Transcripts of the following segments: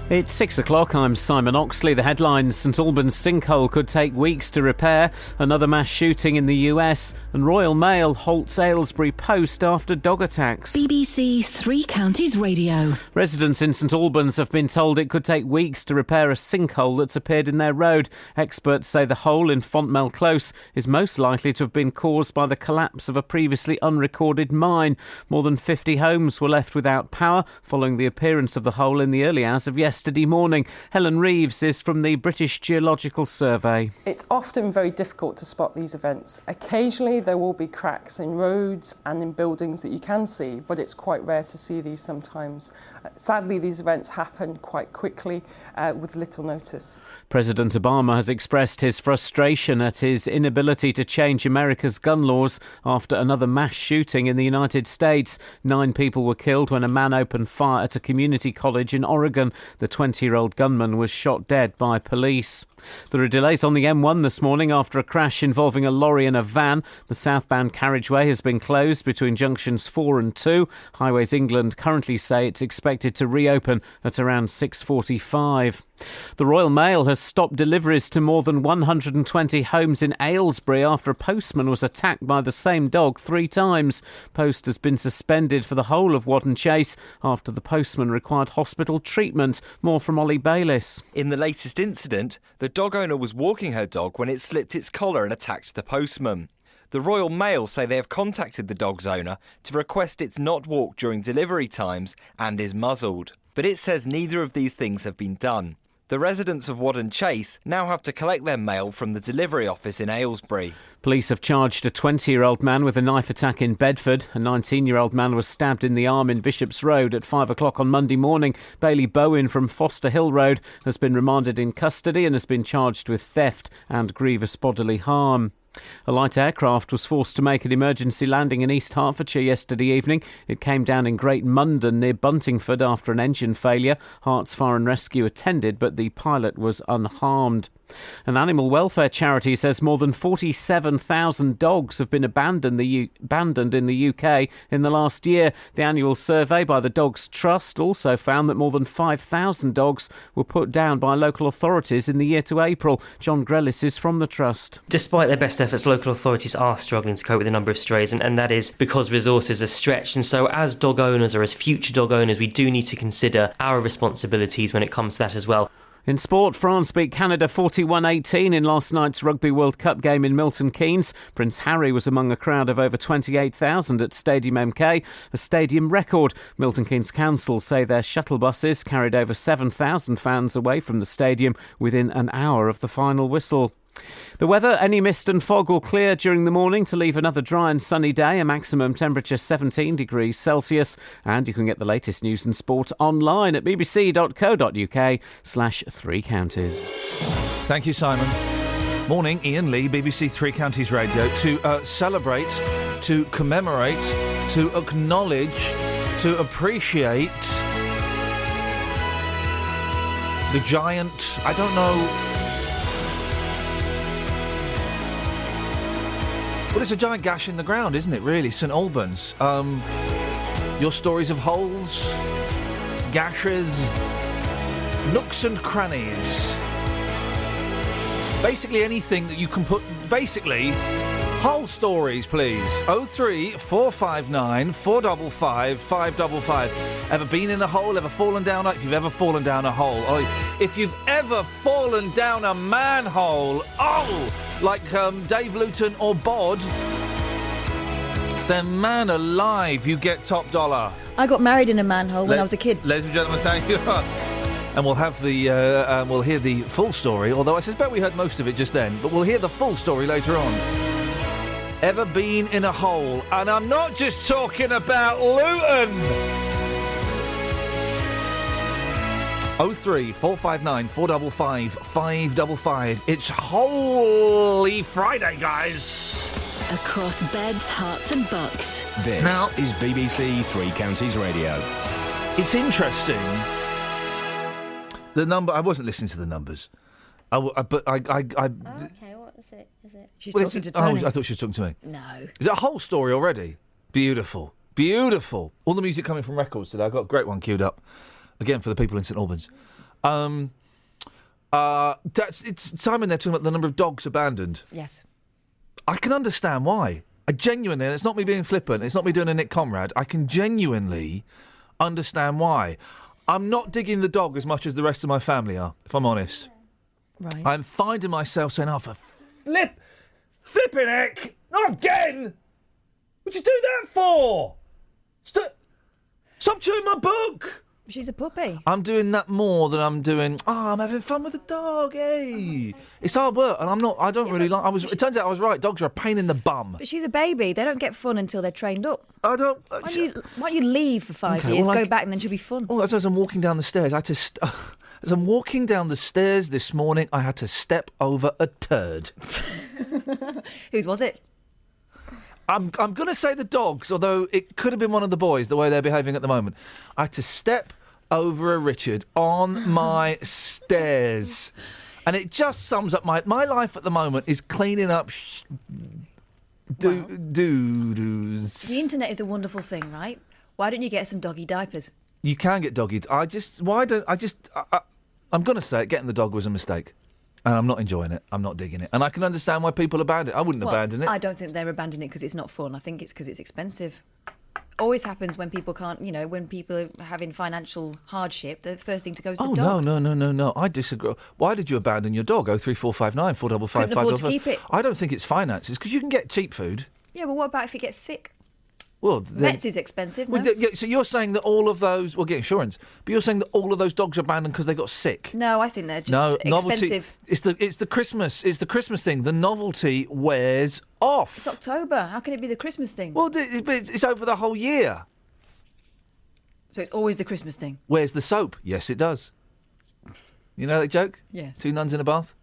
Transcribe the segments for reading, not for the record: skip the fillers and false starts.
It's 6 o'clock, I'm Simon Oxley. The headlines: St Albans sinkhole could take weeks to repair, another mass shooting in the US, and Royal Mail halts Aylesbury Post after dog attacks. BBC Three Counties Radio. Residents in St Albans have been told it could take weeks to repair a sinkhole that's appeared in their road. Experts say the hole in Fontmell Close is most likely to have been caused by the collapse of a previously unrecorded mine. More than 50 homes were left without power following the appearance of the hole in the early hours of yesterday morning. Helen Reeves is from the British Geological Survey. It's often very difficult to spot these events. Occasionally there will be cracks in roads and in buildings that you can see, but it's quite rare to see these sometimes. Sadly, these events happen quite quickly with little notice. President Obama has expressed his frustration at his inability to change America's gun laws after another mass shooting in the United States. 9 people were killed when a man opened fire at a community college in Oregon. The 20-year-old gunman was shot dead by police. There are delays on the M1 this morning after a crash involving a lorry and a van. The southbound carriageway has been closed between junctions 4 and 2. Highways England currently say it's expected to reopen at around 6:45. The Royal Mail has stopped deliveries to more than 120 homes in Aylesbury after a postman was attacked by the same dog 3 times. Post has been suspended for the whole of Wadden Chase after the postman required hospital treatment. More from Ollie Bayliss. In the latest incident, the dog owner was walking her dog when it slipped its collar and attacked the postman. The Royal Mail say they have contacted the dog's owner to request it's not walked during delivery times and is muzzled. But it says neither of these things have been done. The residents of Wadden Chase now have to collect their mail from the delivery office in Aylesbury. Police have charged a 20-year-old man with a knife attack in Bedford. A 19-year-old man was stabbed in the arm in Bishop's Road at 5 o'clock on Monday morning. Bailey Bowen from Foster Hill Road has been remanded in custody and has been charged with theft and grievous bodily harm. A light aircraft was forced to make an emergency landing in East Hertfordshire yesterday evening. It came down in Great Mundon near Buntingford after an engine failure. Hearts Fire and Rescue attended, but the pilot was unharmed. An animal welfare charity says more than 47,000 dogs have been abandoned in the UK in the last year. The annual survey by the Dogs Trust also found that more than 5,000 dogs were put down by local authorities in the year to April. John Grellis is from the Trust. Despite their best efforts, local authorities are struggling to cope with the number of strays, and that is because resources are stretched. And so as dog owners or as future dog owners, we do need to consider our responsibilities when it comes to that as well. In sport, France beat Canada 41-18 in last night's Rugby World Cup game in Milton Keynes. Prince Harry was among a crowd of over 28,000 at Stadium MK, a stadium record. Milton Keynes Council say their shuttle buses carried over 7,000 fans away from the stadium within an hour of the final whistle. The weather: any mist and fog will clear during the morning to leave another dry and sunny day, a maximum temperature 17 degrees Celsius. And you can get the latest news and sport online at bbc.co.uk/Three Counties. Thank you, Simon. Morning, Iain Lee, BBC Three Counties Radio. To celebrate, to commemorate, to acknowledge, to appreciate the giant, I don't know... Well, it's a giant gash in the ground, isn't it, really, St Albans? Your stories of holes, gashes, nooks and crannies. Basically anything that you can put... Basically, hole stories, please. 03459 455 555. Ever been in a hole? Ever fallen down? If you've ever fallen down a hole. If you've ever fallen down a manhole... like Dave Luton or Bod, then man alive, you get top dollar. I got married in a manhole when I was a kid. Ladies and gentlemen, thank you. And we'll have we'll hear the full story, although I suspect we heard most of it just then, but we'll hear the full story later on. Ever been in a hole? And I'm not just talking about Luton. 03459 455 555. It's Holy Friday, guys. Across beds, hearts and bucks. This is BBC Three Counties Radio. It's interesting. The number... I wasn't listening to the numbers. Oh, okay, what is it? She's talking to Tony. I thought she was talking to me. No. Is it a whole story already? Beautiful. Beautiful. All the music coming from records today. I've got a great one queued up. Again, for the people in St Albans. It's Simon. They're talking about the number of dogs abandoned. Yes. I can understand why. I genuinely, and it's not me being flippant. It's not me doing a Nick Conrad. I can genuinely understand why. I'm not digging the dog as much as the rest of my family are, if I'm honest. Right. I'm finding myself saying, "Oh, for flipping heck, not again! What'd you do that for? Stop chewing my book." She's a puppy. I'm doing that more than I'm doing. I'm having fun with the dog. Hey, it's hard work, and I'm not. I don't really like. It turns out I was right. Dogs are a pain in the bum. But she's a baby. They don't get fun until they're trained up. I don't. Why don't you leave for 5 years, go back, and then she'll be fun? Oh, as I'm walking down the stairs, I had to. As I'm walking down the stairs this morning, I had to step over a turd. Whose was it? I'm going to say the dogs, although it could have been one of the boys, the way they're behaving at the moment. I had to step over a Richard on my stairs. And it just sums up my life at the moment is cleaning up doo-doos. The internet is a wonderful thing, right? Why don't you get some doggy diapers? You can get doggy. I'm going to say it, getting the dog was a mistake. And I'm not enjoying it. I'm not digging it. And I can understand why people abandon it. I wouldn't abandon it. I don't think they're abandoning it because it's not fun. I think it's because it's expensive. Always happens when people can't, when people are having financial hardship, the first thing to go is the dog. No. I disagree. Why did you abandon your dog? 03459 455 Couldn't afford to keep it. I don't think it's finances because you can get cheap food. Yeah, but what about if it gets sick? Well, Vets is expensive, no? So you're saying that all of those... Well, get insurance. But you're saying that all of those dogs are abandoned because they got sick? No, I think they're just expensive. It's the Christmas thing. The novelty wears off. It's October. How can it be the Christmas thing? Well, it's over the whole year. So it's always the Christmas thing? Where's the soap? Yes, it does. You know that joke? Yes. 2 nuns in a bath?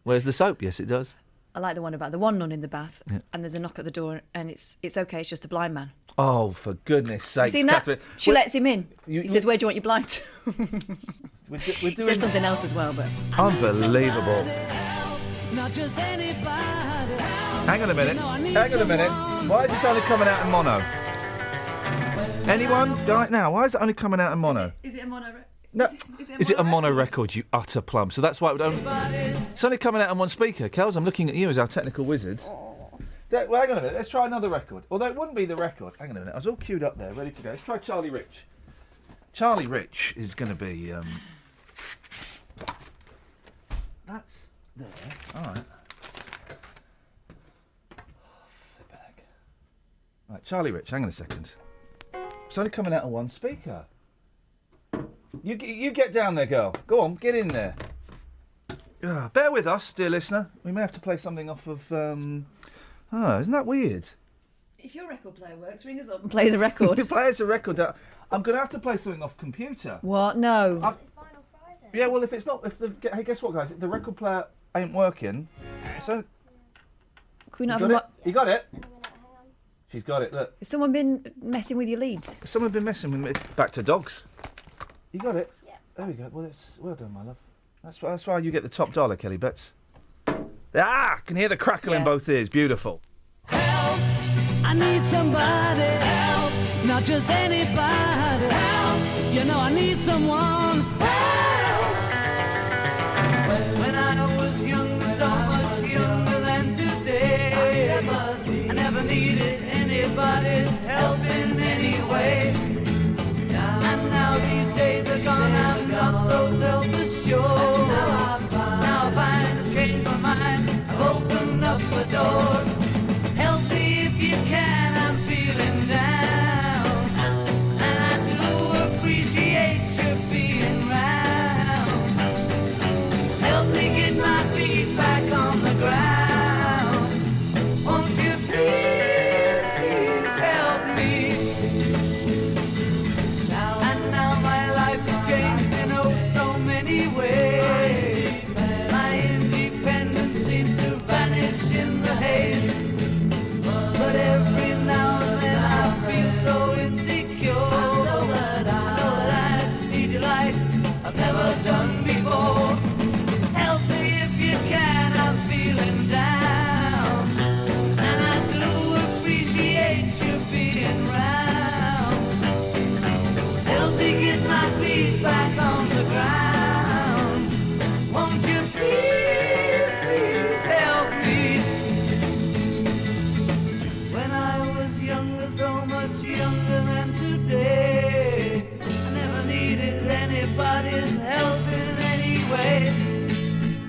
Where's the soap? Yes, it does. I like the one about the one nun in the bath, and there's a knock at the door, and it's okay, it's just a blind man. Oh, for goodness sakes, Seen that? Catherine. She lets him in. He says, "Where do you want your blind?" We're He doing says something else as well, but... Unbelievable. Hang on a minute. Why is this only coming out in mono? Anyone? Right now, why is it only coming out in mono? Is it a mono? No. Is it a mono record, you utter plum? So that's why it's only coming out on one speaker. Kels, I'm looking at you as our technical wizard. Well, hang on a minute. Let's try another record. Although it wouldn't be the record. Hang on a minute. I was all queued up there, ready to go. Let's try Charlie Rich. Charlie Rich is going to be... That's there. All right. Right, Charlie Rich, hang on a second. It's only coming out on one speaker. You get down there, girl. Go on, get in there. Bear with us, dear listener. We may have to play something off of... isn't that weird? If your record player works, ring us up and play us a record. Play us a record. I'm going to have to play something off computer. What? No. It's Final Friday. Yeah, well, if it's not... Hey, guess what, guys? If the record player ain't working... So... Can we not You have got it? You got it? Hang on. She's got it, look. Has someone been messing with your leads? Someone been messing with me. Back to dogs. You got it? Yeah. There we go. Well done, my love. That's why you get the top dollar, Kelly Betts. I can hear the crackle in both ears. Beautiful. Help! I need somebody. Help! Not just anybody. Help! You know I need someone. Help! When I was younger, so much younger than today, I never needed anybody's help in any way. And now these days are gone, I'm not so self-assured. Now I find I've changed my mind, I've opened up a door. Help me if you can, I'm feeling down. And I do appreciate you being right. nobody's helping anyway.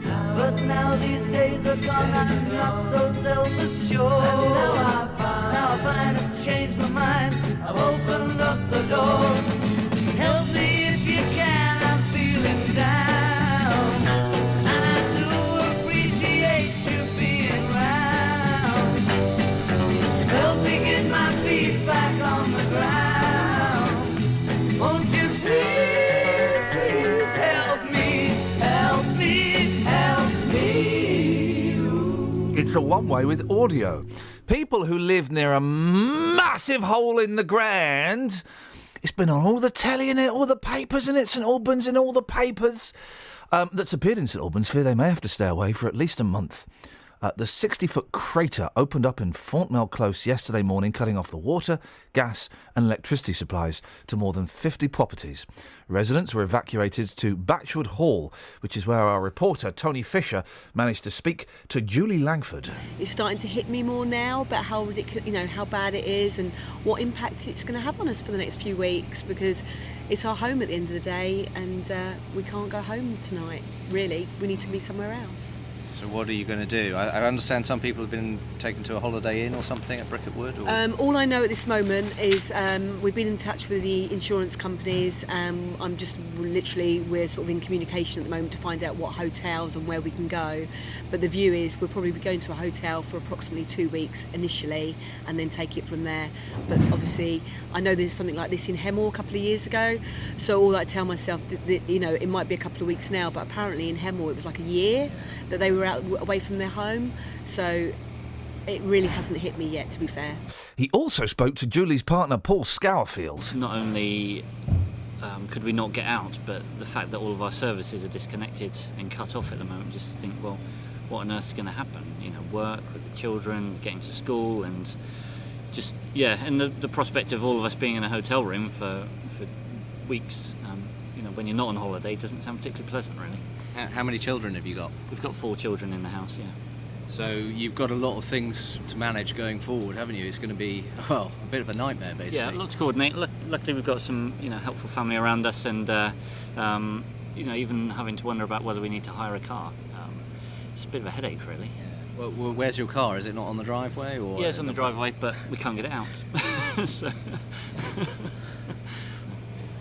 But now these days are gone, I'm not so self-assured. And now I find I've changed my mind, I've opened up the door. Help me if you can, I'm feeling down. And I do appreciate you being round. Help me get my feet back on the ground. Won't you please, please help me, help me, help me. It's a one-way with audio. People who live near a massive hole in the ground. It's been on all the telly and all the papers, and it's St Albans in all the papers. That's appeared in St Albans fear they may have to stay away for at least a month. The 60-foot crater opened up in Fontmell Close yesterday morning, cutting off the water, gas and electricity supplies to more than 50 properties. Residents were evacuated to Batchwood Hall, which is where our reporter, Tony Fisher, managed to speak to Julie Langford. It's starting to hit me more now about how ridiculous, how bad it is and what impact it's going to have on us for the next few weeks, because it's our home at the end of the day, and we can't go home tonight, really. We need to be somewhere else. So what are you going to do? I understand some people have been taken to a Holiday Inn or something at Bricket Wood? Or... All I know at this moment is we've been in touch with the insurance companies. We're sort of in communication at the moment to find out what hotels and where we can go. But the view is we'll probably be going to a hotel for approximately 2 weeks initially and then take it from there. But obviously, I know there's something like this in Hemel a couple of years ago. So all I tell myself, it might be a couple of weeks now, but apparently in Hemel it was like a year that they were out away from their home, so it really hasn't hit me yet, to be fair. He also spoke to Julie's partner, Paul Scourfield. Not only could we not get out, but the fact that all of our services are disconnected and cut off at the moment, just to think, well, what on earth is going to happen? Work with the children, getting to school, and just, and the prospect of all of us being in a hotel room for weeks, when you're not on holiday, doesn't sound particularly pleasant, really. How many children have you got? We've got 4 children in the house, yeah. So you've got a lot of things to manage going forward, haven't you? It's going to be, a bit of a nightmare, basically. Yeah, a lot to coordinate. Luckily, we've got some, helpful family around us, and, even having to wonder about whether we need to hire a car. It's a bit of a headache, really. Well, where's your car? Is it not on the driveway? Or yeah, it's on the driveway, but we can't get it out. So...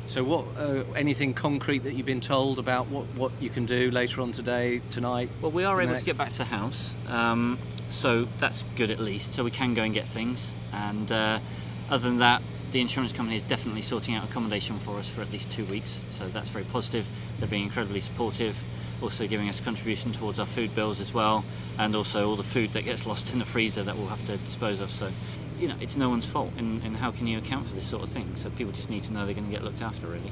So what? Anything concrete that you've been told about what you can do later on today, tonight? Well, we are able to get back to the house, so that's good at least. So we can go and get things, and other than that, the insurance company is definitely sorting out accommodation for us for at least 2 weeks. So that's very positive. They're being incredibly supportive, also giving us a contribution towards our food bills as well, and also all the food that gets lost in the freezer that we'll have to dispose of. So. It's no one's fault, and how can you account for this sort of thing? So people just need to know they're going to get looked after, really.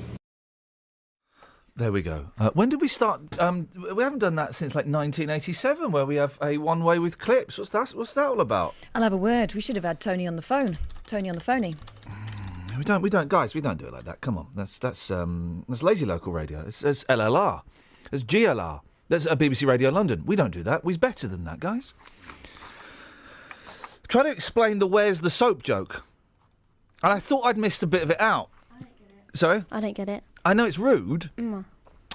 There we go. When did we start? We haven't done that since like 1987, where we have a one-way with clips. What's that all about? I'll have a word. We should have had Tony on the phone. Tony on the phony. We don't, guys. We don't do it like that. Come on, that's lazy local radio. It's LLR, it's GLR. That's BBC Radio London. We don't do that. We're better than that, guys. Try to explain the where's the soap joke. And I thought I'd missed a bit of it out. I don't get it. Sorry? I don't get it. I know it's rude. And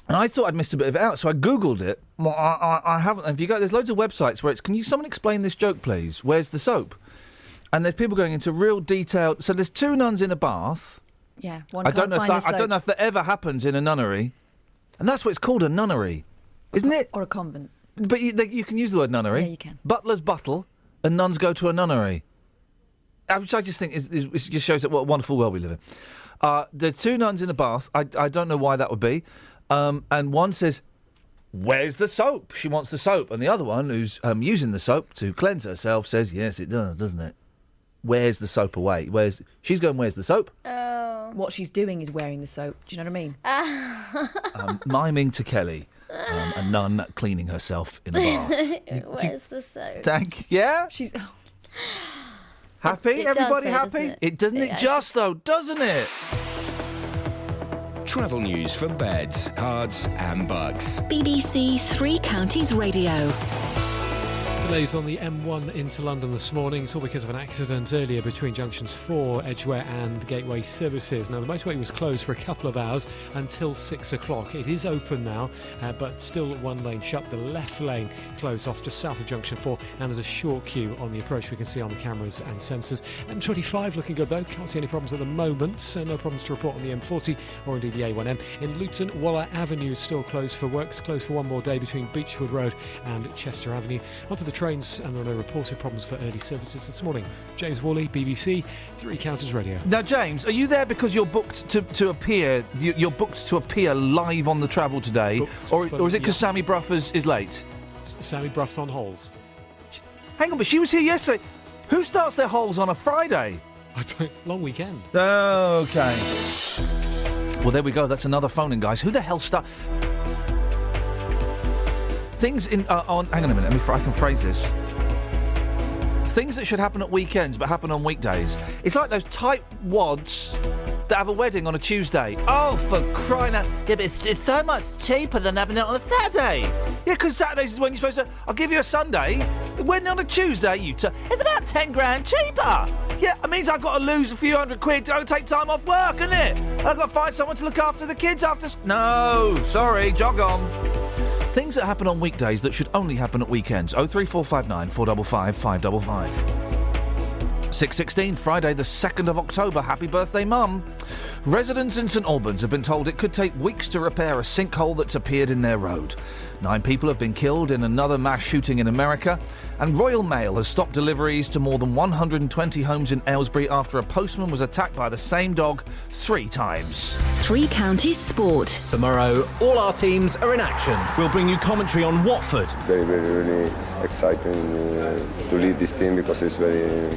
I thought I'd missed a bit of it out, so I Googled it. Well, I haven't. If you go, there's loads of websites where it's, can you someone explain this joke, please? Where's the soap? And there's people going into real detail. So there's 2 nuns in a bath. Yeah, I don't know if that ever happens in a nunnery. And that's what it's called, a nunnery. Isn't it? Or a convent. But you can use the word nunnery. Yeah, you can. Butler's buttle. And nuns go to a nunnery. Which I just think it just shows that what a wonderful world we live in. The 2 nuns in a bath. I don't know why that would be. And one says, where's the soap? She wants the soap. And the other one, who's using the soap to cleanse herself, says, yes, it does, doesn't it? Where's the soap away? She's going, where's the soap? Oh. What she's doing is wearing the soap. Do you know what I mean? Miming to Kelly. A nun cleaning herself in a bath. Where's the soap? Yeah? She's... Happy? Everybody happy? Doesn't it? Doesn't it? Travel news for beds, cards and bugs. BBC Three Counties Radio. Delays on the M1 into London this morning. It's all because of an accident earlier between junctions 4, Edgware and Gateway Services. Now, the motorway was closed for a couple of hours until 6 o'clock. It is open now, but still one lane shut. The left lane closed off just south of junction 4, and there's a short queue on the approach we can see on the cameras and sensors. M25 looking good though. Can't see any problems at the moment. So no problems to report on the M40 or indeed the A1M. In Luton, Waller Avenue is still closed for works. Closed for one more day between Beechwood Road and Chester Avenue. Onto the trains, and there are no reported problems for early services this morning. James Worley, BBC, Three Counties Radio. Now, James, are you there because you're booked to appear? You're booked to appear live on the Travel today, or is it because Sammy Bruff is late? Sammy Bruff's on holes. Hang on, but she was here yesterday. Who starts their holes on a Friday? I don't. Long weekend. Okay. Well, there we go. That's another phone-in, guys. Who the hell Things in on. Hang on a minute. I can phrase this. Things that should happen at weekends but happen on weekdays. It's like those tight wads that have a wedding on a Tuesday. Oh, for crying out! Yeah, but it's so much cheaper than having it on a Saturday. Yeah, because Saturdays is when you're supposed to. I'll give you a Sunday. When on a Tuesday, it's about 10 grand cheaper. Yeah, it means I've got to lose a few hundred quid to take time off work, isn't it? And I've got to find someone to look after the kids after. No, sorry, jog on. Things that happen on weekdays that should only happen at weekends. 03459 455 555. 6:16, Friday the 2nd of October. Happy birthday, Mum. Residents in St Albans have been told it could take weeks to repair a sinkhole that's appeared in their road. 9 people have been killed in another mass shooting in America, and Royal Mail has stopped deliveries to more than 120 homes in Aylesbury after a postman was attacked by the same dog 3 times. Three Counties Sport. Tomorrow, all our teams are in action. We'll bring you commentary on Watford. Very, very, really exciting to lead this team because it's very...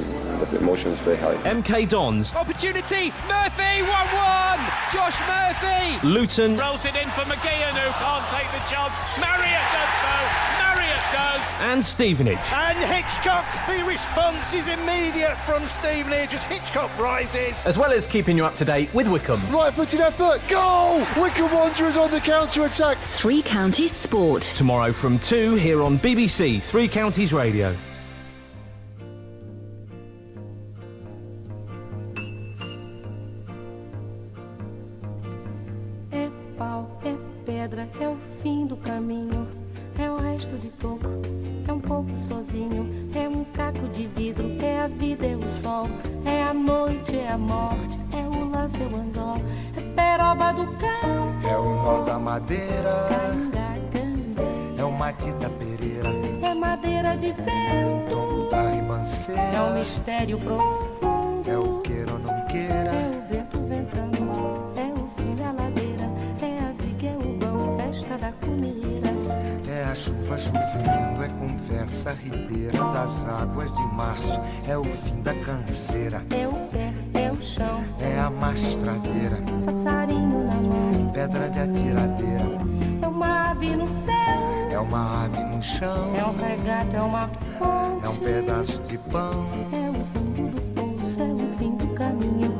the emotion is very high. MK Dons. Opportunity, Murphy, 1-1! Josh Murphy! Luton. Rolls it in for McGeehan, who can't take the chance. Marriott does, though. Marriott does. And Stevenage. And Hitchcock, the response is immediate from Stevenage as Hitchcock rises. As well as keeping you up to date with Wycombe. Right-footed effort, goal! Wycombe Wanderers on the counter-attack. Three Counties Sport. Tomorrow from 2 here on BBC Three Counties Radio. Pedra é o fim do caminho, é o resto de toco, é pouco sozinho, é caco de vidro, é a vida, é o sol, é a noite, é a morte, é o laço, é o anzol, é peroba do cão, é o nó da madeira, é uma Tita Pereira, é madeira de vento, da ribanceira, é um mistério profundo, é o queira ou não queira, é o vento ventando, é o fim da ladeira, é a viga, é o vão, festa da comida, é a chuva chovendo, é conversa ribeira das águas de março, é o fim da canseira, é o pé, é o chão, é a mastradeira, passarinho na mão, pedra de atiradeira, é uma ave no céu, é uma ave no chão, é um regato, é uma fonte, é um pedaço de pão, é o fundo do poço, é o fim do caminho,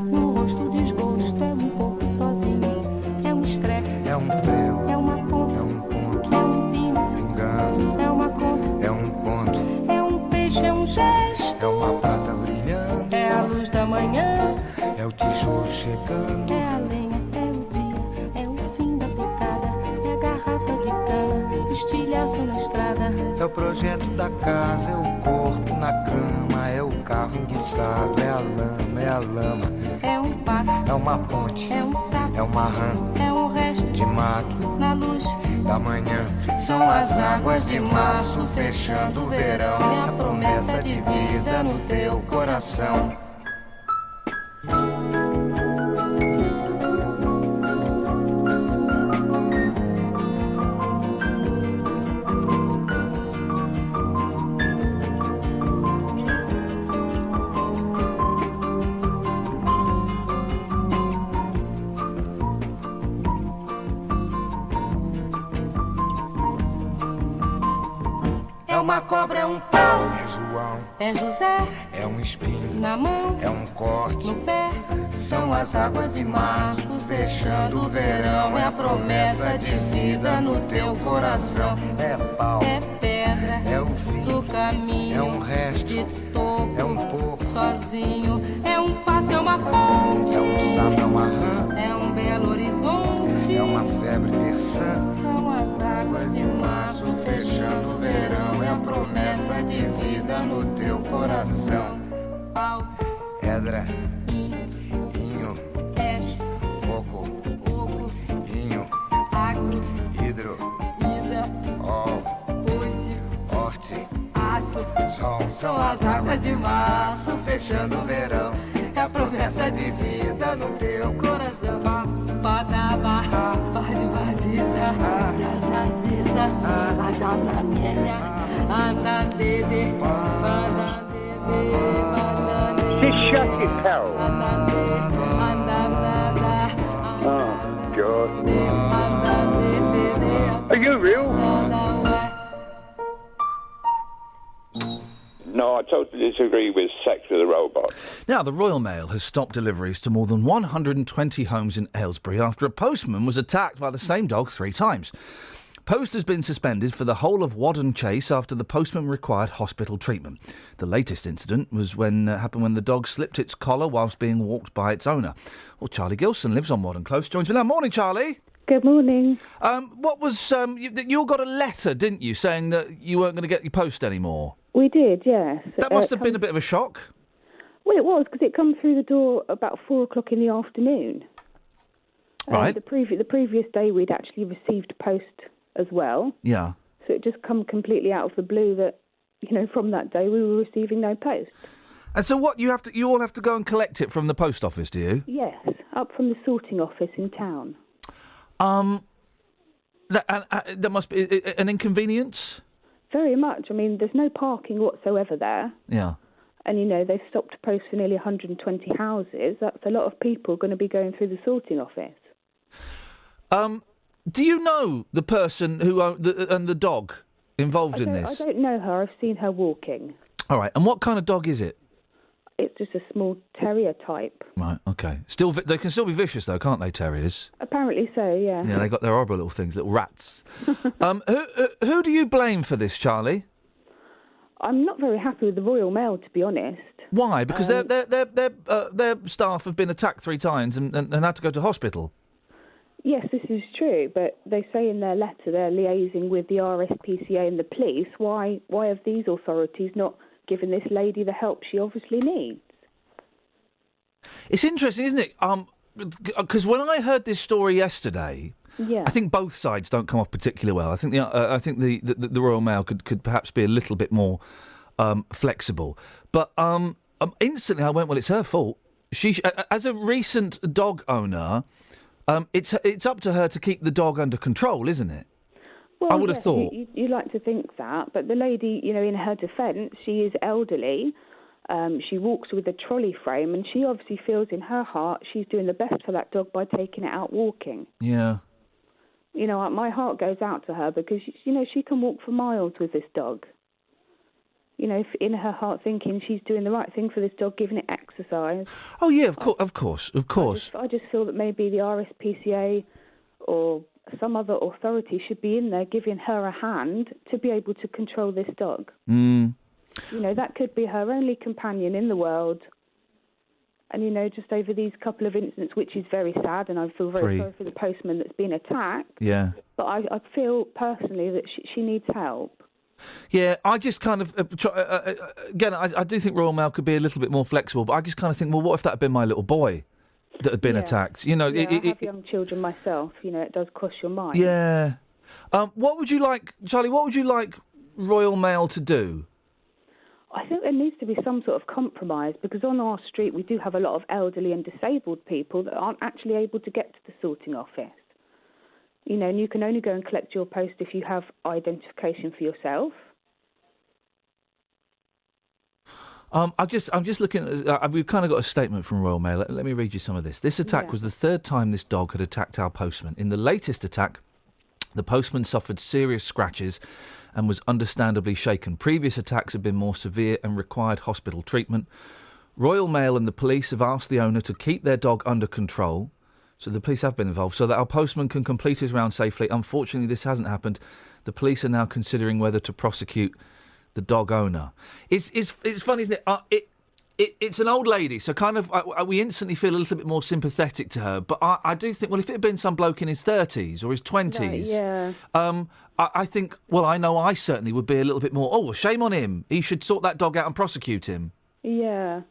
no rosto desgosto, é pouco sozinho, é um estrepe, é um prego, é uma ponta, é um ponto, é um pino, pingando, é uma conta, é um conto, é um peixe, é um gesto, é uma prata brilhando, é a luz da manhã, é o tijolo chegando, é a lenha, é o dia, é o fim da picada, é a garrafa de cana, o estilhaço na estrada, é o projeto da casa, é o corpo na cama, é o carro enguiçado, é a lama, é um passo, é uma ponte, é um sapo, é uma rã, é um resto de mato, na luz da manhã, são as águas de março fechando o verão, é a promessa de vida no teu coração. É uma cobra, é um pau, é João, é José, é um espinho, na mão, é um corte, no pé, são as águas de março fechando o verão, é a promessa de vida no teu coração, é pau, é pedra, é o fim, é resto, é pouco, sozinho. É passo, é uma ponte. É sapo, é uma rã. É belo horizonte. É uma febre terçã. São as águas de março fechando o verão. É a promessa de vida no teu coração. Pau, Edra, inho, peixe, coco, inho, agro, hidro, ida, horte, aço, sol. São as águas de março fechando o verão. É a promessa de vida no teu coração. Badaba, bade baziza, zazaziza, azananenha, anandede, banandede, banandede. Just shut it, Carol. Oh, God. Are you real? No, I totally disagree with sex with a robot. Now, the Royal Mail has stopped deliveries to more than 120 homes in Aylesbury after a postman was attacked by the same dog 3 times. Post has been suspended for the whole of Wadden Chase after the postman required hospital treatment. The latest incident was happened when the dog slipped its collar whilst being walked by its owner. Well, Charlie Gilson lives on Wadden Close. Joins me now. Morning, Charlie. Good morning. What was you all got a letter, didn't you, saying that you weren't going to get your post anymore? We did, yes. That must have been a bit of a shock. Well, it was, because it come through the door about 4 o'clock in the afternoon. Right. The previous day we'd actually received post as well. Yeah. So it just come completely out of the blue that, from that day we were receiving no post. And so what, you all have to go and collect it from the post office, do you? Yes, up from the sorting office in town. That must be an inconvenience? Very much. I mean, there's no parking whatsoever there. Yeah. And, they've stopped post for nearly 120 houses. That's a lot of people going to be going through the sorting office. Do you know the person who and the dog involved in this? I don't know her. I've seen her walking. All right. And what kind of dog is it? It's just a small terrier type. Right, OK. They can still be vicious, though, can't they, terriers? Apparently so, yeah. Yeah, they got their horrible little things, little rats. Who do you blame for this, Charlie? I'm not very happy with the Royal Mail, to be honest. Why? Because their staff have been attacked 3 times and had to go to hospital. Yes, this is true, but they say in their letter they're liaising with the RSPCA and the police. Why have these authorities not given this lady the help she obviously needs? It's interesting, isn't it? Because when I heard this story yesterday, I think both sides don't come off particularly well. I think the Royal Mail could perhaps be a little bit more flexible. But instantly I went, well, it's her fault. She, as a recent dog owner, it's up to her to keep the dog under control, isn't it? Well, I would have thought. You like to think that, but the lady, in her defence, she is elderly. She walks with a trolley frame, and she obviously feels in her heart she's doing the best for that dog by taking it out walking. Yeah. My heart goes out to her because, she can walk for miles with this dog. In her heart thinking she's doing the right thing for this dog, giving it exercise. Oh, yeah, of course. I just feel that maybe the RSPCA or some other authority should be in there giving her a hand to be able to control this dog. That could be her only companion in the world. And, just over these couple of incidents, which is very sad, and I feel very sorry for the postman that's been attacked. Yeah. But I feel personally that she needs help. Yeah, I just kind of, again, I do think Royal Mail could be a little bit more flexible, but I just kind of think, well, what if that had been my little boy that had been attacked? I have young children myself. It does cross your mind. Yeah. What would you like, Charlie, what would you like Royal Mail to do? I think there needs to be some sort of compromise, because on our street we do have a lot of elderly and disabled people that aren't actually able to get to the sorting office. And you can only go and collect your post if you have identification for yourself. I'm just looking at, we've kind of got a statement from Royal Mail. Let me read you some of this. This attack was the 3rd time this dog had attacked our postman. In the latest attack, the postman suffered serious scratches and was understandably shaken. Previous attacks had been more severe and required hospital treatment. Royal Mail and the police have asked the owner to keep their dog under control. So the police have been involved, so that our postman can complete his round safely. Unfortunately, this hasn't happened. The police are now considering whether to prosecute the dog owner. It's funny, isn't it? It's an old lady, so kind of we instantly feel a little bit more sympathetic to her. But I do think, well, if it had been some bloke in his 30s or his 20s, I think, well, I know I certainly would be a little bit more, oh, well, shame on him. He should sort that dog out and prosecute him. Yeah.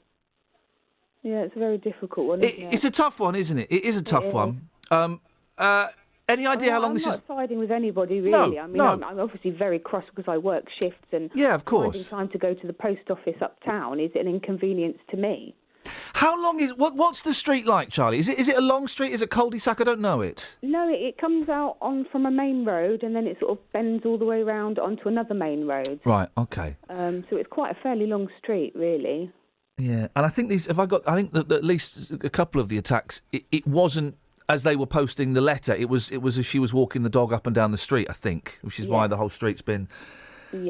Yeah, it's a very difficult one, isn't it? It's a tough one, isn't it? It is a tough one. Any idea how long this is? I'm not siding with anybody, really. No, I mean, no. I'm obviously very cross because I work shifts and of course. finding time to go to the post office uptown is an inconvenience to me. How long is... What's the street like, Charlie? Is it a long street? Is it cul-de-sac? I don't know it. No, it comes out on from a main road and then it sort of bends all the way around onto another main road. Right, OK. So it's quite a fairly long street, really. Yeah, and I think I think that at least a couple of the attacks, it wasn't as they were posting the letter. It was as she was walking the dog up and down the street, I think, which is why the whole street's been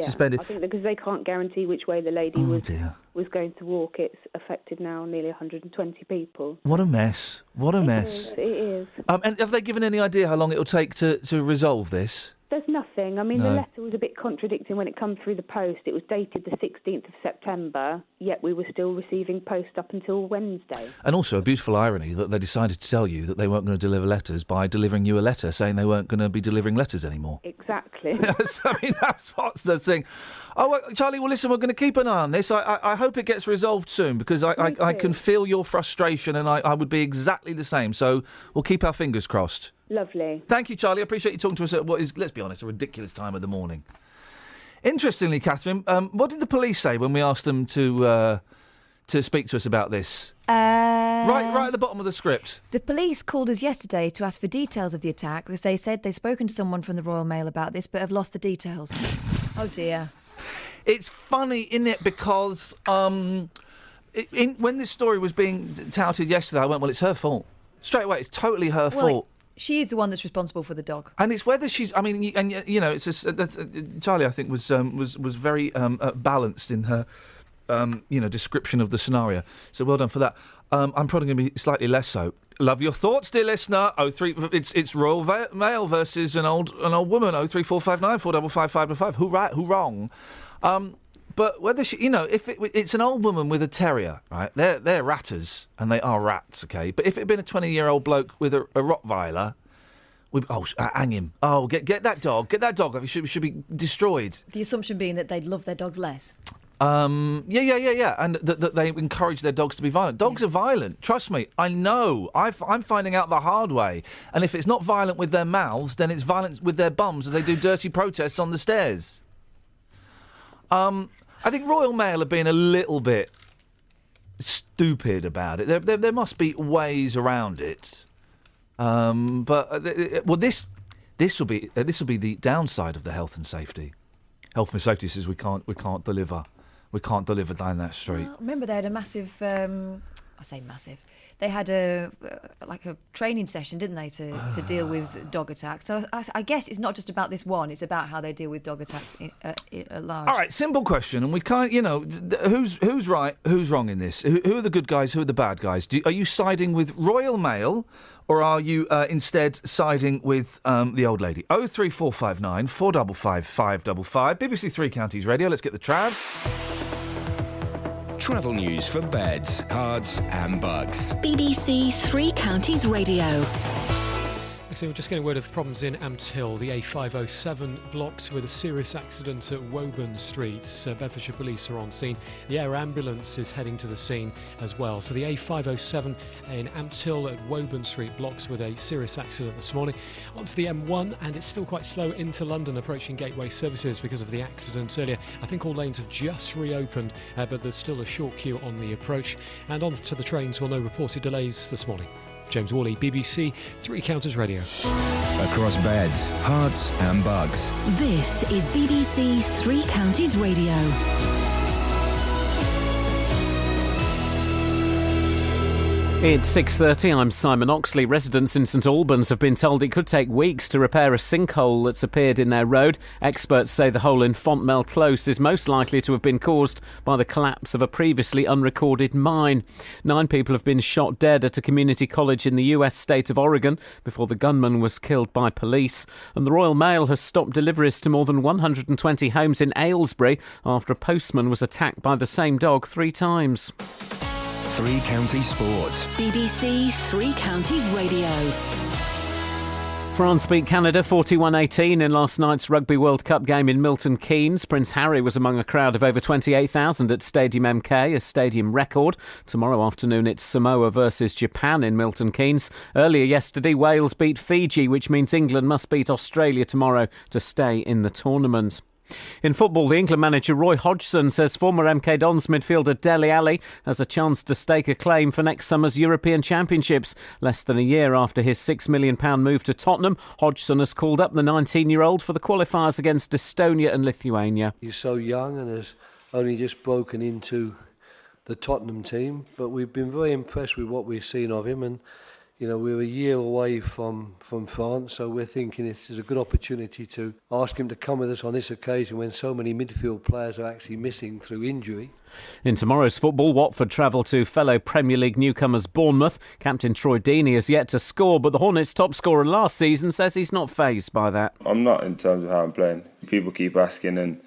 suspended. I think because they can't guarantee which way the lady was going to walk, it's affected now nearly 120 people. What a mess. What a mess. It is. And have they given any idea how long it'll take to resolve this? There's nothing. I mean, No. the letter was a bit contradicting when it comes through the post. It was dated the 16th of September, yet we were still receiving post up until Wednesday. And also a beautiful irony that they decided to tell you that they weren't going to deliver letters by delivering you a letter saying they weren't going to be delivering letters anymore. Exactly. I mean, that's what's the thing. Oh, well, Charlie, well, listen, we're going to keep an eye on this. I hope it gets resolved soon because I can feel your frustration and I would be exactly the same. So we'll keep our fingers crossed. Lovely. Thank you, Charlie. I appreciate you talking to us at what is, let's be honest, a ridiculous time of the morning. Interestingly, Catherine, what did the police say when we asked them to speak to us about this? Right at the bottom of the script. The police called us yesterday to ask for details of the attack because they said they've spoken to someone from the Royal Mail about this but have lost the details. Oh, dear. It's funny, isn't it? Because when this story was being touted yesterday, I went, well, it's her fault. Straight away, it's totally her fault. She is the one that's responsible for the dog. And it's whether she's... I mean, and you know, it's Charlie, I think, was very balanced in her, description of the scenario. So well done for that. I'm probably going to be slightly less so. Love your thoughts, dear listener. It's Royal Mail versus an old woman. 03459 455 555. Who right? Who wrong? But whether she, if it's an old woman with a terrier, right? They're ratters, and they are rats, okay? But if it had been a 20-year-old bloke with a Rottweiler, hang him. Oh, get that dog. Get that dog. It should be destroyed. The assumption being that they'd love their dogs less. Yeah. And that they encourage their dogs to be violent. Dogs are violent. Trust me. I know. I'm finding out the hard way. And if it's not violent with their mouths, then it's violent with their bums as they do dirty protests on the stairs. I think Royal Mail are being a little bit stupid about it. There must be ways around it. This will be the downside of the health and safety. Health and safety says we can't deliver down that street. Well, remember they had a massive. I say massive. They had a training session, didn't they, to deal with dog attacks? So I guess it's not just about this one; it's about how they deal with dog attacks at large. All right, simple question, and we can't. Who's right, who's wrong in this? Who are the good guys? Who are the bad guys? Are you siding with Royal Mail, or are you instead siding with the old lady? 03459 455 555. BBC Three Counties Radio. Let's get the Trav. Travel news for beds, cards and bugs. BBC Three Counties Radio. Actually, we're just getting word of problems in Ampthill. The A507 blocked with a serious accident at Woburn Street. Bedfordshire Police are on scene. The air ambulance is heading to the scene as well. So the A507 in Ampthill at Woburn Street blocked with a serious accident this morning. Onto the M1, and it's still quite slow into London approaching Gateway Services because of the accident earlier. I think all lanes have just reopened, but there's still a short queue on the approach. And on to the trains, no reported delays this morning. James Worley, BBC Three Counties Radio. Across beds, hearts and bugs. This is BBC Three Counties Radio. It's 6:30. I'm Simon Oxley. Residents in St Albans have been told it could take weeks to repair a sinkhole that's appeared in their road. Experts say the hole in Fontmell Close is most likely to have been caused by the collapse of a previously unrecorded mine. 9 people have been shot dead at a community college in the US state of Oregon before the gunman was killed by police. And the Royal Mail has stopped deliveries to more than 120 homes in Aylesbury after a postman was attacked by the same dog 3 times. Three Counties Sports. BBC Three Counties Radio. France beat Canada 41-18 in last night's Rugby World Cup game in Milton Keynes. Prince Harry was among a crowd of over 28,000 at Stadium MK, a stadium record. Tomorrow afternoon it's Samoa versus Japan in Milton Keynes. Earlier yesterday, Wales beat Fiji, which means England must beat Australia tomorrow to stay in the tournament. In football, the England manager Roy Hodgson says former MK Dons midfielder Dele Alli has a chance to stake a claim for next summer's European Championships. Less than a year after his £6 million move to Tottenham, Hodgson has called up the 19-year-old for the qualifiers against Estonia and Lithuania. He's so young and has only just broken into the Tottenham team, but we've been very impressed with what we've seen of him, and you know, we're a year away from France, so we're thinking this is a good opportunity to ask him to come with us on this occasion when so many midfield players are actually missing through injury. In tomorrow's football, Watford travel to fellow Premier League newcomers Bournemouth. Captain Troy Deeney has yet to score, but the Hornets' top scorer last season says he's not fazed by that. I'm not in terms of how I'm playing. People keep asking, and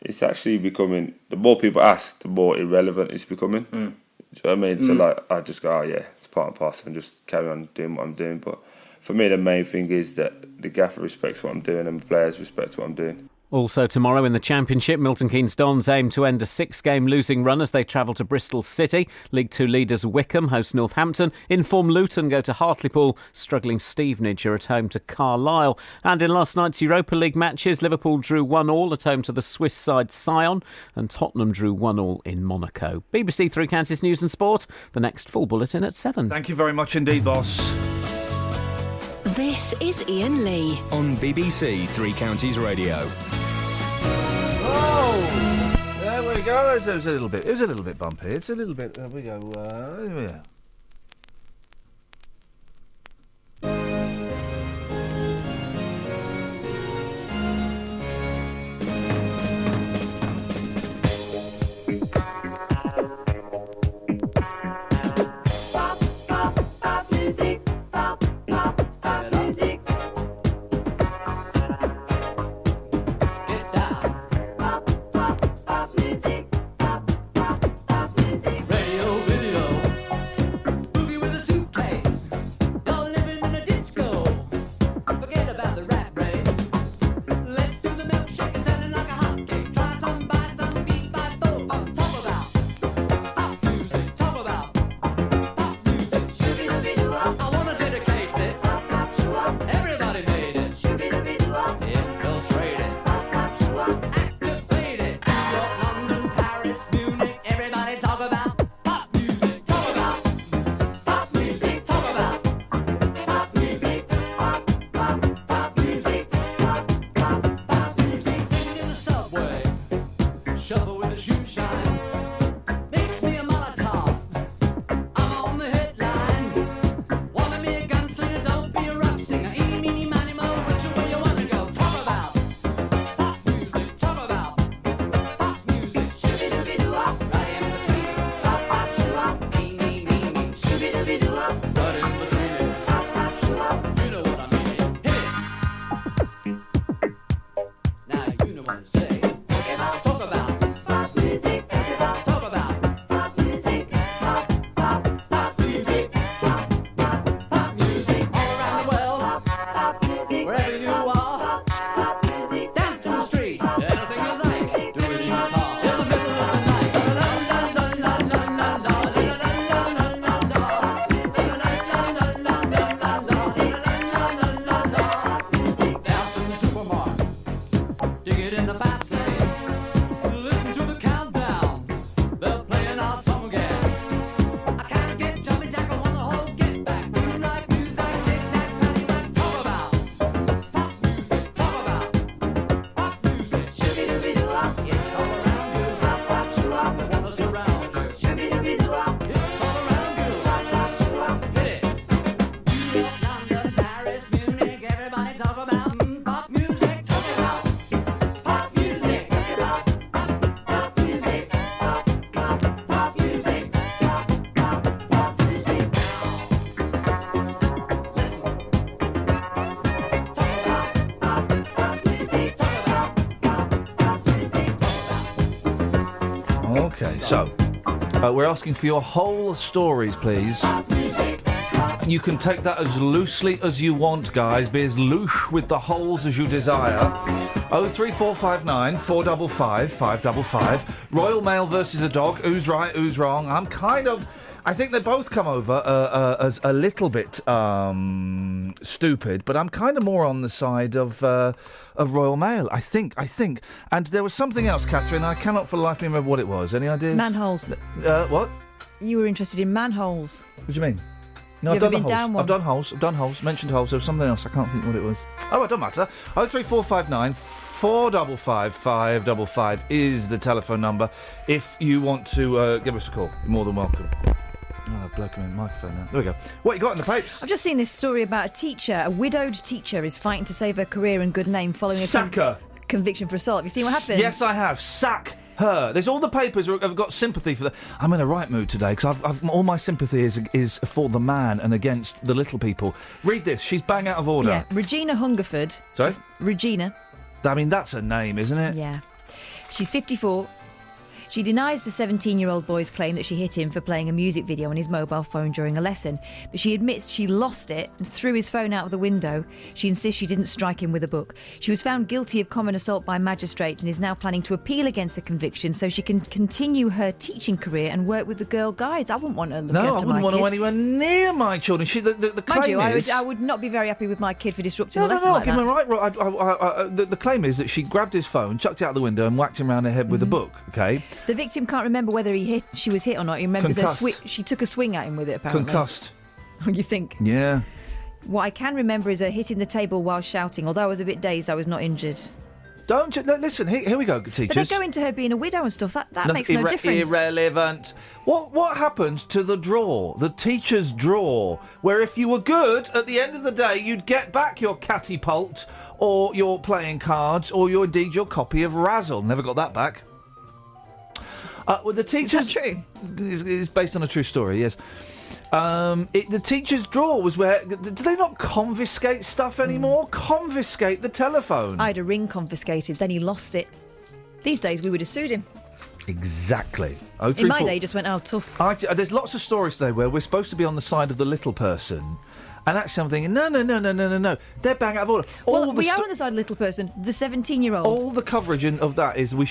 it's actually becoming, the more people ask, the more irrelevant it's becoming. Do you know what I mean? So I just go, oh yeah, it's part and parcel, and just carry on doing what I'm doing. But for me, the main thing is that the gaffer respects what I'm doing and the players respect what I'm doing. Also tomorrow in the Championship, Milton Keynes Dons aim to end a 6-game losing run as they travel to Bristol City. League 2 leaders Wickham host Northampton. In-form Luton go to Hartlepool. Struggling Stevenage are at home to Carlisle. And in last night's Europa League matches, Liverpool drew 1-1 at home to the Swiss side Sion, and Tottenham drew 1-1 in Monaco. BBC Three Counties News and Sport. The next full bulletin at 7. Thank you very much indeed, boss. This is Iain Lee on BBC Three Counties Radio. Oh, there we go. It was a little bit bumpy. It's a little bit. There we go. Here we are. Okay, so we're asking for your whole stories, please. You can take that as loosely as you want, guys. Be as loose with the holes as you desire. 03459 455 555. Royal Mail versus a dog. Who's right, who's wrong? I think they both come over as a little bit stupid, but I'm kind of more on the side of Royal Mail. I think. And there was something else, Catherine. I cannot for the life of me remember what it was. Any ideas? Manholes. What? You were interested in manholes. What do you mean? No, You I've ever done been the down holes. one? I've done holes. Mentioned holes. There was something else. I can't think what it was. Oh, it don't matter. 03459 455 555 is the telephone number. If you want to give us a call, you're more than welcome. Oh, bloke in the microphone now. There we go. What you got in the papers? I've just seen this story about a teacher. A widowed teacher is fighting to save her career and good name following a conviction for assault. Have you seen what happened? Yes, I have. Sack her. There's all the papers have got sympathy for that. I'm in a right mood today because I've all my sympathy is for the man and against the little people. Read this. She's bang out of order. Yeah, Regina Hungerford. Sorry? Regina. I mean, that's a name, isn't it? Yeah. She's 54. She denies the 17-year-old boy's claim that she hit him for playing a music video on his mobile phone during a lesson, but she admits she lost it and threw his phone out of the window. She insists she didn't strike him with a book. She was found guilty of common assault by magistrates and is now planning to appeal against the conviction so she can continue her teaching career and work with the Girl Guides. I wouldn't want to look after my kid. No, I wouldn't want to anywhere near my children. The claim Mind you, is... I would not be very happy with my kid for disrupting a No, lesson like give that. him right. The claim is that she grabbed his phone, chucked it out the window and whacked him around the head with a book, OK? The victim can't remember whether she was hit or not. He remembers she took a swing at him with it, apparently. Concussed. You think? Yeah. What I can remember is her hitting the table while shouting. Although I was a bit dazed, I was not injured. Don't you... Listen, here we go, teachers. But they go into her being a widow and stuff. That makes no difference. Irrelevant. What happened to the draw? The teacher's draw, where if you were good, at the end of the day, you'd get back your catapult or your playing cards or indeed your copy of Razzle. Never got that back. Well, the teacher's... Is that true? It's based on a true story, yes. The teacher's drawer was where... Do they not confiscate stuff anymore? Confiscate the telephone. I had a ring confiscated, then he lost it. These days, we would have sued him. Exactly. In my day, he just went, oh, tough. There's lots of stories today where we're supposed to be on the side of the little person... And actually, I'm thinking, no. They're bang out of order. We are on the side of the little person, the 17-year-old. All the coverage of that is we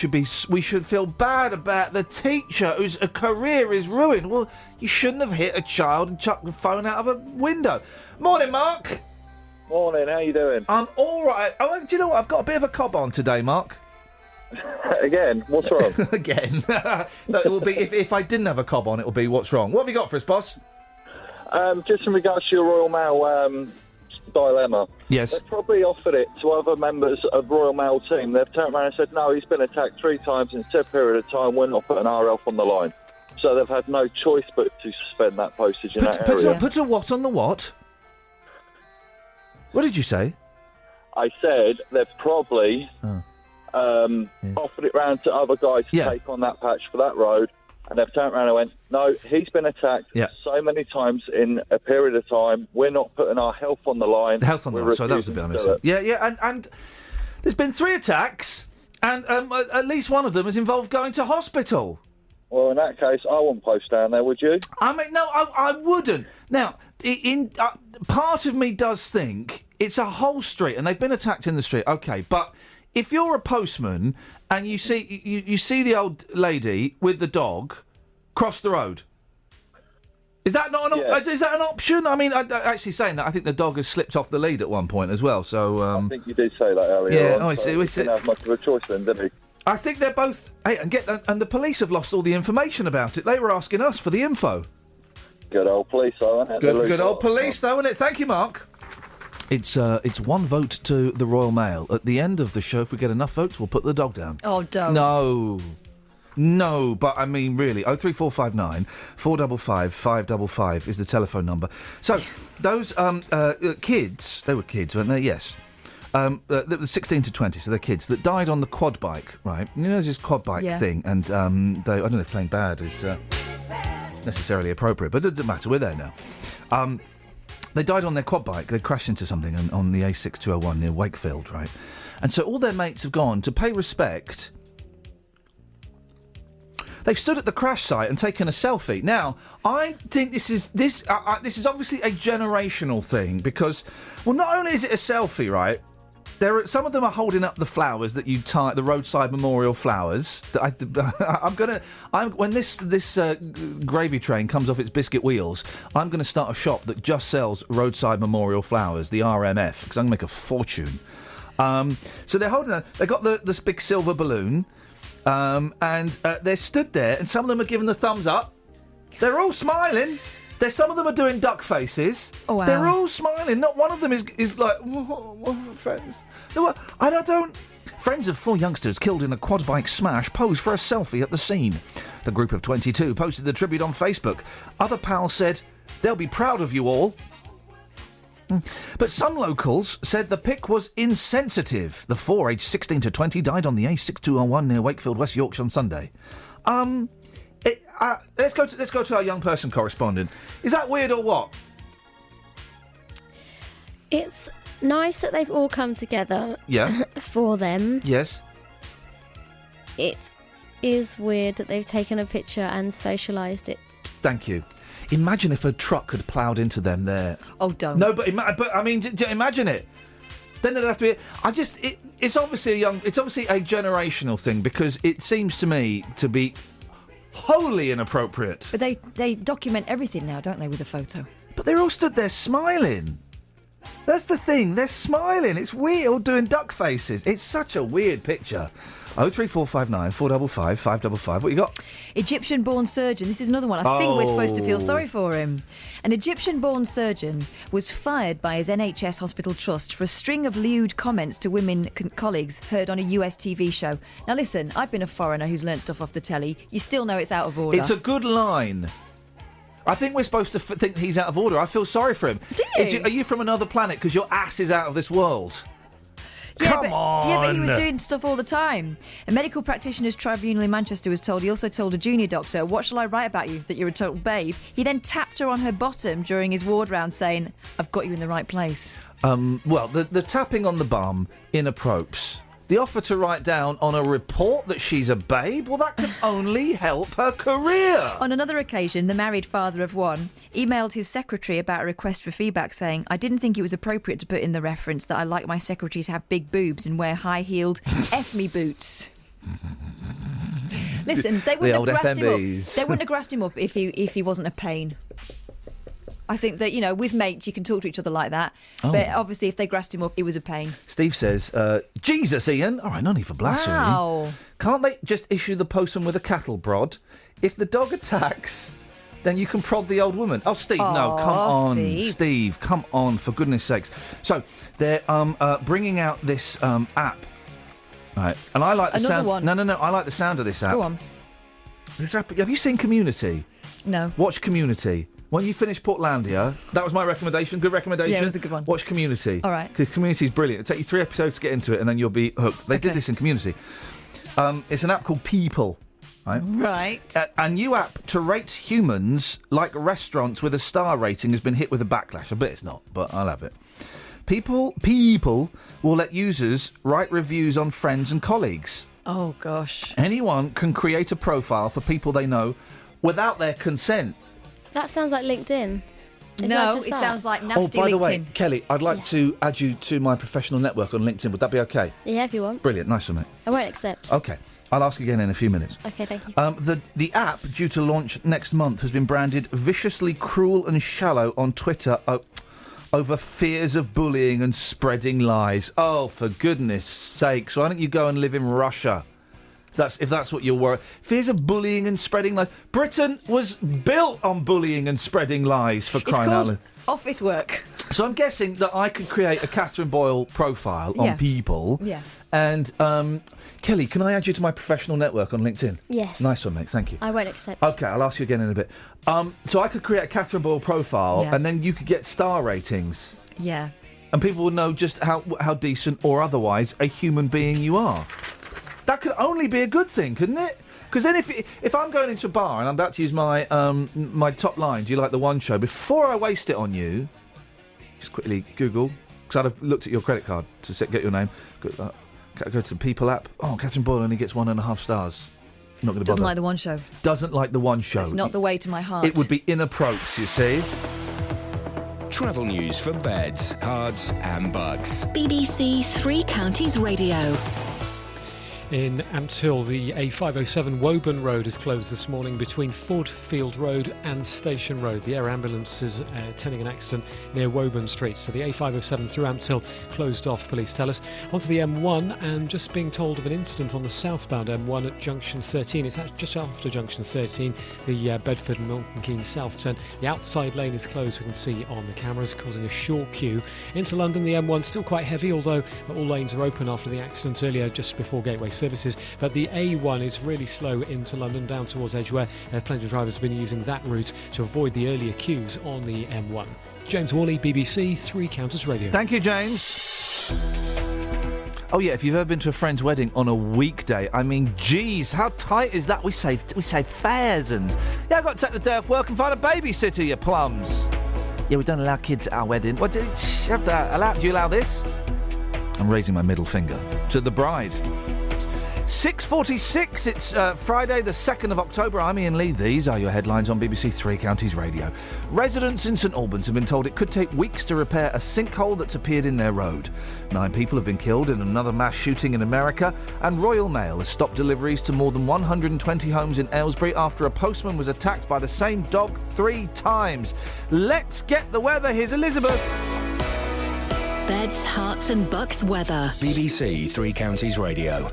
should feel bad about the teacher whose career is ruined. Well, you shouldn't have hit a child and chucked the phone out of a window. Morning, Mark. Morning, how you doing? I'm all right. Oh, do you know what? I've got a bit of a cob on today, Mark. Again? What's wrong? Again. No, it will be if I didn't have a cob on, it will be what's wrong. What have you got for us, boss? Just in regards to your Royal Mail dilemma. Yes. They've probably offered it to other members of Royal Mail team. They've turned around and said, no, he's been attacked 3 times in a set period of time. We're not putting our health on the line. So they've had no choice but to suspend that postage in that area. Put a what on the what? What did you say? I said they've probably offered it round to other guys to take on that patch for that road. And they've turned around and went, no, he's been attacked so many times in a period of time. We're not putting our health on the line. Health on the line. So that was the bit I missed. Yeah. And there's been 3 attacks, and at least one of them is involved going to hospital. Well, in that case, I wouldn't post down there, would you? I mean, no, I wouldn't. Now, part of me does think it's a whole street, and they've been attacked in the street. Okay, but if you're a postman and you see the old lady with the dog cross the road, is that not is that an option? I mean, actually saying that, I think the dog has slipped off the lead at one point as well. So I think you did say that earlier. Yeah, on, I see. He didn't have much of a choice then, did he? I think they're both. Hey, and the police have lost all the information about it. They were asking us for the info. Good old police, though, isn't it? Good old police, though, isn't it? Thank you, Mark. It's 1 vote to the Royal Mail. At the end of the show, if we get enough votes, we'll put the dog down. Oh, don't. No, but I mean, really, 03459 455 555 is the telephone number. So, those kids, they were kids, weren't they? Yes. They were 16 to 20, so they're kids, that died on the quad bike, right? You know, there's this quad bike thing, and I don't know if playing bad is necessarily appropriate, but it doesn't matter, we're there now. They died on their quad bike. They crashed into something on the A6201 near Wakefield, right? And so all their mates have gone to pay respect They've stood at the crash site and taken a selfie. Now, I think this is obviously a generational thing because, well, not only is it a selfie, right? Some of them are holding up the flowers that you tie, the roadside memorial flowers. When this gravy train comes off its biscuit wheels, I'm going to start a shop that just sells roadside memorial flowers, the RMF, because I'm going to make a fortune. So they're holding that. They've got this big silver balloon, and they're stood there, and some of them are giving the thumbs up. They're all smiling. Some of them are doing duck faces. Oh, wow. They're all smiling. Not one of them is like, friends. I don't. Friends of 4 youngsters killed in a quad bike smash pose for a selfie at the scene. The group of 22 posted the tribute on Facebook. Other pals said, they'll be proud of you all. But some locals said the pic was insensitive. The 4, aged 16 to 20, died on the A6201 near Wakefield, West Yorkshire on Sunday. Let's go to our young person correspondent. Is that weird or what? It's nice that they've all come together. Yeah. For them. Yes. It is weird that they've taken a picture and socialised it. Thank you. Imagine if a truck had ploughed into them there. Oh, don't. No, but I mean, imagine it. Then there'd have to be. It's obviously a generational thing because it seems to me to be wholly inappropriate. But they document everything now, don't they, with a photo? But they're all stood there smiling. That's the thing. They're smiling. It's weird. All doing duck faces. It's such a weird picture. 03459 455 555. What you got? Egyptian-born surgeon. This is another one. I think we're supposed to feel sorry for him. An Egyptian-born surgeon was fired by his NHS hospital trust for a string of lewd comments to women colleagues heard on a US TV show. Now listen, I've been a foreigner who's learnt stuff off the telly. You still know it's out of order. It's a good line. I think we're supposed to think he's out of order. I feel sorry for him. Do you? Are you from another planet because your ass is out of this world? Come on! Yeah, but he was doing stuff all the time. A medical practitioners tribunal in Manchester was told he also told a junior doctor, "What shall I write about you? That you're a total babe?" He then tapped her on her bottom during his ward round, saying, "I've got you in the right place." Well, the tapping on the bum, inappropriate. The offer to write down on a report that she's a babe, well, that can only help her career. On another occasion, the married father of one emailed his secretary about a request for feedback saying, "I didn't think it was appropriate to put in the reference that I like my secretary to have big boobs and wear high-heeled F-me boots." Listen, they wouldn't have grassed him up. They wouldn't have grassed him up if he wasn't a pain. I think that, with mates you can talk to each other like that. Oh. But obviously if they grassed him up, it was a pain. Steve says, Jesus, Iain. All right, no need for blasphemy. Wow. Can't they just issue the postman with a cattle prod? If the dog attacks, then you can prod the old woman. Oh, Steve, no, come on. Steve, come on, for goodness sakes. So, they're bringing out this app. Right, and I like the sound. One. No, I like the sound of this app. Go on. This app, have you seen Community? No. Watch Community. When you finish Portlandia, that was my recommendation. Good recommendation. Yeah, it was a good one. Watch Community. All right. Because Community is brilliant. It'll take you 3 episodes to get into it, and then you'll be hooked. They did this in Community. It's an app called People. Right. A new app to rate humans like restaurants with a star rating has been hit with a backlash. I bet it's not, but I'll have it. People will let users write reviews on friends and colleagues. Oh, gosh. Anyone can create a profile for people they know without their consent. That sounds like LinkedIn. No, it sounds like nasty LinkedIn. Oh, by the way, Kelly, I'd like to add you to my professional network on LinkedIn. Would that be okay? Yeah, if you want. Brilliant. Nice one, mate. I won't accept. Okay. I'll ask again in a few minutes. Okay, thank you. The app, due to launch next month, has been branded viciously cruel and shallow on Twitter over fears of bullying and spreading lies. Oh, for goodness sakes. Why don't you go and live in Russia? If that's what you're worried. Fears of bullying and spreading lies. Britain was built on bullying and spreading lies, for crying out loud. It's called office work. So I'm guessing that I could create a Catherine Boyle profile on People. Yeah. And, Kelly, can I add you to my professional network on LinkedIn? Yes. Nice one, mate. Thank you. I won't accept. Okay, I'll ask you again in a bit. So I could create a Catherine Boyle profile, and then you could get star ratings. Yeah. And people would know just how decent or otherwise a human being you are. That could only be a good thing, couldn't it? Because then if I'm going into a bar and I'm about to use my my top line, do you like the One Show? Before I waste it on you, just quickly Google, because I'd have looked at your credit card to get your name. Go to the People app. Oh, Catherine Boyle only gets 1.5 stars. Not going to bother. Doesn't like the one show. Doesn't like the one show. It's not the way to my heart. It would be inappropriate, you see. Travel news for beds, cards and bugs. BBC Three Counties Radio. In Ampthill, the A507 Woburn Road is closed this morning between Ford Field Road and Station Road. The air ambulance is attending an accident near Woburn Street. So the A507 through Ampthill closed off, police tell us. Onto the M1, and just being told of an incident on the southbound M1 at junction 13. It's just after junction 13, the Bedford and Milton Keynes south turn. The outside lane is closed, we can see on the cameras, causing a short queue. Into London, the M1 still quite heavy, although all lanes are open after the accident earlier, just before Gateway services, but the A1 is really slow into London down towards Edgware. Plenty of drivers have been using that route to avoid the earlier queues on the M1. James Worley, BBC Three Counties Radio. Thank you, James. Oh yeah, if you've ever been to a friend's wedding on a weekday, I mean, geez, how tight is that? We save fares and I've got to take the day off work and find a babysitter, you plums. Yeah, we don't allow kids at our wedding. What do you have to do you allow this? I'm raising my middle finger to the bride. 6:46, it's Friday the 2nd of October. I'm Iain Lee. These are your headlines on BBC Three Counties Radio. Residents in St Albans have been told it could take weeks to repair a sinkhole that's appeared in their road. 9 people have been killed in another mass shooting in America, and Royal Mail has stopped deliveries to more than 120 homes in Aylesbury after a postman was attacked by the same dog 3 times. Let's get the weather. Here's Elizabeth. Beds, hearts and bucks weather. BBC Three Counties Radio.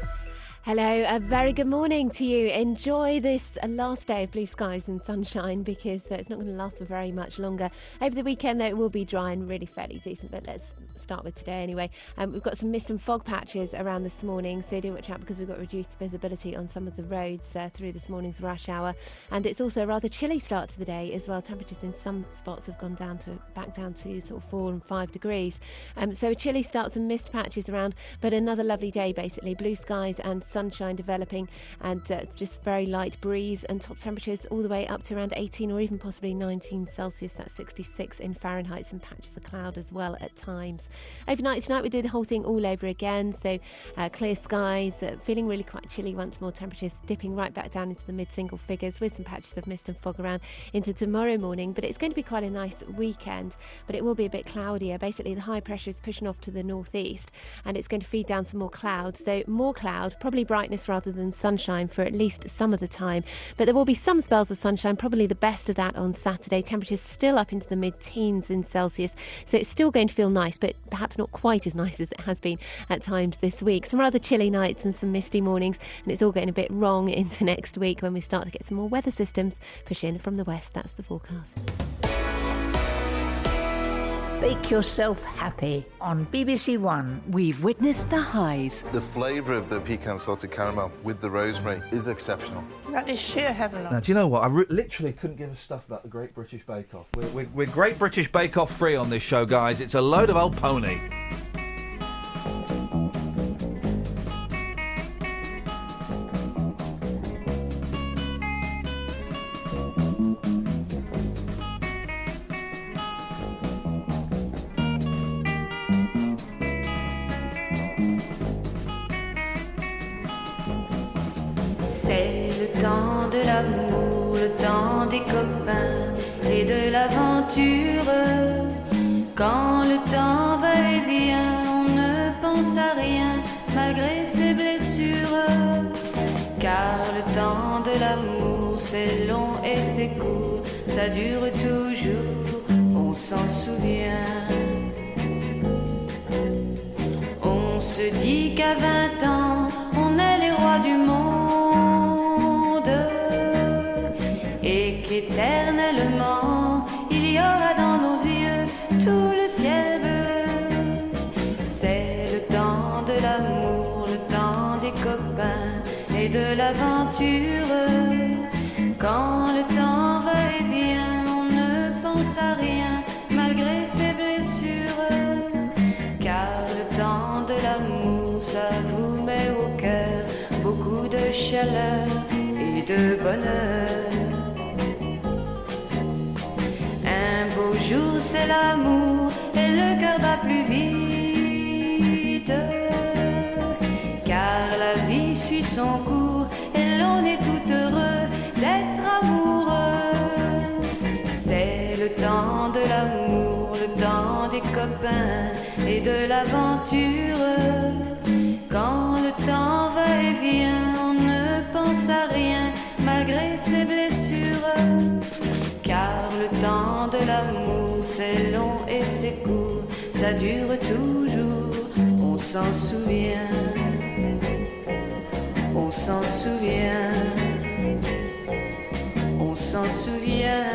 Hello, a very good morning to you. Enjoy this last day of blue skies and sunshine, because it's not going to last for very much longer. Over the weekend, though, it will be dry and really fairly decent, but let's start with today anyway. We've got some mist and fog patches around this morning, so do watch out because we've got reduced visibility on some of the roads through this morning's rush hour. And it's also a rather chilly start to the day as well. Temperatures in some spots have gone back down to sort of 4 and 5 degrees. So a chilly start, some mist patches around, but another lovely day basically. Blue skies and sunshine developing, and just very light breeze, and top temperatures all the way up to around 18 or even possibly 19 Celsius. That's 66 in Fahrenheit. Some patches of cloud as well at times. Overnight tonight we do the whole thing all over again, so clear skies, feeling really quite chilly once more. Temperatures dipping right back down into the mid-single figures with some patches of mist and fog around into tomorrow morning. But it's going to be quite a nice weekend, but it will be a bit cloudier. Basically the high pressure is pushing off to the northeast, and it's going to feed down some more clouds. So more cloud, probably brightness rather than sunshine for at least some of the time, but there will be some spells of sunshine, probably the best of that on Saturday. Temperatures still up into the mid-teens in Celsius, so it's still going to feel nice, but perhaps not quite as nice as it has been at times this week. Some rather chilly nights and some misty mornings, and it's all getting a bit wrong into next week when we start to get some more weather systems push in from the west. That's the forecast. Make yourself happy on BBC One. We've witnessed the highs. The flavour of the pecan salted caramel with the rosemary is exceptional. That is sheer heaven. Now, do you know what? I literally couldn't give a stuff about the Great British Bake Off. We're Great British Bake Off free on this show, guys. It's a load of old pony. C'est le temps de l'amour, le temps des copains et de l'aventure. Quand le temps va et vient, on ne pense à rien malgré ses blessures. Car le temps de l'amour, c'est long et c'est court, ça dure toujours, on s'en souvient. On se dit qu'à 20 ans, on est les rois du monde. Et qu'éternellement il y aura dans nos yeux tout le ciel bleu. C'est le temps de l'amour, le temps des copains et de l'aventure. Quand le temps va et vient, on ne pense à rien malgré ses blessures. Car le temps de l'amour, ça vous met au cœur beaucoup de chaleur et de bonheur. Un beau jour c'est l'amour et le cœur bat plus vite, car la vie suit son cours et l'on est tout de l'aventure. Quand le temps va et vient, on ne pense à rien malgré ses blessures. Car le temps de l'amour, c'est long et c'est court, ça dure toujours, on s'en souvient. On s'en souvient. On s'en souvient.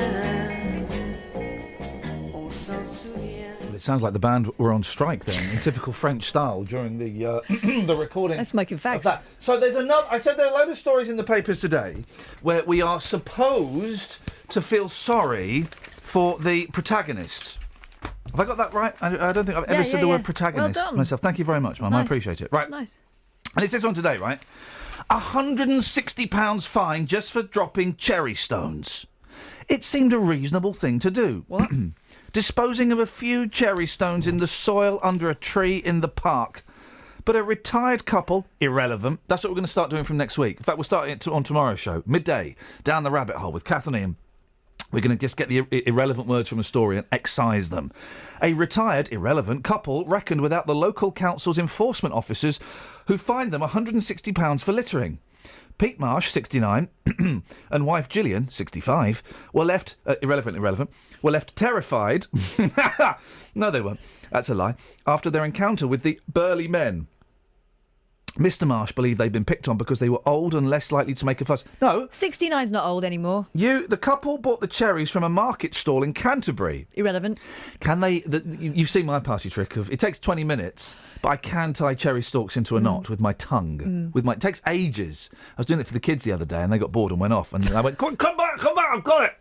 On s'en souvient. Well, it sounds like the band were on strike then, in typical French style during the the recording. That's smoking facts. Of that. So there's another. I said there are a load of stories in the papers today where we are supposed to feel sorry for the protagonist. Have I got that right? I don't think I've ever said the word protagonist well done. myself. Thank you very much, Mum. Nice. I appreciate it. Right. Nice. And it's this one today, right? £160 fine just for dropping cherry stones. It seemed a reasonable thing to do. What? Disposing of a few cherry stones in the soil under a tree in the park. But a retired couple, irrelevant, that's what we're going to start doing from next week. In fact, we'll start it on tomorrow's show, midday, down the rabbit hole with Kath and Iain. We're going to just get the irrelevant words from a story and excise them. A retired, irrelevant couple reckoned without the local council's enforcement officers who fined them £160 for littering. Pete Marsh, 69, and wife Gillian, 65, were left... irrelevant, were left terrified... No, they weren't. That's a lie. After their encounter with the burly men. Mr. Marsh believed they'd been picked on because they were old and less likely to make a fuss. No. 69's not old anymore. The couple bought the cherries from a market stall in Canterbury. Irrelevant. Can they... you've seen my party trick of... It takes 20 minutes, but I can tie cherry stalks into a knot with my tongue. It takes ages. I was doing it for the kids the other day and they got bored and went off. And I went, come back, I've got it.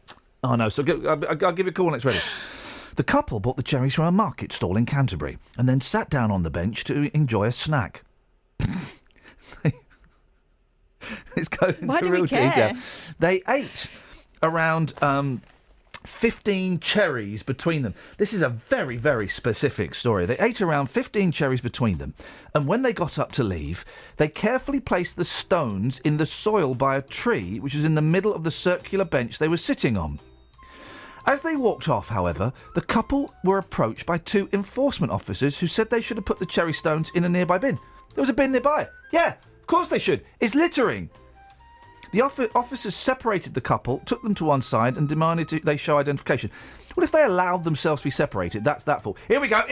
Oh, no, so I'll give you a call when it's ready. The couple bought the cherries from a market stall in Canterbury and then sat down on the bench to enjoy a snack. This goes into real detail. They ate around 15 cherries between them. This is a very, very specific story. They ate around 15 cherries between them, and when they got up to leave, they carefully placed the stones in the soil by a tree which was in the middle of the circular bench they were sitting on. As they walked off, however, the couple were approached by two enforcement officers who said they should have put the cherry stones in a nearby bin. There was a bin nearby. Yeah, of course they should. It's littering. The officers separated the couple, took them to one side and demanded they show identification. Well, if they allowed themselves to be separated, that's that fault. Here we go.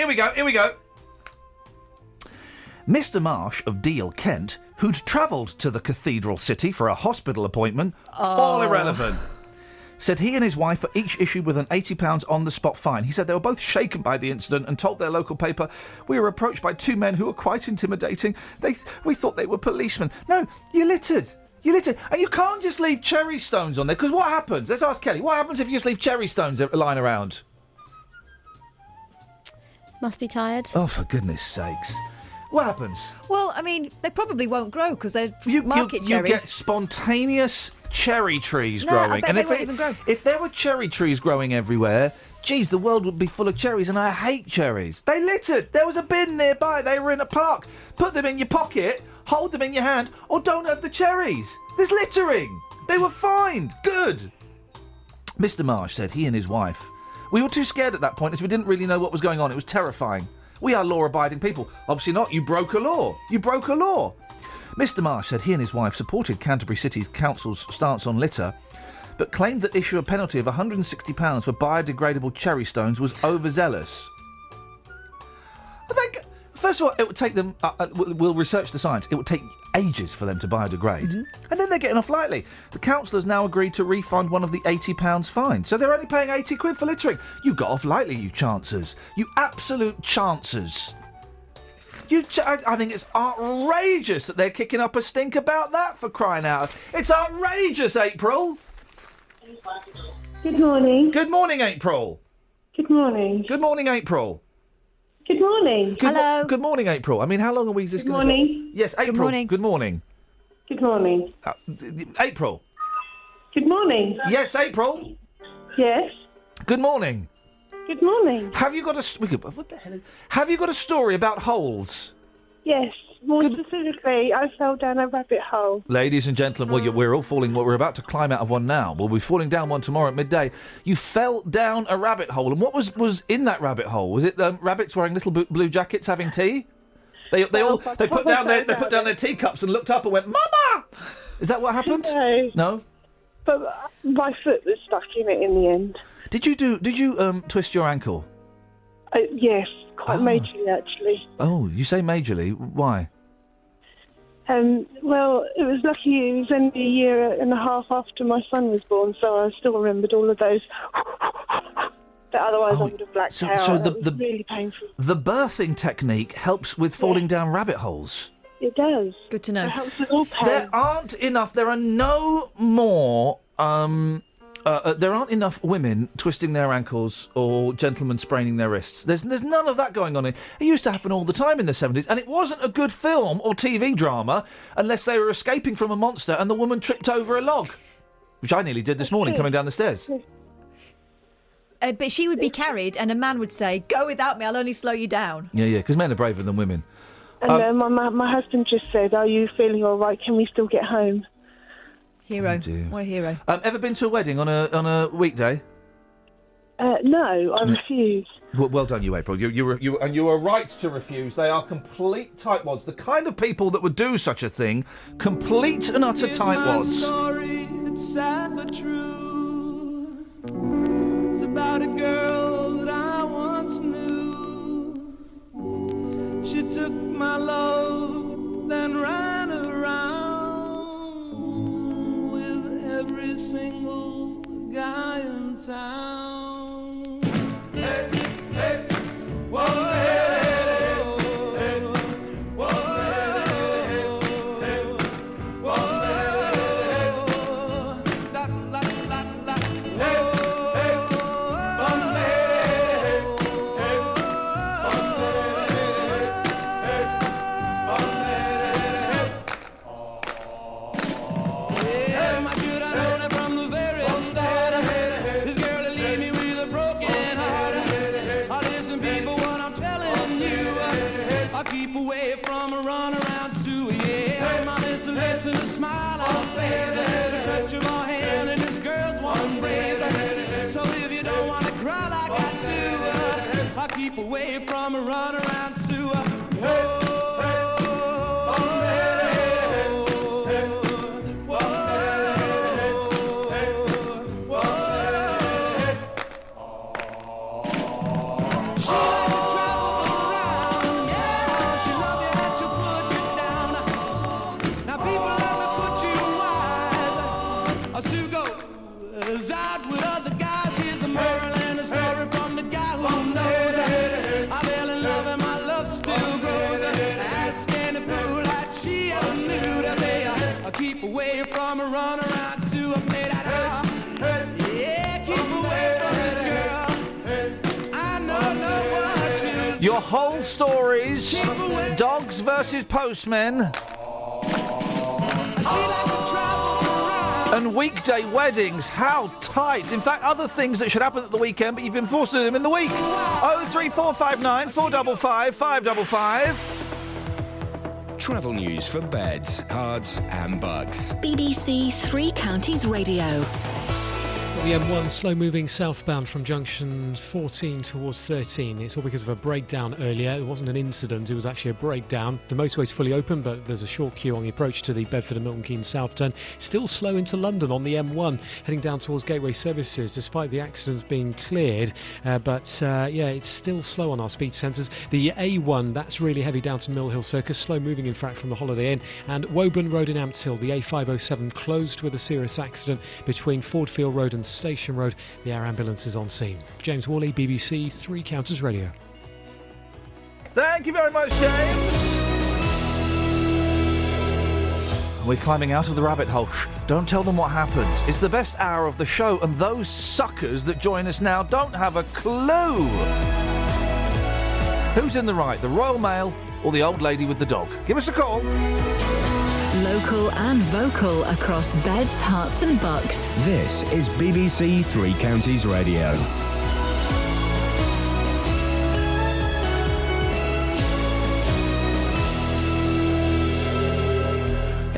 Mr. Marsh of Deal, Kent, who'd travelled to the cathedral city for a hospital appointment, all irrelevant, said he and his wife were each issued with an £80 on-the-spot fine. He said they were both shaken by the incident and told their local paper, "We were approached by two men who were quite intimidating. We thought they were policemen." No, you littered. And you can't just leave cherry stones on there, because what happens? Let's ask Kelly. What happens if you just leave cherry stones lying around? Must be tired. Oh, for goodness sakes. What happens? Well, I mean, they probably won't grow because they're market cherries. You get spontaneous cherry trees growing. I bet they won't even grow. If there were cherry trees growing everywhere, geez, the world would be full of cherries, and I hate cherries. They littered. There was a bin nearby. They were in a park. Put them in your pocket, hold them in your hand, or don't have the cherries. There's littering. They were fine. Good. Mr. Marsh said he and his wife, we were too scared at that point as we didn't really know what was going on. It was terrifying. We are law-abiding people. Obviously not. You broke a law. Mr. Marsh said he and his wife supported Canterbury City Council's stance on litter, but claimed that issue a penalty of £160 for biodegradable cherry stones was overzealous. I think, first of all, it would take them... we'll research the science. It would take ages for them to biodegrade. And then they're getting off lightly. The council has now agreed to refund one of the £80 fine. So they're only paying 80 quid for littering. You got off lightly, you chancers. You absolute chancers. I think it's outrageous that they're kicking up a stink about that, for crying out. It's outrageous, April. Good morning. Good morning, April. Good morning. Good morning, April. Good morning. Hello. Good morning, April. I mean, how long are we just going to... Good morning. Yes, April. Good morning. Good morning. Good morning. April. Good morning. Yes, April. Yes. Good morning. Good morning. Have you got a... What the hell is... Have you got a story about holes? Yes. more specifically, I fell down a rabbit hole. Ladies and gentlemen, well, we're all falling. We're about to climb out of one now. We'll be falling down one tomorrow at midday. You fell down a rabbit hole, and what was in that rabbit hole? Was it rabbits wearing little blue jackets having tea? They put down their teacups and looked up and went, "Mama!" Is that what happened? No. But my foot was stuck in it in the end. Did you twist your ankle? Yes, quite majorly actually. Oh, you say majorly? Why? Well, it was lucky it was only a year and a half after my son was born, so I still remembered all of those. But otherwise I would have blacked out. So it was really painful. The birthing technique helps with falling down rabbit holes. It does. Good to know. It helps with all pain. There aren't enough. There are no more. There aren't enough women twisting their ankles or gentlemen spraining their wrists. There's none of that going on. It used to happen all the time in the 70s, and it wasn't a good film or TV drama unless they were escaping from a monster and the woman tripped over a log, which I nearly did this morning coming down the stairs. But she would be carried, and a man would say, "Go without me, I'll only slow you down." Yeah, because men are braver than women. And my husband just said, "Are you feeling all right? Can we still get home?" Hero. What a hero. Ever been to a wedding on a weekday? No, I refuse. Well done, you, April. You were right to refuse. They are complete tightwads. The kind of people that would do such a thing, complete and utter tightwads. Story, it's sad but true. It's about a girl that I once knew. She took my love, then ran around with every single guy in town. Hey, hey, whoa, hey, hey, whoa, hey, whoa, la la la la, hey, hey, yeah, my should I known it from the very start. This girl will leave me with a broken heart. Listen, people, what I'm telling you, I keep away from a run around Sue. Yeah, my little lips and a smile on her face, the touch of my hand and this girl's warm embrace. So if you don't want to cry like I do, I keep away from a run around Sue. Out with other guys, here's the moral and the story from the guy who knows. I fell in love and my love still grows. Ask any fool like she ever knew to say, I keep away from a run around Sue. I play that yeah, keep away from this girl. I know what you. Your whole stories, dogs versus postmen. And weekday weddings, how tight. In fact, other things that should happen at the weekend, but you've been forced to do them in the week. 03459 455 555. Travel news for beds, cards and bugs. BBC Three Counties Radio. The M1 slow-moving southbound from junction 14 towards 13. It's all because of a breakdown earlier. It wasn't an incident, it was actually a breakdown. The motorway's fully open, but there's a short queue on the approach to the Bedford and Milton Keynes South Turn. Still slow into London on the M1, heading down towards Gateway Services, despite the accidents being cleared. It's still slow on our speed sensors. The A1, that's really heavy down to Mill Hill Circus, slow-moving, in fact, from the Holiday Inn. And Woburn Road in Ampthill, the A507 closed with a serious accident between Fordfield Road and Station Road. The air ambulance is on scene. James Worley, BBC Three Counties Radio. Thank you very much, James. We're climbing out of the rabbit hole. Shh, don't tell them what happened. It's the best hour of the show, and those suckers that join us now don't have a clue. Who's in the right, the Royal Mail or the old lady with the dog? Give us a call. Local and vocal across beds, hearts and bucks. This is BBC Three Counties Radio.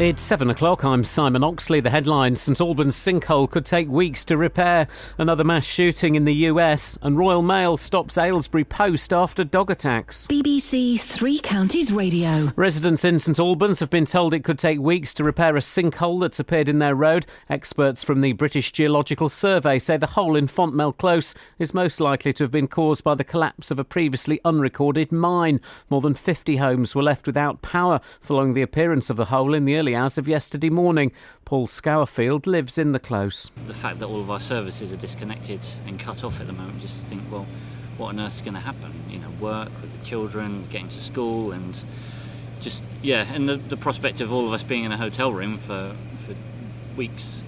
It's 7 o'clock. I'm Simon Oxley. The headline: St Albans sinkhole could take weeks to repair. Another mass shooting in the US. And Royal Mail stops Aylesbury Post after dog attacks. BBC Three Counties Radio. Residents in St Albans have been told it could take weeks to repair a sinkhole that's appeared in their road. Experts from the British Geological Survey say the hole in Fontmell Close is most likely to have been caused by the collapse of a previously unrecorded mine. More than 50 homes were left without power following the appearance of the hole in the early hours of yesterday morning. Paul Scourfield lives in the Close. The fact that all of our services are disconnected and cut off at the moment, just think, well, what on earth is going to happen? You know, work with the children, getting to school, and just, and the prospect of all of us being in a hotel room for weeks,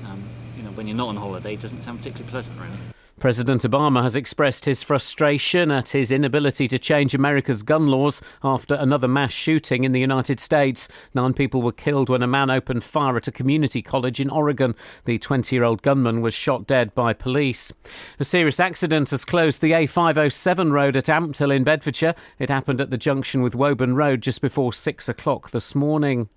when you're not on holiday, doesn't sound particularly pleasant, really. President Obama has expressed his frustration at his inability to change America's gun laws after another mass shooting in the United States. 9 people were killed when a man opened fire at a community college in Oregon. The 20-year-old gunman was shot dead by police. A serious accident has closed the A507 road at Ampthill in Bedfordshire. It happened at the junction with Woburn Road just before 6 o'clock this morning.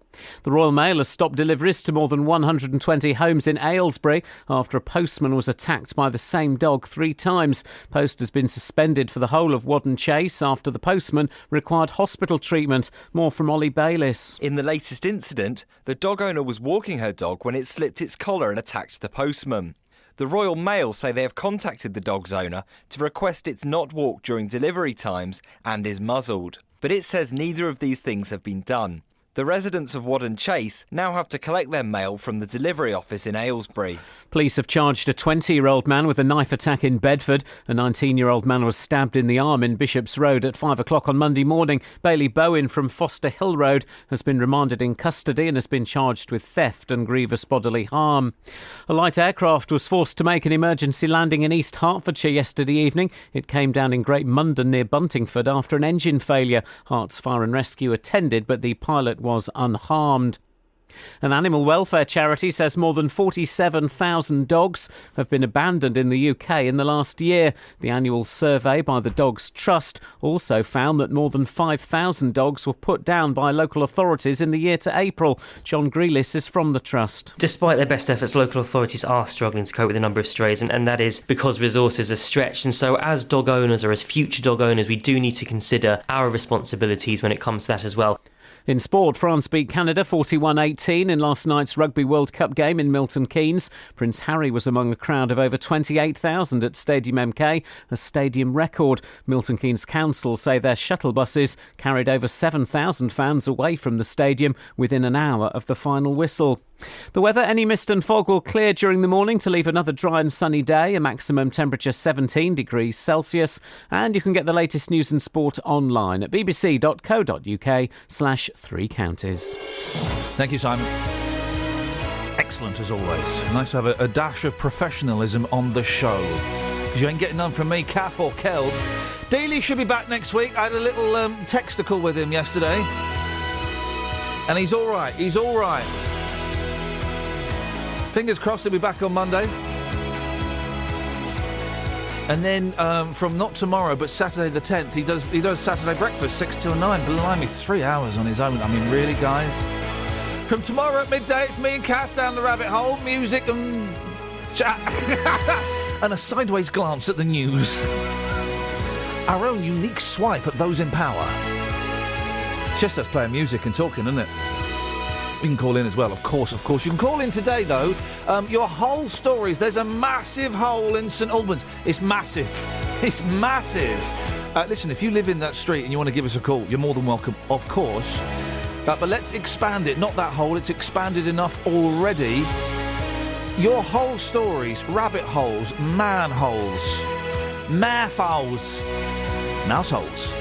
The Royal Mail has stopped deliveries to more than 120 homes in Aylesbury after a postman was attacked by the same dog 3 times. Post has been suspended for the whole of Wadden Chase after the postman required hospital treatment. More from Ollie Bayliss. In the latest incident, the dog owner was walking her dog when it slipped its collar and attacked the postman. The Royal Mail say they have contacted the dog's owner to request it's not walked during delivery times and is muzzled. But it says neither of these things have been done. The residents of Wadden Chase now have to collect their mail from the delivery office in Aylesbury. Police have charged a 20-year-old man with a knife attack in Bedford. A 19-year-old man was stabbed in the arm in Bishop's Road at 5 o'clock on Monday morning. Bailey Bowen from Foster Hill Road has been remanded in custody and has been charged with theft and grievous bodily harm. A light aircraft was forced to make an emergency landing in East Hertfordshire yesterday evening. It came down in Great Mundon near Buntingford after an engine failure. Hearts Fire and Rescue attended, but the pilot was unharmed. An animal welfare charity says more than 47,000 dogs have been abandoned in the UK in the last year. The annual survey by the Dogs Trust also found that more than 5,000 dogs were put down by local authorities in the year to April. John Grealis is from the Trust. Despite their best efforts, local authorities are struggling to cope with the number of strays, and that is because resources are stretched. And so as dog owners, or as future dog owners, we do need to consider our responsibilities when it comes to that as well. In sport, France beat Canada 41-18 in last night's Rugby World Cup game in Milton Keynes. Prince Harry was among a crowd of over 28,000 at Stadium MK, a stadium record. Milton Keynes Council say their shuttle buses carried over 7,000 fans away from the stadium within an hour of the final whistle. The weather: any mist and fog will clear during the morning to leave another dry and sunny day, a maximum temperature 17 degrees Celsius. And you can get the latest news and sport online at bbc.co.uk/3 counties. Thank you, Simon. Excellent as always. Nice to have a dash of professionalism on the show. Because you ain't getting none from me, Kath or Kelds. Daly should be back next week. I had a little texticle with him yesterday. And he's all right. He's all right. Fingers crossed he'll be back on Monday. And then from not tomorrow but Saturday the 10th, he does Saturday breakfast 6 till 9. Blimey, 3 hours on his own. I mean, really, guys? From tomorrow at midday, it's me and Kath down the rabbit hole, music and chat. And a sideways glance at the news. Our own unique swipe at those in power. It's just us playing music and talking, isn't it? You can call in as well, of course. You can call in today, though. Your whole stories. There's a massive hole in St Albans. It's massive. It's massive. Listen, if you live in that street and you want to give us a call, you're more than welcome, of course. But let's expand it. Not that hole. It's expanded enough already. Your whole stories. Rabbit holes. Manholes. Mouse holes.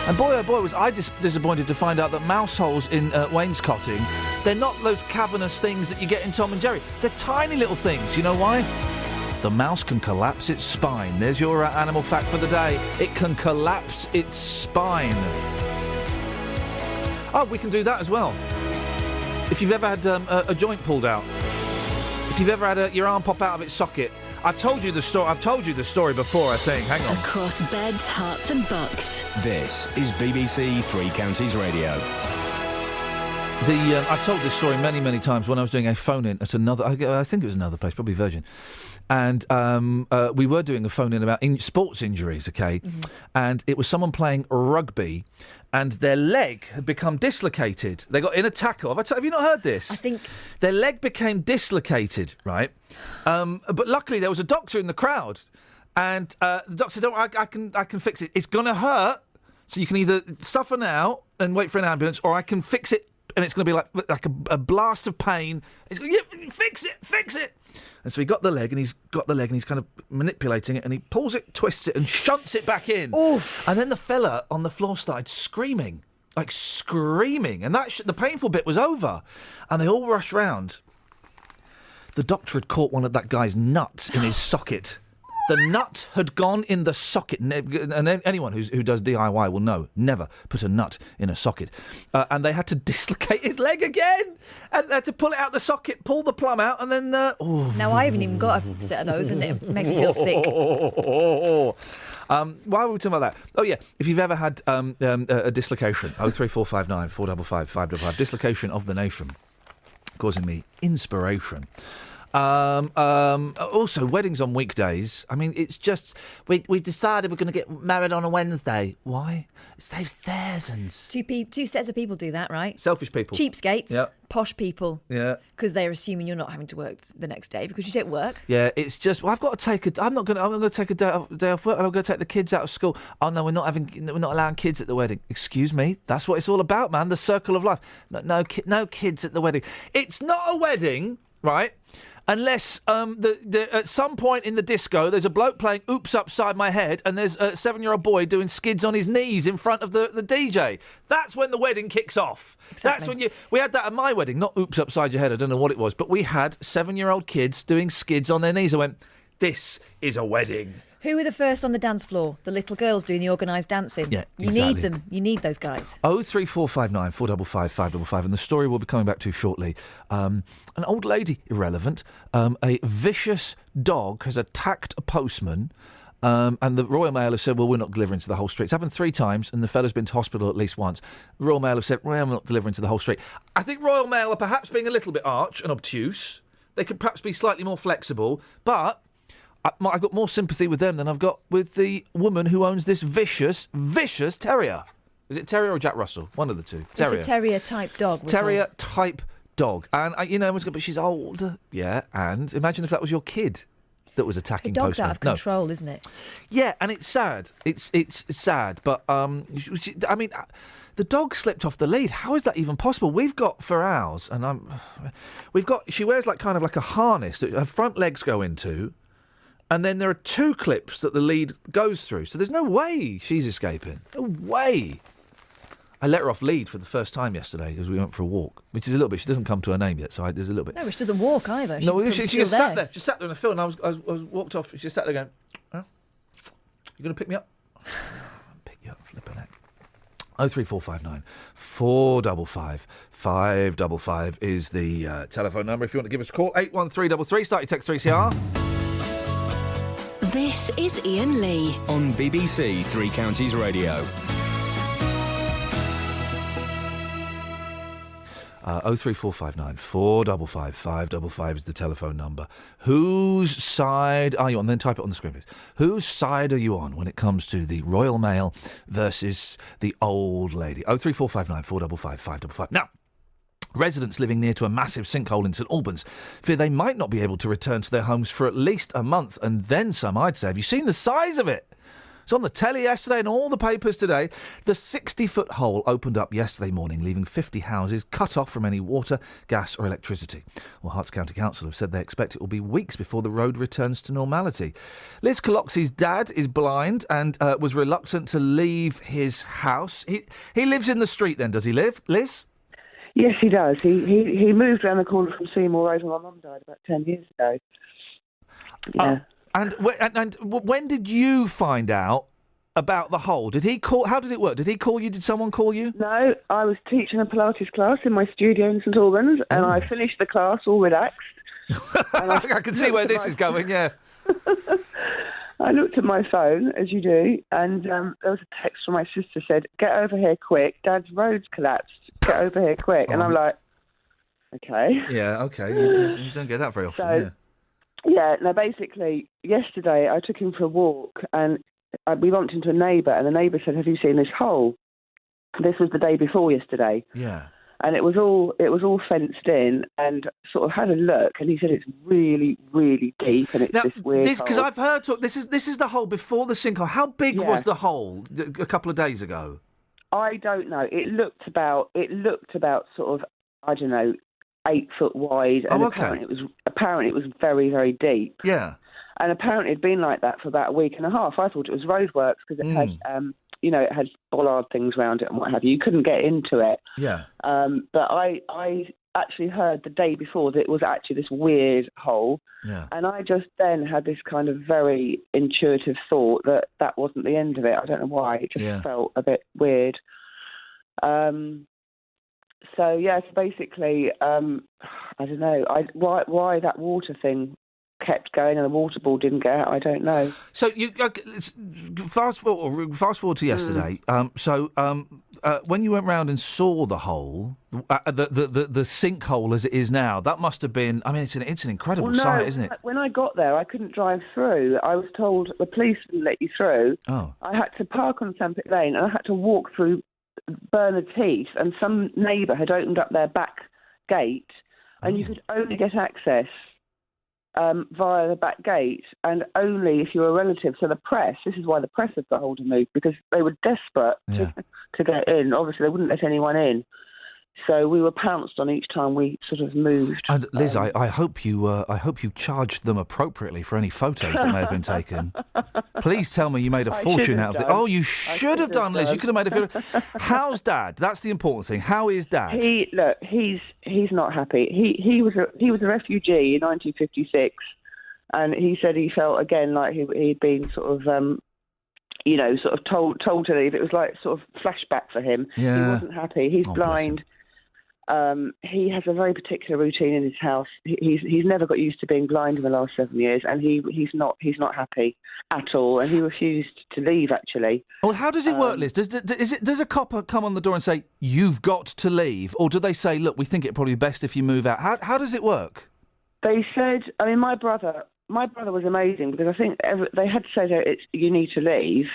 And boy, oh boy, was I disappointed to find out that mouse holes in wainscoting, they're not those cavernous things that you get in Tom and Jerry. They're tiny little things. You know why? The mouse can collapse its spine. There's your animal fact for the day. It can collapse its spine. Oh, we can do that as well. If you've ever had a joint pulled out. If you've ever had your arm pop out of its socket. I've told you the story before, I think. Hang on. Across beds, hearts and bucks. This is BBC Three Counties Radio. I've told this story many, many times when I was doing a phone-in at another... I think it was another place, probably Virgin. And we were doing a phone-in about sports injuries, OK? Mm-hmm. And it was someone playing rugby and their leg had become dislocated. They got in a tackle. Have you not heard this? I think... Their leg became dislocated, right? But luckily there was a doctor in the crowd. And the doctor said, I can fix it. It's going to hurt, so you can either suffer now and wait for an ambulance, or I can fix it, and it's going to be like a blast of pain. He's going, yeah, fix it. And so he got the leg, and he's kind of manipulating it, and he pulls it, twists it, and shunts it back in. Oof. And then the fella on the floor started screaming, and the painful bit was over, and they all rushed round. The doctor had caught one of that guy's nuts in his socket. The nut had gone in the socket, and anyone who does DIY will know, never put a nut in a socket. And they had to dislocate his leg again, and they had to pull it out the socket, pull the plum out, and then... Now, I haven't even got a set of those, and it makes me feel sick. Why were we talking about that? Oh, yeah, if you've ever had a dislocation, 03459 455 555, dislocation of the nation, causing me inspiration. Also, weddings on weekdays. I mean, it's just... We decided we're going to get married on a Wednesday. Why? It saves thousands. Two sets of people do that, right? Selfish people. Cheapskates. Yep. Posh people. Yeah. Because they're assuming you're not having to work the next day because you don't work. Yeah, it's just... Well, I've got to take I'm not going to take a day off work, and I'm going to take the kids out of school. Oh, no, we're not allowing kids at the wedding. Excuse me? That's what it's all about, man. The circle of life. No kids at the wedding. It's not a wedding, right? Unless at some point in the disco, there's a bloke playing Oops Upside My Head, and there's a 7-year-old boy doing skids on his knees in front of the DJ. That's when the wedding kicks off. Exactly. That's when we had that at my wedding, not Oops Upside Your Head, I don't know what it was, but we had 7-year-old kids doing skids on their knees. I went, this is a wedding. Who were the first on the dance floor? The little girls doing the organised dancing. Yeah, you exactly. need them. You need those guys. 03459 455 555, and the story we'll be coming back to shortly. An old lady, irrelevant, a vicious dog has attacked a postman, and the Royal Mail have said, well, we're not delivering to the whole street. It's happened 3 times, and the fella's been to hospital at least once. The Royal Mail have said, well, we're not delivering to the whole street. I think Royal Mail are perhaps being a little bit arch and obtuse. They could perhaps be slightly more flexible, but... I've got more sympathy with them than I've got with the woman who owns this vicious terrier. Is it terrier or Jack Russell? One of the two. Terrier. It's a terrier-type dog. Terrier-type dog. And, but she's old. Yeah, and imagine if that was your kid that was attacking postmen. The dog's out of control, no. Isn't it? Yeah, and it's sad. It's sad, but, the dog slipped off the lead. How is that even possible? We've got for ours, and she wears kind of like a harness that her front legs go into, and then there are 2 clips that the lead goes through. So there's no way she's escaping. No way. I let her off lead for the first time yesterday as we went for a walk, which is a little bit... She doesn't come to her name yet, so there's a little bit... No, she doesn't walk either. She just sat there. She sat there in the field, and I was walked off. She just sat there going, oh, you going to pick me up? Pick you up, flipping heck. 03459 455 555 is the telephone number if you want to give us a call. 81333, start your text 3CR. This is Iain Lee on BBC Three Counties Radio. 03459 455 555 is the telephone number. Whose side are you on? Then type it on the screen, please. Whose side are you on when it comes to the Royal Mail versus the old lady? 03459 455 555. Now, residents living near to a massive sinkhole in St Albans fear they might not be able to return to their homes for at least a month, and then some, I'd say. Have you seen the size of it? It's on the telly yesterday and all the papers today. The 60-foot hole opened up yesterday morning, leaving 50 houses cut off from any water, gas or electricity. Well, Herts County Council have said they expect it will be weeks before the road returns to normality. Liz Coloxi's dad is blind and was reluctant to leave his house. He lives in the street then, does he live, Liz? Yes, he does. He moved around the corner from Seymour Road when my mum died about 10 years ago. Yeah. And when did you find out about the hole? Did he call? How did it work? Did he call you? Did someone call you? No, I was teaching a Pilates class in my studio in St Albans, and I finished the class all relaxed. I can see where this is going, yeah. I looked at my phone, as you do, and there was a text from my sister said, "Get over here quick, Dad's road's collapsed." get over here quick. And I'm like, okay. Yeah, okay. You don't get that very often, Yeah, no, basically, yesterday I took him for a walk and we bumped into a neighbour, and the neighbour said, have you seen this hole? This was the day before yesterday. Yeah. And it was all fenced in, and sort of had a look, and he said it's really, really deep, and it's this weird hole. Because I've heard talk, this is the hole before the sinkhole. How big was the hole a couple of days ago? I don't know. It looked about sort of, I don't know, 8 foot wide, and apparently it was very, very deep. Yeah. And apparently it'd been like that for about a week and a half. I thought it was roadworks because it had, it had bollard things around it and what have you. You couldn't get into it. Yeah. But I actually heard the day before that it was actually this weird hole. Yeah. And I just then had this kind of very intuitive thought that wasn't the end of it. I don't know why. It just felt a bit weird. So basically, I don't know. Why that water thing kept going and the water ball didn't get out, I don't know. So you fast forward to yesterday. When you went round and saw the hole, the sinkhole as it is now, that must have been. I mean, it's an incredible sight, isn't it? When I got there, I couldn't drive through. I was told the police wouldn't let you through. Oh. I had to park on Sandpit Lane and I had to walk through Bernard's Heath, and some neighbour had opened up their back gate, and you could only get access via the back gate, and only if you were a relative. So the press, this is why the press had got hold of me, because they were desperate to get in. Obviously, they wouldn't let anyone in. So we were pounced on each time we sort of moved. And Liz, I hope you charged them appropriately for any photos that may have been taken. Please tell me you made a fortune out of it. Oh, you should have done, Liz. You could have made a fortune. How's Dad? That's the important thing. How is Dad? He's not happy. He was a refugee in 1956, and he said he felt again like he'd been sort of sort of told to leave. It was like sort of flashback for him. Yeah. He wasn't happy. He's blind. He has a very particular routine in his house. He's never got used to being blind in the last 7 years, and he's not happy at all. And he refused to leave, actually. Well, how does it work, Liz? Does a cop come on the door and say you've got to leave, or do they say, look, we think it'd probably be best if you move out? How does it work? They said, I mean, my brother was amazing, because I think they had said you need to leave.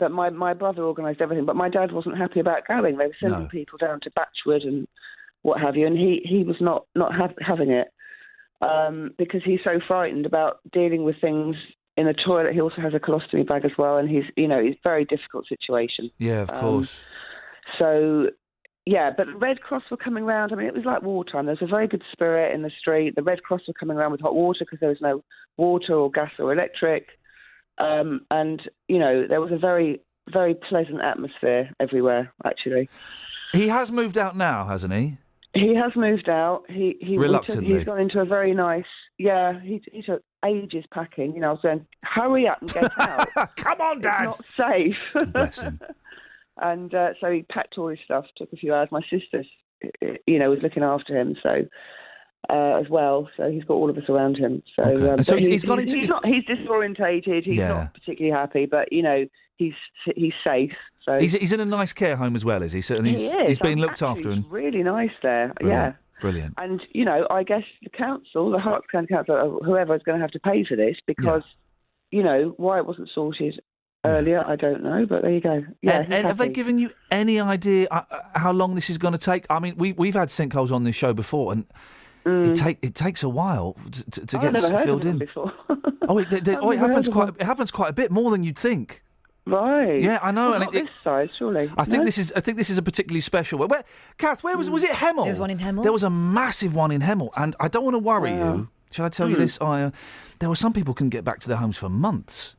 But my brother organised everything, but my dad wasn't happy about going. They were sending people down to Batchwood and what have you, and he was not having it because he's so frightened about dealing with things in the toilet. He also has a colostomy bag as well, and it's a very difficult situation. Yeah, of course. So, yeah, but the Red Cross were coming round. I mean, it was like wartime. There was a very good spirit in the street. The Red Cross were coming around with hot water because there was no water or gas or electric. And, there was a very, very pleasant atmosphere everywhere, actually. He has moved out now, hasn't he? He has moved out. He reluctantly. He's gone into a very nice... Yeah, he took ages packing. I was saying, hurry up and get out. Come on, Dad! It's not safe. Bless him. And so he packed all his stuff, took a few hours. My sister, was looking after him, so... as well, so he's got all of us around him. So, okay. So he's disorientated. He's not particularly happy, but he's safe. So he's in a nice care home as well, is he? So he's being looked after. And really nice there. Brilliant. Yeah, brilliant. And I guess the council, the Herts County Council, or whoever is going to have to pay for this because why it wasn't sorted earlier, I don't know, but there you go. Yeah, and have they given you any idea how long this is going to take? I mean, we've had sinkholes on this show before, and it takes a while to get filled in. Before. It happens quite a bit more than you'd think. Right. Yeah, I know. Well, not this size, surely. I think this is a particularly special one. Kath, where was it? Hemel. There was one in Hemel. There was a massive one in Hemel, and I don't want to worry you. Shall I tell you this? There were some people couldn't get back to their homes for months.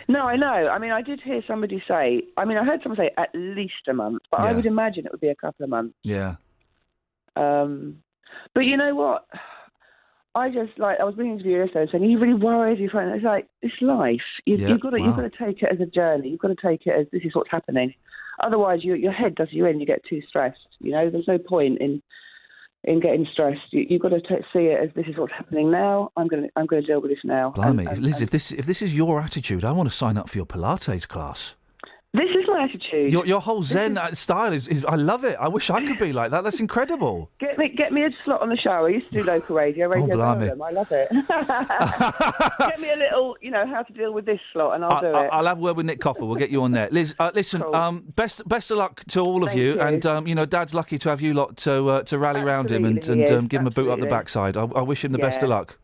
No, I know. I mean, I did hear somebody say. I mean, I heard someone say at least a month, but I would imagine it would be a couple of months. Yeah. But you know what? I was being interviewed yesterday saying, are you really worried? It's like, it's life. You've got to take it as a journey. You've got to take it as this is what's happening. Otherwise, your head does you in. You get too stressed. There's no point in getting stressed. You've got to see it as this is what's happening now. I'm going to deal with this now. Blimey, Liz, if this is your attitude, I want to sign up for your Pilates class. This is my attitude. Your whole Zen style is I love it. I wish I could be like that. That's incredible. Get me a slot on the show. I used to do local radio. Blimey. Birmingham. I love it. Get me a little, how to deal with this slot, and I'll do it. I'll have a word with Nick Coffer. We'll get you on there. Liz, listen, Cool. best of luck to all of Thank you. you. And, Dad's lucky to have you lot to rally round him and Absolutely, he is. give him a boot up the Absolutely. backside. I wish him the best of luck.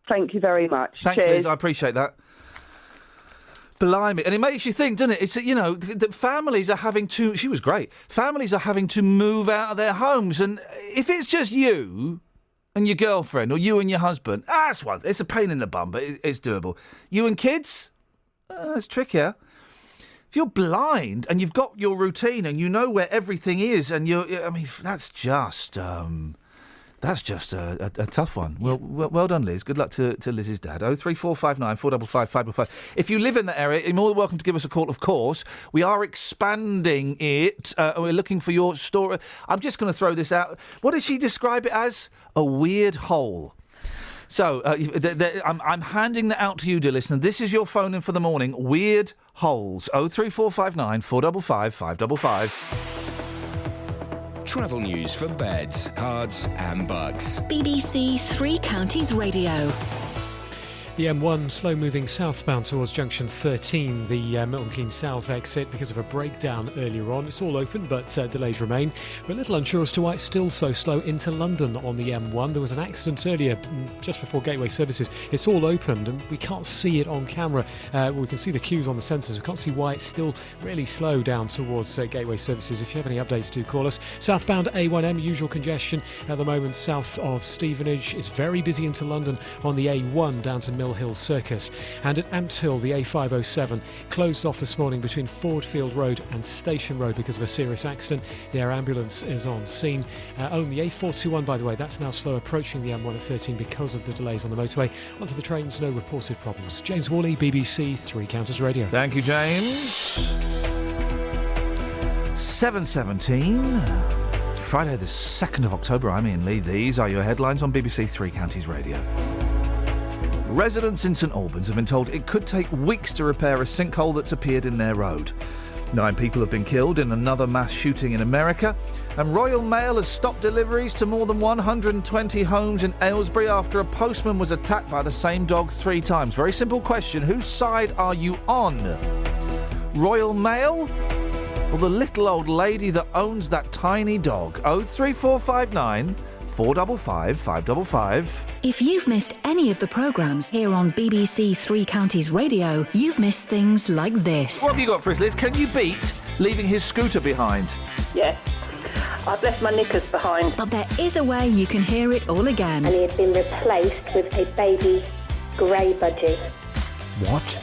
Thank you very much. Thanks, Cheers. Liz. I appreciate that. Blimey. And it makes you think, doesn't it? It's, that families are having to... She was great. Families are having to move out of their homes. And if it's just you and your girlfriend or you and your husband, it's a pain in the bum, but it's doable. You and kids? It's trickier. If you're blind and you've got your routine and you know where everything is and that's just... That's just a tough one. Well done, Liz. Good luck to Liz's dad. 03459 455 555. If you live in that area, you're more than welcome to give us a call, of course. We are expanding it. We're looking for your story. I'm just going to throw this out. What did she describe it as? A weird hole. So, I'm handing that out to you, dear listener. This is your phone in for the morning. Weird holes. 03459 455 555. Travel news for beds, cards and bugs. BBC Three Counties Radio. The M1 slow-moving southbound towards junction 13, the Milton Keynes South exit, because of a breakdown earlier on. It's all open, but delays remain. We're a little unsure as to why it's still so slow into London on the M1. There was an accident earlier, just before Gateway Services. It's all opened, and we can't see it on camera. We can see the queues on the sensors. We can't see why it's still really slow down towards Gateway Services. If you have any updates, do call us. Southbound A1M, usual congestion at the moment south of Stevenage. It's very busy into London on the A1 down to Mill Hill Circus, and at Amps Hill the A507 closed off this morning between Fordfield Road and Station Road because of a serious accident. The air ambulance is on scene. The A421, by the way, that's now slow approaching the M1 at 13 because of the delays on the motorway. Onto the trains, no reported problems. James Worley, BBC Three Counties Radio. Thank you, James. 7:17. Friday the 2nd of October. I'm Iain Lee. These are your headlines on BBC Three Counties Radio. Residents in St Albans have been told it could take weeks to repair a sinkhole that's appeared in their road. 9 people have been killed in another mass shooting in America, and Royal Mail has stopped deliveries to more than 120 homes in Aylesbury after a postman was attacked by the same dog 3 times. Very simple question. Whose side are you on? Royal Mail or the little old lady that owns that tiny dog? 03459 455 555. If you've missed any of the programmes here on BBC Three Counties Radio, you've missed things like this. What have you got for us, Liz? Can you beat leaving his scooter behind? Yes. I've left my knickers behind. But there is a way you can hear it all again. And he had been replaced with a baby grey budgie. What?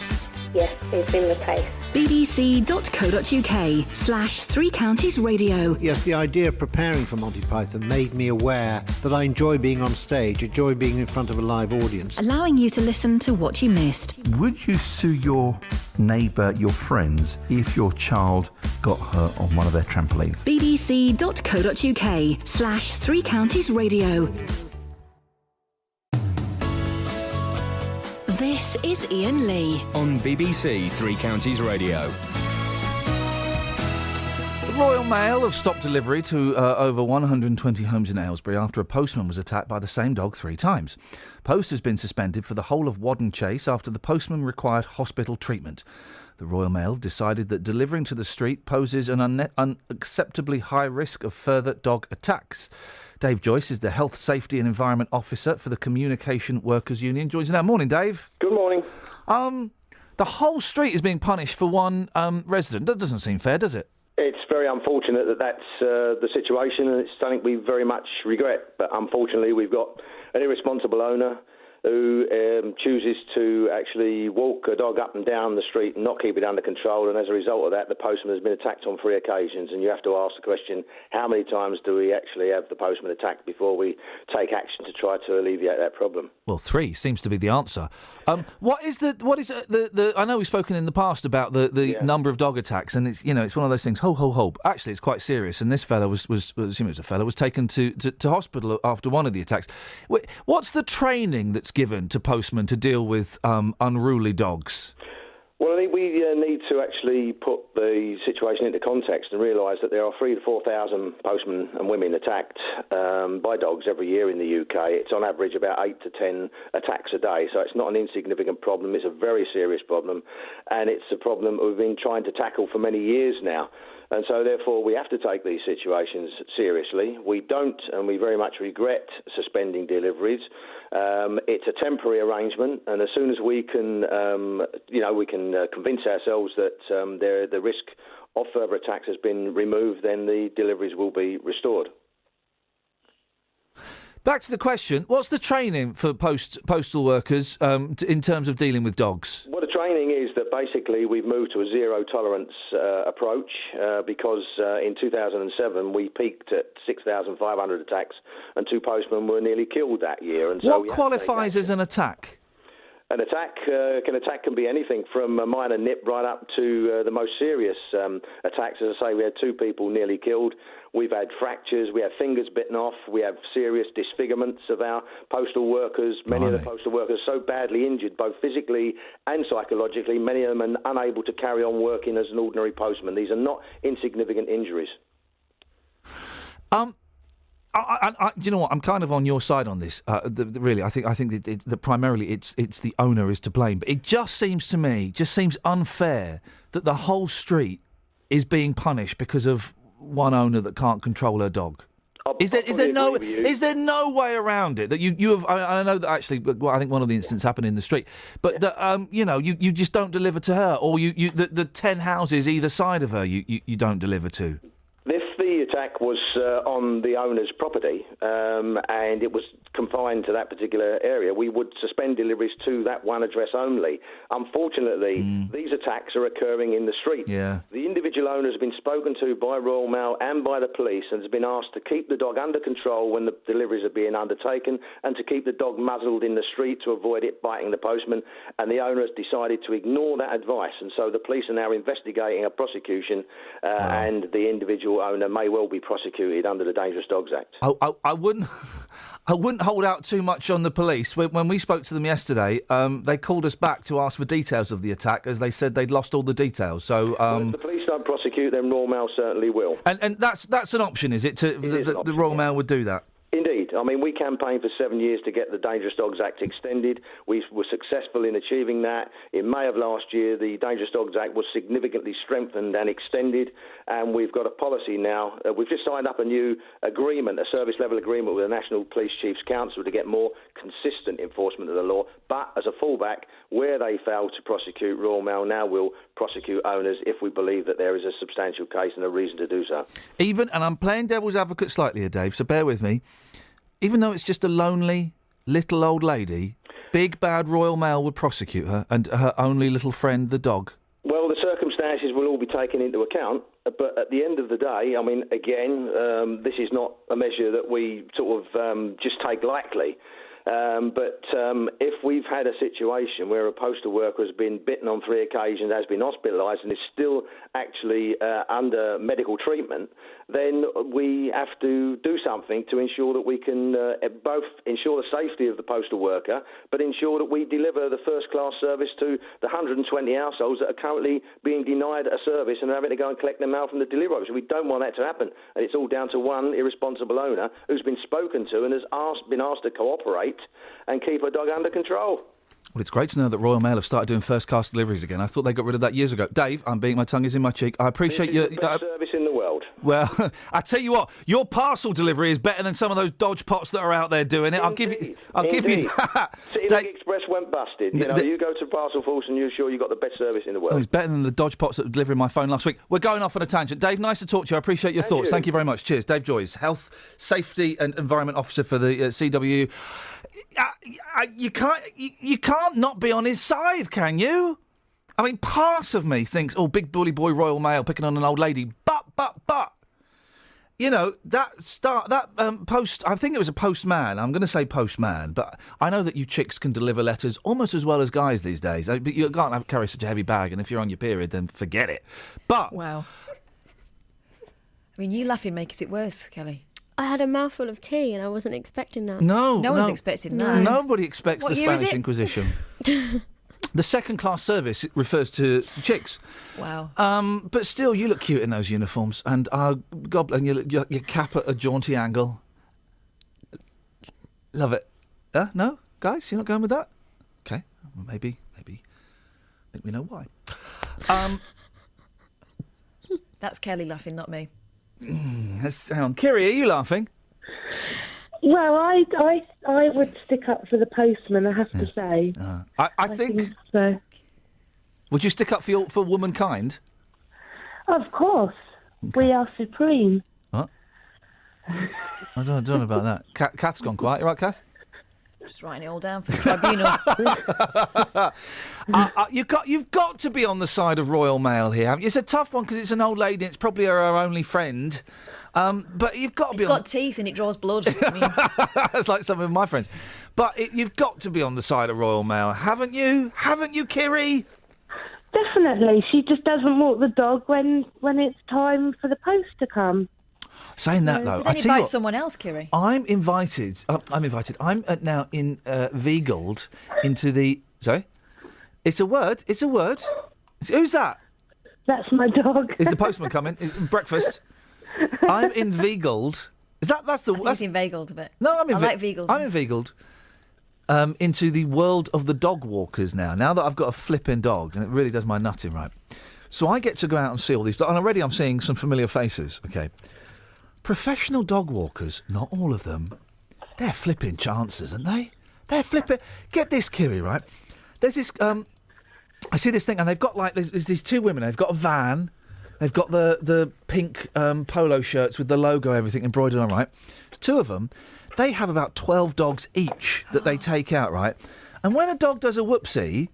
Yes, he's been replaced. bbc.co.uk/Three Counties Radio. Yes, the idea of preparing for Monty Python made me aware that I enjoy being on stage, enjoy being in front of a live audience. Allowing you to listen to what you missed. Would you sue your neighbour, your friends, if your child got hurt on one of their trampolines? bbc.co.uk/Three Counties Radio. This is Iain Lee. On BBC Three Counties Radio. The Royal Mail have stopped delivery to over 120 homes in Aylesbury after a postman was attacked by the same dog 3 times. Post has been suspended for the whole of Wadden Chase after the postman required hospital treatment. The Royal Mail have decided that delivering to the street poses an unacceptably high risk of further dog attacks. Dave Joyce is the Health, Safety and Environment Officer for the Communication Workers Union. Joins us now. Morning, Dave. Good morning. The whole street is being punished for one resident. That doesn't seem fair, does it? It's very unfortunate that that's the situation, and it's something we very much regret. But unfortunately, we've got an irresponsible owner who chooses to actually walk a dog up and down the street and not keep it under control, and as a result of that, the postman has been attacked on 3 occasions, and you have to ask the question, how many times do we actually have the postman attacked before we take action to try to alleviate that problem? Well, 3 seems to be the answer. What is the? I know we've spoken in the past about the number of dog attacks, and it's one of those things. Ho. Actually, it's quite serious. And this fella was taken to hospital after one of the attacks. What's the training that's given to postmen to deal with unruly dogs? Well, I think we need to actually put the situation into context and realise that there are 3,000 to 4,000 postmen and women attacked by dogs every year in the UK. It's on average about 8 to 10 attacks a day, so it's not an insignificant problem. It's a very serious problem, and it's a problem we've been trying to tackle for many years now. And so, therefore, we have to take these situations seriously. We don't, and we very much regret suspending deliveries. It's a temporary arrangement, and as soon as we can, we can convince ourselves that the risk of further attacks has been removed, then the deliveries will be restored. Back to the question, what's the training for postal workers in terms of dealing with dogs? Well, the training is that basically we've moved to a zero-tolerance approach because in 2007 we peaked at 6,500 attacks and 2 postmen were nearly killed that year. And so what qualifies as an attack? An attack can be anything from a minor nip right up to the most serious attacks. As I say, we had 2 people nearly killed. We've had fractures. We have fingers bitten off. We have serious disfigurements of our postal workers. Many of the postal workers so badly injured, both physically and psychologically, many of them are unable to carry on working as an ordinary postman. These are not insignificant injuries. Do you know what? I'm kind of on your side on this. Really, I think that primarily it's the owner is to blame. But it just seems to me, seems unfair that the whole street is being punished because of one owner that can't control her dog. Is there no way around it that you have? I know that actually. Well, I think one of the incidents happened in the street, but that you just don't deliver to her, or the 10 houses either side of her you don't deliver to. If the attack was on the owner's property and it was confined to that particular area, we would suspend deliveries to that one address only. Unfortunately, these attacks are occurring in the street. Yeah. The individual owner has been spoken to by Royal Mail and by the police and has been asked to keep the dog under control when the deliveries are being undertaken and to keep the dog muzzled in the street to avoid it biting the postman. And the owner has decided to ignore that advice. And so the police are now investigating a prosecution and the individual owner may well be prosecuted under the Dangerous Dogs Act. I wouldn't hold out too much on the police. When we spoke to them yesterday, they called us back to ask for details of the attack, as they said they'd lost all the details. So well, if the police don't prosecute, then Royal Mail certainly will. And that's an option, is it? The Royal Mail would do that. Indeed. I mean, we campaigned for 7 years to get the Dangerous Dogs Act extended. We were successful in achieving that. In May of last year, the Dangerous Dogs Act was significantly strengthened and extended, and we've got a policy now. We've just signed up a new agreement, a service-level agreement with the National Police Chiefs Council to get more consistent enforcement of the law. But as a fallback, where they fail to prosecute, Royal Mail now will prosecute owners if we believe that there is a substantial case and a reason to do so. And I'm playing devil's advocate slightly here, Dave, so bear with me. Even though it's just a lonely little old lady, big bad Royal Mail would prosecute her and her only little friend, the dog. Well, the circumstances will all be taken into account, but at the end of the day, I mean, again, this is not a measure that we sort of just take lightly. But if we've had a situation where a postal worker has been bitten on 3 occasions, has been hospitalised and is still actually under medical treatment, then we have to do something to ensure that we can both ensure the safety of the postal worker, but ensure that we deliver the first-class service to the 120 households that are currently being denied a service and are having to go and collect their mail from the delivery office. We don't want that to happen. And it's all down to one irresponsible owner who's been spoken to and has been asked to cooperate and keep her dog under control. Well, it's great to know that Royal Mail have started doing first-class deliveries again. I thought they got rid of that years ago. Dave, my tongue is in my cheek. I appreciate your the best service in the world. Well, I tell you what, your parcel delivery is better than some of those dodge pots that are out there doing it. Indeed. I'll give you that. City Express went busted. You go to Parcel Force and you're sure you got the best service in the world. Oh, it's better than the dodge pots that were delivering my phone last week. We're going off on a tangent. Dave, nice to talk to you. I appreciate your thoughts. Thank you very much. Cheers. Dave Joyce, Health, Safety and Environment Officer for the CW. You can't not be on his side, can you? I mean, part of me thinks, oh, big bully boy Royal Mail picking on an old lady. But, you know, post, I think it was a postman. I'm going to say postman, but I know that you chicks can deliver letters almost as well as guys these days. But you can't carry such a heavy bag, and if you're on your period, then forget it. But... Wow. I mean, you laughing makes it worse, Kelly. I had a mouthful of tea and I wasn't expecting that. No one's expecting that. Nobody expects the Spanish Inquisition. The second-class service refers to chicks. Wow. But still, you look cute in those uniforms, and and your cap at a jaunty angle. Love it. No, guys, you're not going with that? Okay, well, maybe. I think we know why. That's Kelly laughing, not me. Hang on, Kiri, are you laughing? Well, I would stick up for the postman, I have to say. I think so. Would you stick up for womankind? Of course. Okay. We are supreme. What? I don't know about that. Kath's gone quiet. You right, Kath? Just writing it all down for the tribunal. You've got to be on the side of Royal Mail here, haven't you? It's a tough one because it's an old lady. It's probably her only friend. But you've got to be. It's got teeth and it draws blood. I mean. That's like some of my friends. But you've got to be on the side of Royal Mail, haven't you? Haven't you, Kiri? Definitely. She just doesn't walk the dog when it's time for the post to come. Saying that, though, Then invite someone else, Kiri. I'm invited. I'm now in Vegeled into the. Sorry, it's a word. Who's that? That's my dog. Is the postman coming? Breakfast. I'm inveigled. That's inveigled a bit. No, I like Vegeled. I'm inveigled into the world of the dog walkers now. Now that I've got a flipping dog, and it really does my nutting right. So I get to go out and see all these dogs, and already I'm seeing some familiar faces. Okay, professional dog walkers, not all of them. They're flipping chances, aren't they? They're flipping. Get this, Kiri, right? There's this. I see this thing, and they've got there's these two women. They've got a van. They've got the pink polo shirts with the logo, everything embroidered on, right? There's two of them. They have about 12 dogs each that they take out, right? And when a dog does a whoopsie,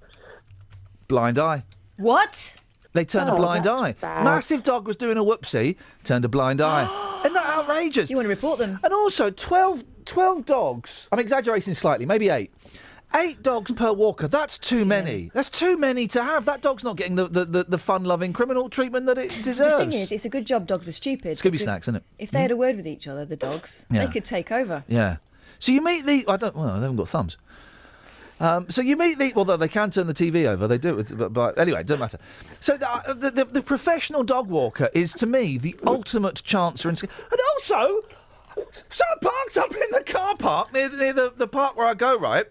blind eye. What? They turn a blind eye. Bad. Massive dog was doing a whoopsie, turned a blind eye. Isn't that outrageous? You want to report them? And also, 12 dogs, I'm exaggerating slightly, maybe 8. 8 dogs per walker, that's too many. That's too many to have. That dog's not getting the fun-loving criminal treatment that it deserves. The thing is, it's a good job dogs are stupid. Scooby snacks, isn't it? If they had a word with each other, the dogs, they could take over. Yeah. So you meet they haven't got thumbs. So you meet although they can turn the TV over, they do it, but anyway, it doesn't matter. So the professional dog walker is, to me, the ultimate chancer. And also, so I parked up in the car park near the park where I go, right?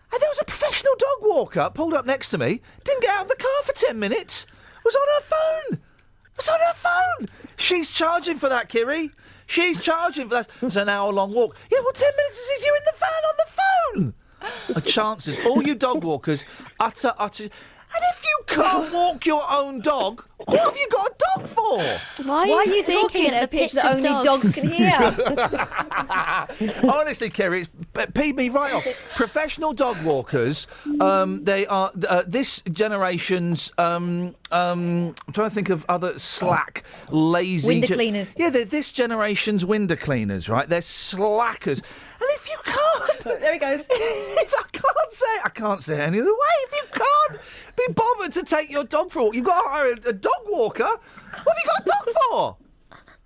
And there was a professional dog walker pulled up next to me, didn't get out of the car for 10 minutes, was on her phone. She's charging for that, Kiri. She's charging for that. It's an hour-long walk. Yeah, well, 10 minutes is you in the van on the phone. Chances. All you dog walkers, utter. And if you can't walk your own dog, what have you got a dog for? Why are you talking at a pitch that only dogs can hear? Honestly, Kerry, it's peed me right off. Professional dog walkers, they are this generation's. I'm trying to think of other slack, lazy. Window cleaners. Yeah, they're this generation's window cleaners, right? They're slackers. And if you can't, there he goes. If I can't say it any other way. If you can't be bothered to take your dog for a walk, you've got to hire a dog walker. What have you got a dog for?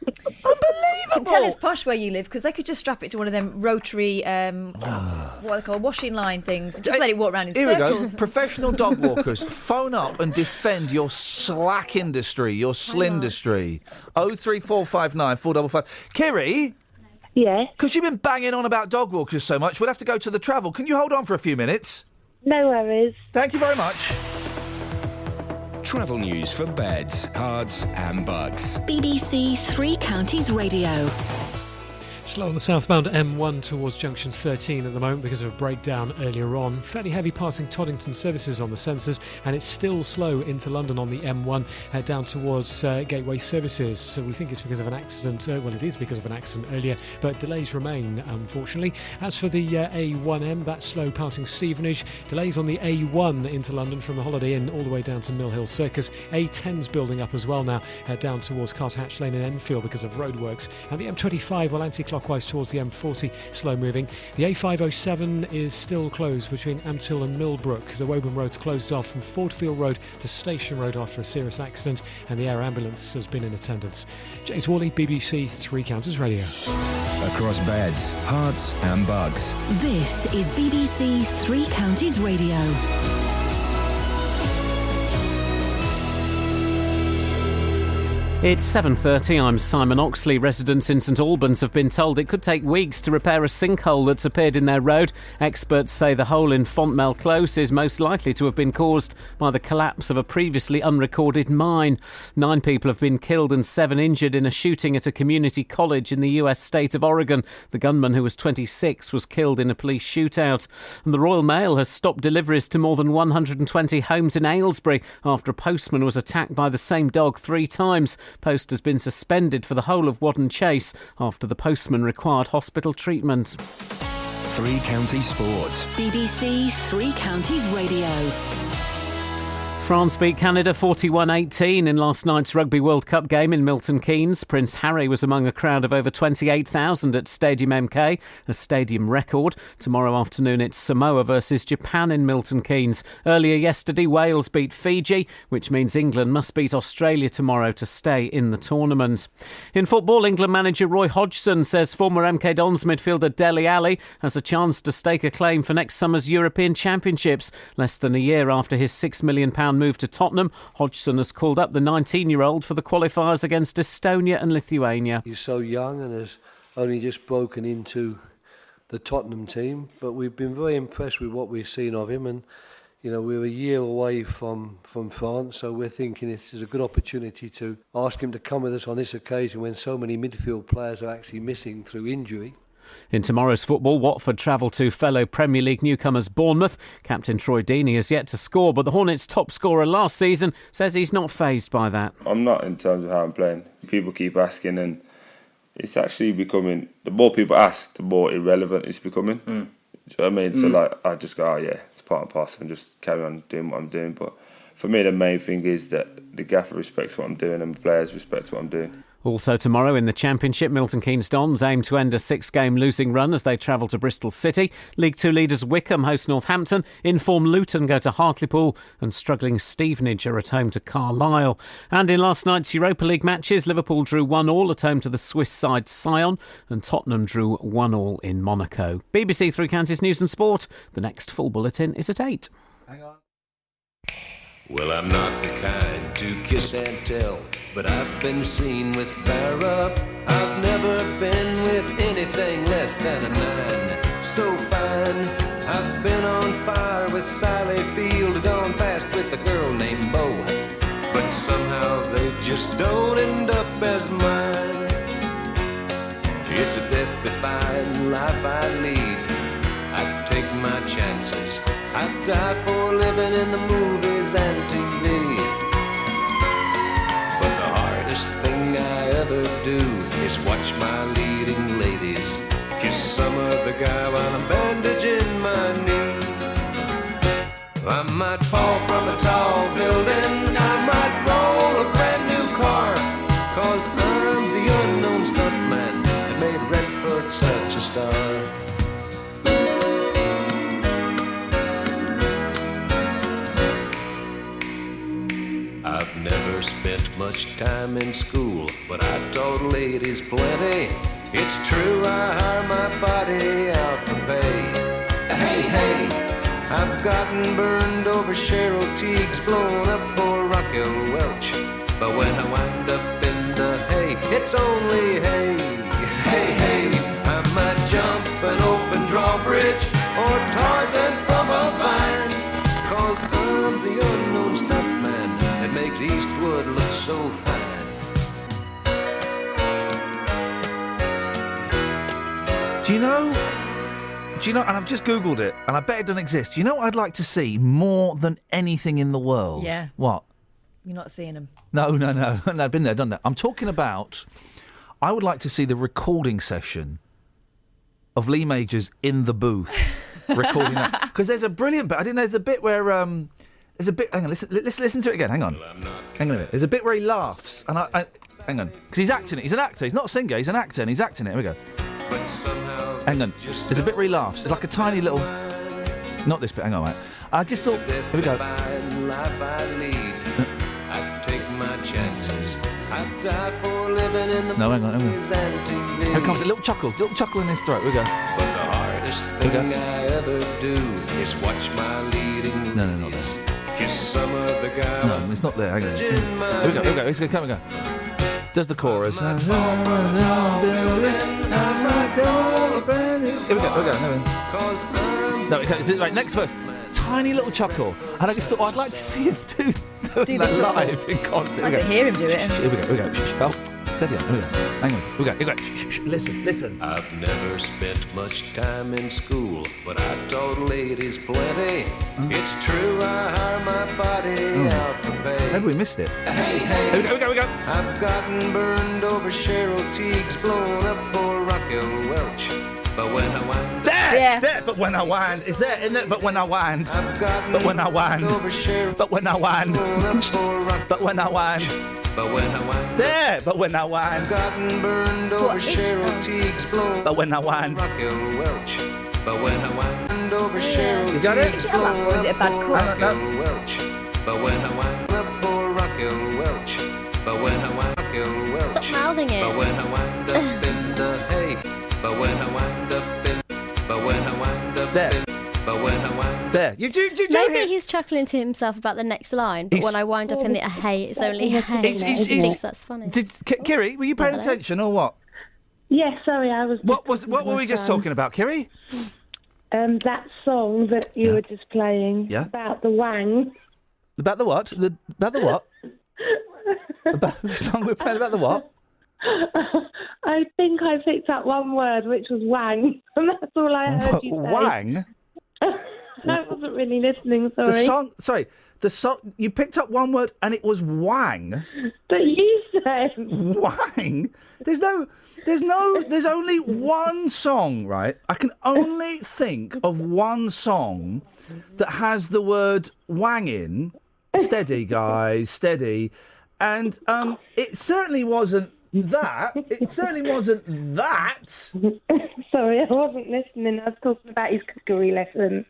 Unbelievable. You can tell it's posh where you live because they could just strap it to one of them rotary, what they call washing line things. Just let it walk around in circles. We go. Professional dog walkers, phone up and defend your slack industry, your slindustry. 03459 455. Kiri? Yeah? Because you've been banging on about dog walkers so much, we'll have to go to the travel. Can you hold on for a few minutes? No worries. Thank you very much. Travel news for beds, cards and bugs. BBC Three Counties Radio. Slow on the southbound M1 towards junction 13 at the moment because of a breakdown earlier on. Fairly heavy passing Toddington services on the sensors, and it's still slow into London on the M1 down towards Gateway services. So we think it's because of an accident. Well, it is because of an accident earlier, but delays remain, unfortunately. As for the A1M, that's slow passing Stevenage. Delays on the A1 into London from the Holiday Inn all the way down to Mill Hill Circus. A10's building up as well now, down towards Carthatch Lane and Enfield because of roadworks. And the M25, well, anti-clockwise towards the M40, slow moving. The A507 is still closed between Amptill and Millbrook. The Woburn Road's closed off from Fordfield Road to Station Road after a serious accident, and the air ambulance has been in attendance. James Worley, BBC Three Counties Radio. Across beds, hearts and bugs. This is BBC Three Counties Radio. It's 7:30. I'm Simon Oxley. Residents in St Albans have been told it could take weeks to repair a sinkhole that's appeared in their road. Experts say the hole in Fontmell Close is most likely to have been caused by the collapse of a previously unrecorded mine. 9 people have been killed and 7 injured in a shooting at a community college in the US state of Oregon. The gunman, who was 26, was killed in a police shootout. And the Royal Mail has stopped deliveries to more than 120 homes in Aylesbury after a postman was attacked by the same dog 3 times. Post has been suspended for the whole of Wadden Chase after the postman required hospital treatment. 3 Counties Sports. BBC 3 Counties Radio. France beat Canada 41-18 in last night's Rugby World Cup game in Milton Keynes. Prince Harry was among a crowd of over 28,000 at Stadium MK, a stadium record. Tomorrow afternoon it's Samoa versus Japan in Milton Keynes. Earlier yesterday, Wales beat Fiji, which means England must beat Australia tomorrow to stay in the tournament. In football, England manager Roy Hodgson says former MK Dons midfielder Dele Alli has a chance to stake a claim for next summer's European Championships. Less than a year after his £6 million move to Tottenham, Hodgson has called up the 19-year-old for the qualifiers against Estonia and Lithuania. He's so young and has only just broken into the Tottenham team, but we've been very impressed with what we've seen of him, and we're a year away from France, so we're thinking this is a good opportunity to ask him to come with us on this occasion when so many midfield players are actually missing through injury. In tomorrow's football, Watford travel to fellow Premier League newcomers Bournemouth. Captain Troy Deeney has yet to score, but the Hornets' top scorer last season says he's not fazed by that. I'm not in terms of how I'm playing. People keep asking, and it's actually becoming, the more people ask, the more irrelevant it's becoming. Do you know what I mean? So I just go, it's part and parcel, and just carry on doing what I'm doing. But for me, the main thing is that the gaffer respects what I'm doing and the players respect what I'm doing. Also tomorrow in the Championship, Milton Keynes Dons aim to end a 6-game losing run as they travel to Bristol City. League 2 leaders Wickham host Northampton, in-form Luton go to Hartlepool, and struggling Stevenage are at home to Carlisle. And in last night's Europa League matches, Liverpool drew 1-1 at home to the Swiss side Sion, and Tottenham drew 1-1 in Monaco. BBC 3 Counties News and Sport. The next full bulletin is at 8. Hang on. Well, I'm not the kind to kiss and tell, but I've been seen with fire up. I've never been with anything less than a 9. So fine, I've been on fire with Sally Field, gone past with a girl named Bo, but somehow they just don't end up as mine. It's a death-defying life I lead. I take my chances. I die for living in the movies and TV. But the hardest thing I ever do is watch my leading ladies kiss some other guy while I'm bandaging my knee. I might fall from a tall building, I might roll a brand new car, 'cause I'm the unknown stuntman that made Redford such a star. I've never spent much time in school, but I taught ladies plenty. It's true, I hire my body out for pay. Hey, hey, I've gotten burned over Cheryl Teague's, blown up for Raquel Welch. But when I wind up in the hay, it's only hay. Hey, hey, I might jump an open drawbridge or Tarzan from a vine, 'cause I'm the unknown stuntman that makes Eastwood look so fine. Do you know, and I've just Googled it, and I bet it doesn't exist. Do you know what I'd like to see more than anything in the world? Yeah. What? You're not seeing them. No, I've been there, done that. I'm talking about, I would like to see the recording session of Lee Majors in the booth recording that. Because there's a brilliant bit, I didn't know, there's a bit where, there's a bit, hang on, listen to it again, hang on. Hang on a minute. There's a bit where he laughs, and I hang on, because he's acting it, he's an actor, he's not a singer, he's an actor, and he's acting it, here we go. Hang on, there's a bit where he laughs, it's like a tiny little, not this bit, hang on, mate. I just thought, here we go. No, hang on. Here comes a little chuckle in his throat. We go. But the hardest thing I ever do is watch my leading. No, not that. Kiss some other guy. No, it's not there. Hang on. Here we go. It's going to come and go. Does the chorus. Here we go. No, okay, right, next verse. Tiny little chuckle. And I just thought, I'd like to see him do that live in concert. I'd like to hear him do it. Here we go. Oh, steady on. Here we go. Hang on. Here we go. Shh. Listen. I've never spent much time in school, but I taught ladies plenty. It's true, I hire my body out for pay. Maybe we missed it. Hey. Here we go. I've gotten burned over Cheryl Teague's, blown up for Raquel Welch. But when I wind there, but when I wind, is there in there? But when I wind, but when I wind, but when I wind, but when I wind, but when I wind, there, but when I wind, I've gotten burned over Cheryl Teague's, blown but when I wind, Raquel Welch. But when I wind over Cheryl you got it? Is it a laugh or is it a bad call? Raquel Welch. But when I wind up for Raquel Welch. But when I wind Raquel Welch. Stop mouthing it. But when I wind up in the hay. But when I wind up in. But when I wind up there. in. But when I wind there. You do Maybe he's chuckling to himself about the next line, but when I wind up in the hay, it's only hay. He thinks that's funny. Kiri, were you paying attention or what? Yes, sorry, I was. What were we just talking about, Kiri? That song that you were just playing. Yeah. About the wang. About the what? About the what? About the song we're playing about the what? I think I picked up one word, which was wang, and that's all I heard you say. Wang? I wasn't really listening, sorry. The song, you picked up one word and it was wang? But you said... Wang? There's only one song, right? I can only think of one song that has the word wang in. Steady, guys, steady. And it certainly wasn't that. It certainly wasn't that. Sorry, I wasn't listening. I was talking about his cookery lesson.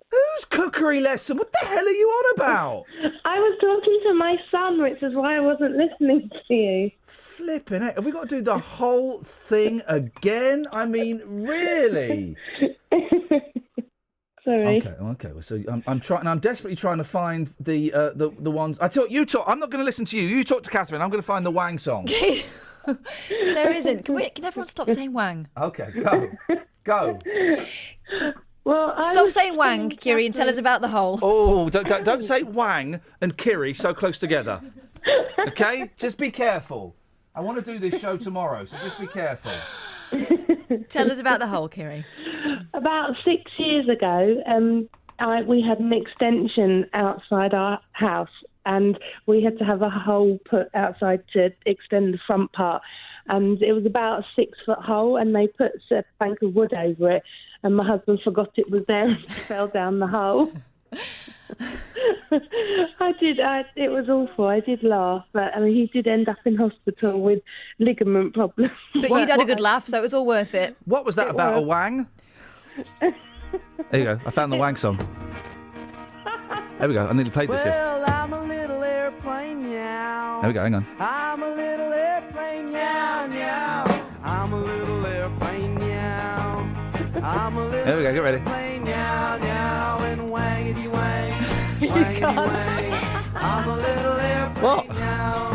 Whose cookery lesson? What the hell are you on about? I was talking to my son, which is why I wasn't listening to you. Flipping it. Have we got to do the whole thing again? I mean, really? Sorry. Okay. Well, so I'm trying. I'm desperately trying to find the ones. I tell you talk. I'm not going to listen to you. You talk to Catherine. I'm going to find the wang song. There isn't. Can everyone stop saying wang? Okay, go. Well, stop saying wang, Kiri, and tell us about the hole. Oh, don't say wang and Kiri so close together. Okay, just be careful. I want to do this show tomorrow, so just be careful. Tell us about the hole, Kiri. About 6 years ago, we had an extension outside our house, and we had to have a hole put outside to extend the front part. And it was about a 6-foot hole, and they put a plank of wood over it. And my husband forgot it was there and fell down the hole. It was awful. I did laugh, but I mean, he did end up in hospital with ligament problems. But you'd had a good laugh, so it was all worth it. What was that about, a wang? There you go. I found the wang song. There we go. I nearly played this. Well, I'm a little airplane now. There we go. Hang on. I'm a little airplane now. I'm a little airplane now. I'm a little There we go. Get ready. airplane now, and wangity wang. You can't. I'm a little airplane What? now.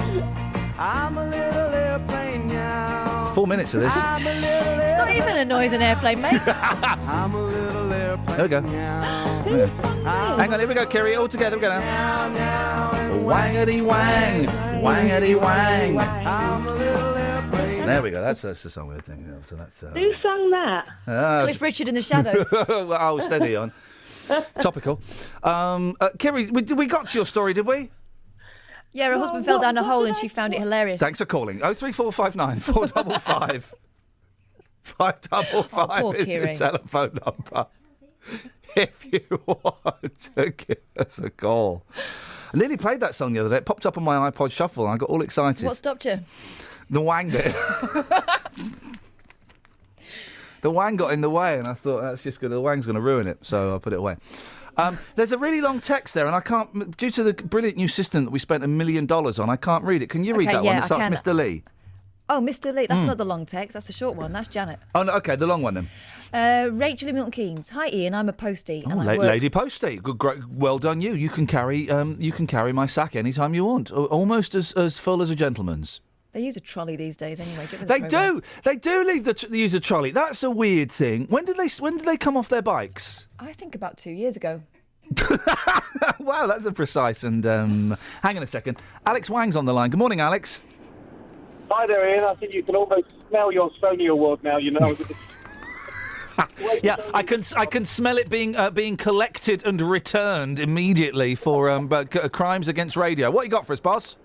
I'm a little airplane now. 4 minutes of this. I'm a little It's not even a noise an airplane makes. I'm a little airplane There we go. now. There we go. Hang on. Here we go, Kiri. All together. We go now. Wangity wang. Wangity wang. I'm a little airplane. There we go. That's the song we're thinking of. So that's. Who sung that? Cliff Richard in the Shadow. Oh, steady on. Topical. Kiri, we got to your story, did we? Yeah, her husband fell down a hole and she found it hilarious. Thanks for calling. 03459 455 555 poor is Kiri. the telephone number. If you want to give us a call. I nearly played that song the other day. It popped up on my iPod Shuffle and I got all excited. What stopped you? The wang bit. The wang got in the way and I thought the wang's going to ruin it, so I put it away. There's a really long text there and I can't, due to the brilliant new system that we spent $1 million on, I can't read it. Can you read that one? It starts Mr. Lee. Oh, Mr. Lee. That's not the long text. That's the short one. That's Janet. Oh, no, okay, the long one then. Rachel in Milton Keynes. Hi, Ian. I'm a postie. Oh, Lady Postie. Good, great, well done, you can carry my sack anytime you want, almost as full as a gentleman's. They use a trolley these days anyway. Get with the They programme. do. They do leave the use a trolley. That's a weird thing. When did they come off their bikes? I think about 2 years ago. Wow, that's a precise and... hang on a second. Alex Wang's on the line. Good morning, Alex. Hi there, Ian. I think you can almost smell your Sony award now, you know. Yeah, I can smell it being collected and returned immediately for crimes against radio. What you got for us, boss?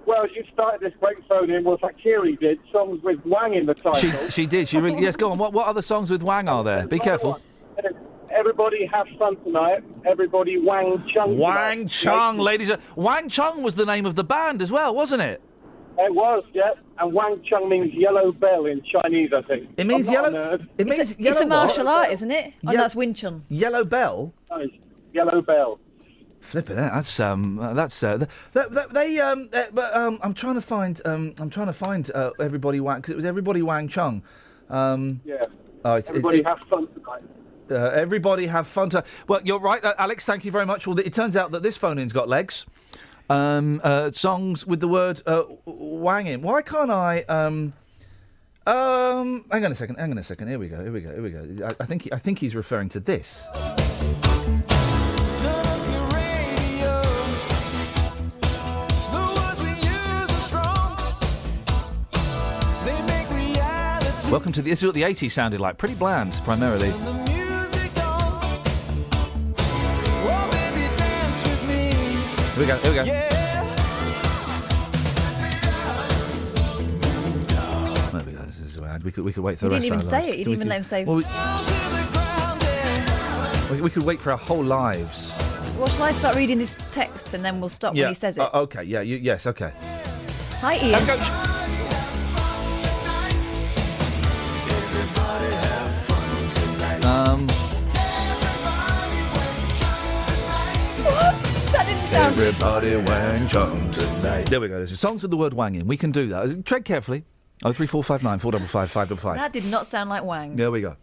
Well, you started this great phone in with like Kiri did, songs with Wang in the title. She did. She really... Yes, go on. What other songs with Wang are there? Be careful. Everybody have fun tonight. Everybody Wang Chung. Wang Chung, ladies. Wang Chung was the name of the band as well, wasn't it? It was, yeah. And Wang Chung means yellow bell in Chinese, I think. It means yellow. It means It's a martial what? art, isn't it? And that's Wing Chun. Yellow bell. Nice. Yellow bell. Flipping it. That's I'm trying to find everybody Wang, because it was everybody Wang Chung. Yeah. Oh, Everybody have fun tonight. Everybody have fun. Well, you're right, Alex. Thank you very much. Well, it turns out that this phone-in's got legs. Songs with the word Wang in. Why can't I? Hang on a second. Here we go. I think he's referring to this. Welcome to this is what the 80s sounded like. Pretty bland, primarily. Here we go. Maybe this is bad. We could wait for the rest of our lives. You didn't even say it. You didn't even let him say. We could wait for our whole lives. Well, shall I start reading this text and then we'll stop when he says it? Okay. Yeah. Yes. Okay. Hi, Ian. What? That didn't sound. Everybody Wang Chung tonight. There we go. There's songs with the word Wang in. We can do that. Tread carefully. 03459 455 555. That did not sound like Wang. There we go.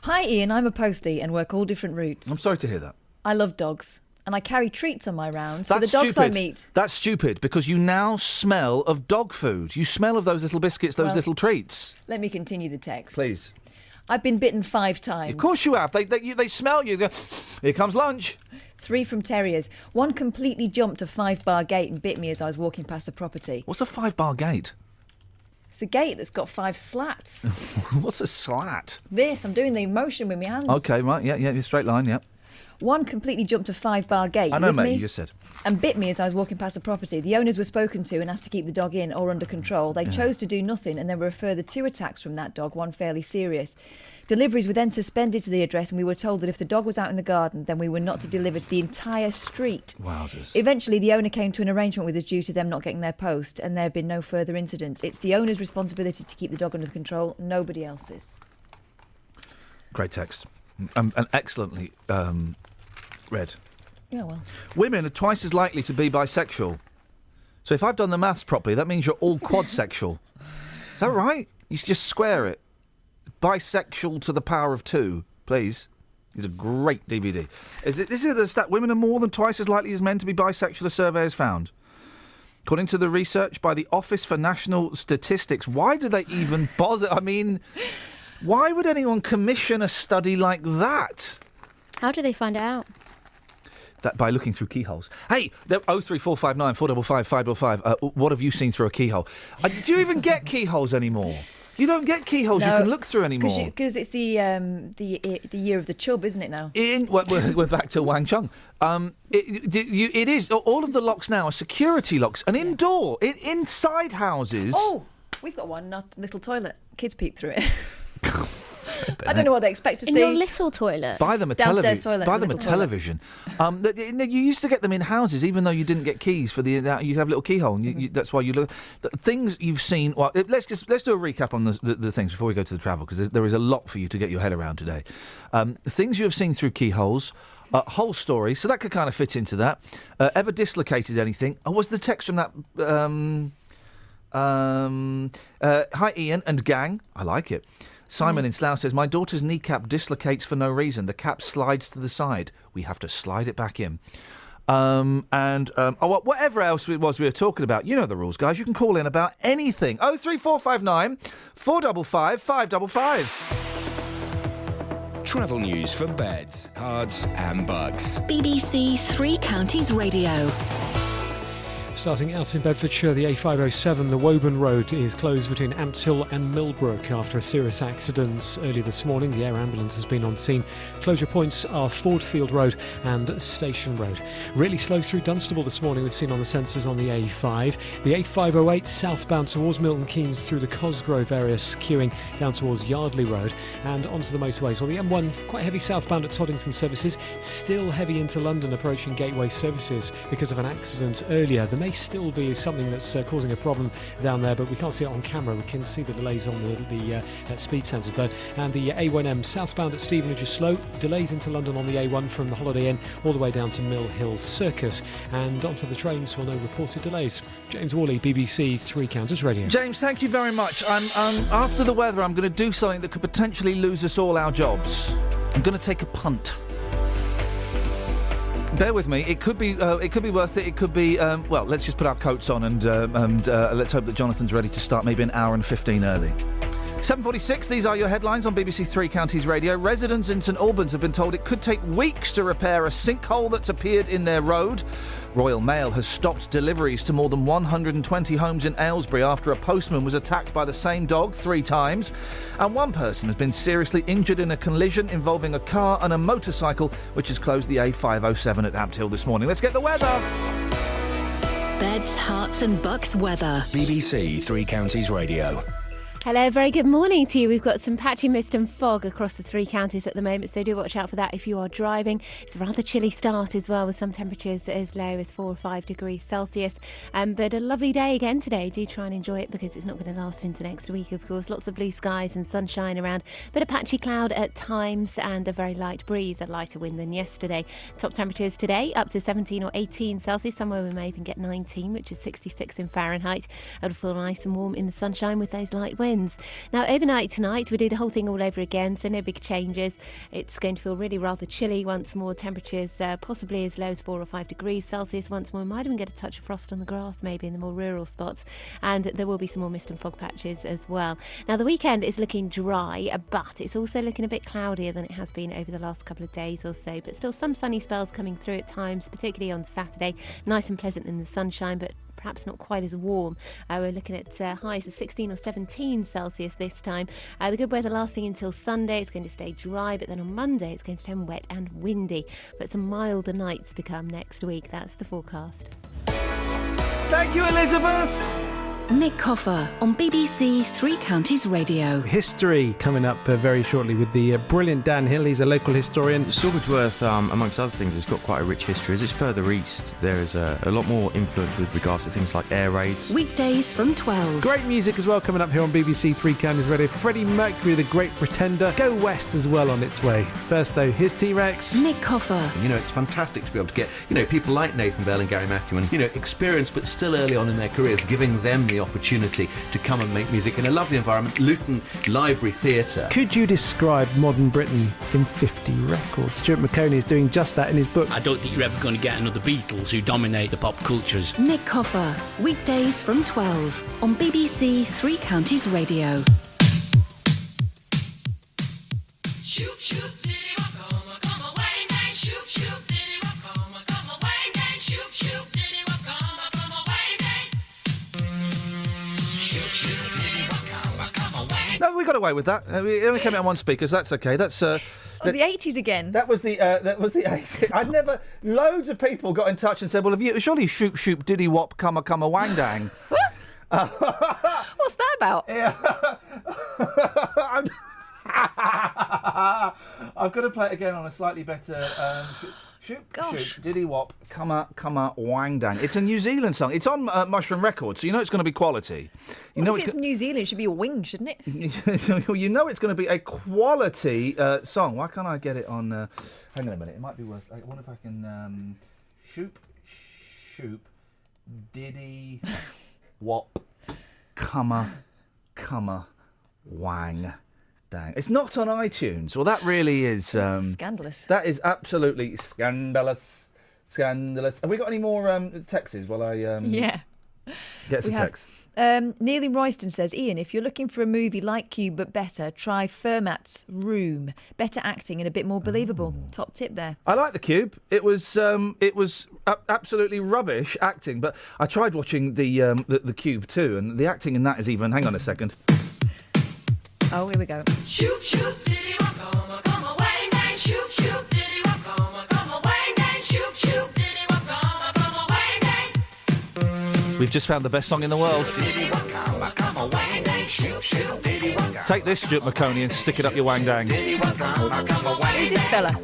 Hi, Ian. I'm a postie and work all different routes. I'm sorry to hear that. I love dogs. And I carry treats on my rounds for That's the dogs stupid. I meet. That's stupid because you now smell of dog food. You smell of those little biscuits, those little treats. Let me continue the text. Please. I've been bitten 5 times. Of course you have. They smell you. They go, here comes lunch. 3 from terriers. 1 completely jumped a 5-bar gate and bit me as I was walking past the property. What's a 5-bar gate? It's a gate that's got 5 slats. What's a slat? I'm doing the motion with my hands. Okay, right. Yeah, straight line, yeah. 1 completely jumped a 5-bar gate. I know, with mate, me you just said. And bit me as I was walking past the property. The owners were spoken to and asked to keep the dog in or under control. They chose to do nothing, and there were a further 2 attacks from that dog, 1 fairly serious. Deliveries were then suspended to the address, and we were told that if the dog was out in the garden, then we were not to deliver to the entire street. Wowzers. Eventually, the owner came to an arrangement with us due to them not getting their post, and there have been no further incidents. It's the owner's responsibility to keep the dog under control, nobody else's. Great text. And excellently read. Yeah, well. Women are twice as likely to be bisexual. So if I've done the maths properly, that means you're all quadsexual. Is that right? You should just square it. Bisexual to the power of 2, please. It's a great DVD. This is the stat. Women are more than twice as likely as men to be bisexual, a survey has found. According to the research by the Office for National Statistics, why do they even bother? I mean, why would anyone commission a study like that? How do they find it out? That by looking through keyholes. Hey, 03459 455 555. What have you seen through a keyhole? Do you even get keyholes anymore? You don't get keyholes you can look through anymore. Because it's the year of the chub, isn't it now? We're back to Wang Chung. It is. All of the locks now are security locks. And inside houses... Oh, we've got one, not little toilet. Kids peep through it. I don't know what they expect to see. In your little toilet? Buy them a downstairs toilet. Buy them a television. You used to get them in houses, even though you didn't get keys for you have a little keyhole. And that's why you look. The things you've seen. Well, let's do a recap on the things before we go to the travel, because there is a lot for you to get your head around today. Things you have seen through keyholes. Whole story. So that could kind of fit into that. Ever dislocated anything? Was the text from that? Hi Ian and gang. I like it. Simon in Slough says, my daughter's kneecap dislocates for no reason. The cap slides to the side. We have to slide it back in. Whatever else it was we were talking about, you know the rules, guys. You can call in about anything. 03459 455 555. Travel news for beds, cards and bugs. BBC Three Counties Radio. Starting out in Bedfordshire, the A507, the Woburn Road, is closed between Ampthill and Millbrook after a serious accident early this morning. The air ambulance has been on scene. Closure points are Fordfield Road and Station Road. Really slow through Dunstable this morning, we've seen on the sensors on the A5. The A508 southbound towards Milton Keynes through the Cosgrove area, queuing down towards Yardley Road and onto the motorways. Well, the M1, quite heavy southbound at Toddington services, still heavy into London approaching Gateway services because of an accident earlier. There may still be something that's causing a problem down there, but we can't see it on camera. We can see the delays on the speed sensors though. And the A1M southbound at Stevenage is slow. Delays into London on the A1 from the Holiday Inn all the way down to Mill Hill Circus. And onto the trains, well, no reported delays. James Worley, BBC Three Counties Radio. James, thank you very much. After the weather, I'm going to do something that could potentially lose us all our jobs. I'm going to take a punt. Bear with me. It could be worth it. It could be. Let's just put our coats on and let's hope that Jonathan's ready to start maybe an hour and 15 early. 7:46. These are your headlines on BBC Three Counties Radio. Residents in St Albans have been told it could take weeks to repair a sinkhole that's appeared in their road. Royal Mail has stopped deliveries to more than 120 homes in Aylesbury after a postman was attacked by the same dog 3 times. And one person has been seriously injured in a collision involving a car and a motorcycle, which has closed the A507 at Ampthill this morning. Let's get the weather. Beds, Herts and Bucks weather. BBC Three Counties Radio. Hello, very good morning to you. We've got some patchy mist and fog across the 3 counties at the moment, so do watch out for that if you are driving. It's a rather chilly start as well, with some temperatures as low as 4 or 5 degrees Celsius. But a lovely day again today. Do try and enjoy it because it's not going to last into next week, of course. Lots of blue skies and sunshine around. Bit of patchy cloud at times and a very light breeze, a lighter wind than yesterday. Top temperatures today up to 17 or 18 Celsius. Somewhere we may even get 19, which is 66 in Fahrenheit. It'll feel nice and warm in the sunshine with those light winds. Now, overnight tonight, we do the whole thing all over again, so no big changes. It's going to feel really rather chilly once more. Temperatures possibly as low as 4 or 5 degrees Celsius once more. We might even get a touch of frost on the grass, maybe in the more rural spots. And there will be some more mist and fog patches as well. Now, the weekend is looking dry, but it's also looking a bit cloudier than it has been over the last couple of days or so. But still some sunny spells coming through at times, particularly on Saturday. Nice and pleasant in the sunshine, but perhaps not quite as warm. We're looking at highs of 16 or 17 Celsius this time. The good weather lasting until Sunday. It's going to stay dry, but then on Monday it's going to turn wet and windy. But some milder nights to come next week. That's the forecast. Thank you, Elizabeth. Nick Coffer on BBC Three Counties Radio. History coming up very shortly with the brilliant Dan Hill. He's a local historian. Silversworth, amongst other things, has got quite a rich history. As it's further east, there is a lot more influence with regards to things like air raids. Weekdays from 12. Great music as well coming up here on BBC Three Counties Radio. Freddie Mercury, The Great Pretender. Go West as well on its way. First though, here's T-Rex. Nick Coffer. You know, it's fantastic to be able to get, people like Nathan Bell and Gary Matthew and, experienced but still early on in their careers, giving them the opportunity to come and make music in a lovely environment. Luton Library Theatre. Could you describe modern Britain in 50 records? Stuart McConey is doing just that in his book. I don't think you're ever going to get another Beatles who dominate the pop cultures. Nick Coffer, weekdays from 12 on BBC Three Counties Radio. Shoop, shoop, diddy, come away, nay, shoop, shoop, diddy, come away, nay, shoop, shoop, diddy, come away, nay. Shoop, shoop, diddy, come away. No, we got away with that. It only came out on one speaker, so that's okay. That's the 80s again. That was the 80s. I'd never. Loads of people got in touch and said, "Well, have you surely shoop shoop diddy wop come a wang dang." What's that about? Yeah. I've got to play it again on a slightly better. Shoop, diddy wop, come a wang dang. It's a New Zealand song. It's on Mushroom Records, so you know it's going to be quality. If it's New Zealand, it should be a wing, shouldn't it? You know it's going to be a quality song. Why can't I get it on... hang on a minute, it might be worth... I wonder if I can... shoop, diddy wop, come a wang dang. It's not on iTunes. Well, that really is... scandalous. That is absolutely scandalous. Scandalous. Have we got any more texts while I Yeah. get some We have. texts? Neil in Royston says, Ian, if you're looking for a movie like Cube but better, try Fermat's Room. Better acting and a bit more believable. Top tip there. I like The Cube. It was absolutely rubbish acting, but I tried watching the Cube too, and the acting in that is even. Hang on a second. Oh, here we go. Shoop, shoop, diddy, come away, nay, shoop, shoop, diddy, come away, nay, shoop, shoop, diddy, come away, nay. We've just found the best song in the world. Come away, nay, shoop, shoop, diddy, Take this, Stuart McConey, and stick it up your wang dang. Who's this fella?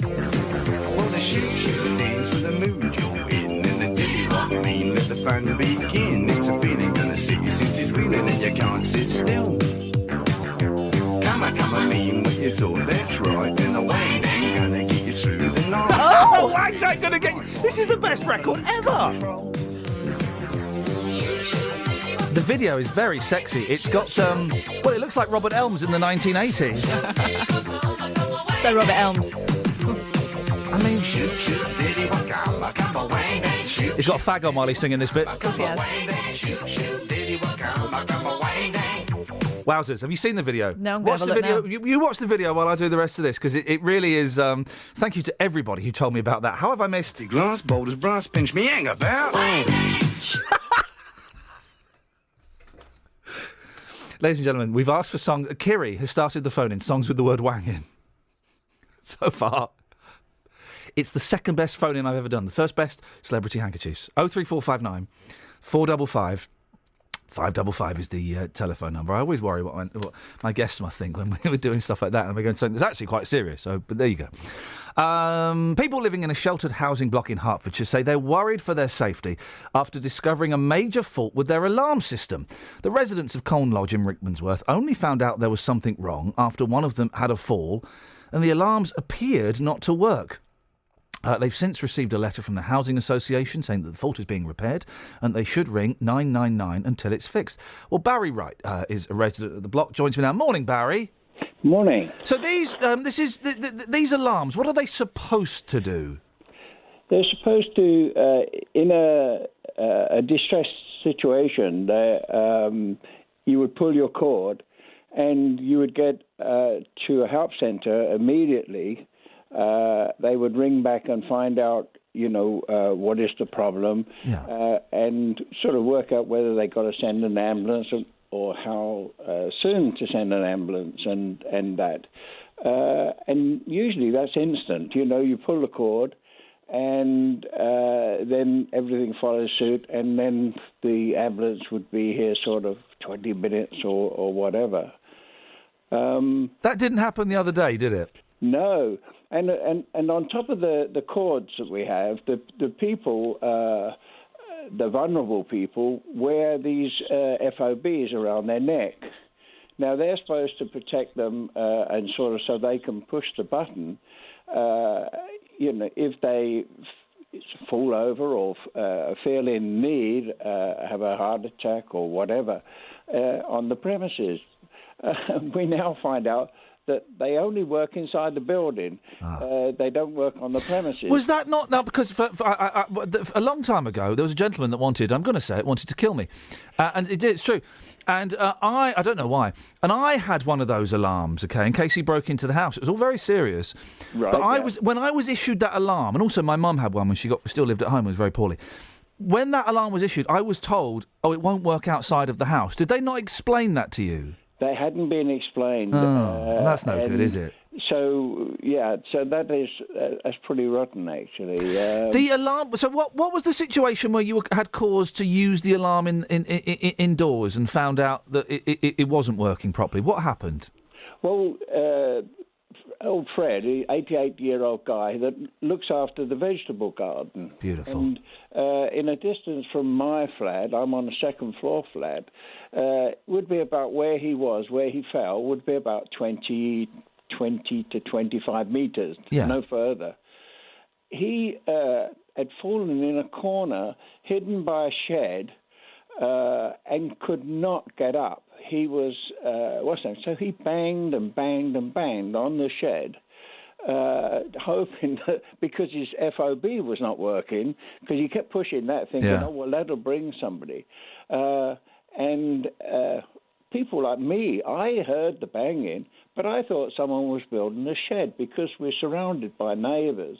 Well, the shoop shoop dance for the mood you're in, and the diddy wop mean let the fun begin. It's a feeling gonna sit you since it's reeling and you can't sit still. Come on, mean what you thought, that's right. And the wang dang gonna get you through the night. Oh, wang dang gonna get you. This is the best record ever. The video is very sexy. It's got well, it looks like Robert Elms in the 1980s. So Robert Elms. I mean, he's got a fag on while he's singing this bit. Of course he has. Wowzers, have you seen the video? No, I'm watch gonna the have a video. look You watch the video while I do the rest of this, because it really is. Thank you to everybody who told me about that. How have I missed? Glass boulders, brass pinch me hang about. Ladies and gentlemen, we've asked for songs. Kiri has started the phone in songs with the word wang in. So far, it's the second best phone in I've ever done. The first best, Celebrity Handkerchiefs. 03459 455 555 is the telephone number. I always worry what my guests must think when we're doing stuff like that, and we're going to something that's actually quite serious. So, but there you go. People living in a sheltered housing block in Hertfordshire say they're worried for their safety after discovering a major fault with their alarm system. The residents of Colne Lodge in Rickmansworth only found out there was something wrong after one of them had a fall, and the alarms appeared not to work. They've since received a letter from the Housing Association saying that the fault is being repaired and they should ring 999 until it's fixed. Well, Barry Wright is a resident of the block, joins me now. Morning, Barry. Morning. So these these alarms, what are they supposed to do? They're supposed to, in a distressed situation, you would pull your cord and you would get to a help centre immediately. They would ring back and find out, what is the problem, and sort of work out whether they got to send an ambulance or how soon to send an ambulance and that. And usually that's instant. You pull the cord and then everything follows suit, and then the ambulance would be here sort of 20 minutes or whatever. That didn't happen the other day, did it? No. And on top of the cords that we have, the people, the vulnerable people, wear these FOBs around their neck. Now, they're supposed to protect them and sort of so they can push the button, if they fall over or feel in need, have a heart attack or whatever on the premises. We now find out that they only work inside the building. They don't work on the premises. Was that not... Now, because a long time ago, there was a gentleman that wanted to kill me. And it did, it's true. And I don't know why. And I had one of those alarms, okay, in case he broke into the house. It was all very serious. Right, But when I was issued that alarm, and also my mum had one when she still lived at home and was very poorly. When that alarm was issued, I was told, it won't work outside of the house. Did they not explain that to you? They hadn't been explained. Well, that's no good, is it? So that's pretty rotten, actually. The alarm. So what was the situation where you had cause to use the alarm indoors and found out that it wasn't working properly? What happened? Well, old Fred, an 88-year-old guy that looks after the vegetable garden. Beautiful. And in a distance from my flat, I'm on a second-floor flat, would be about where he fell, would be about 20 to 25 metres, no further. He had fallen in a corner, hidden by a shed, and could not get up. He was, so he banged and banged and banged on the shed hoping that because his FOB was not working, because he kept pushing that, thinking, Yeah. oh, well, that'll bring somebody. And people like me, I heard the banging, but I thought someone was building a shed because we're surrounded by neighbours.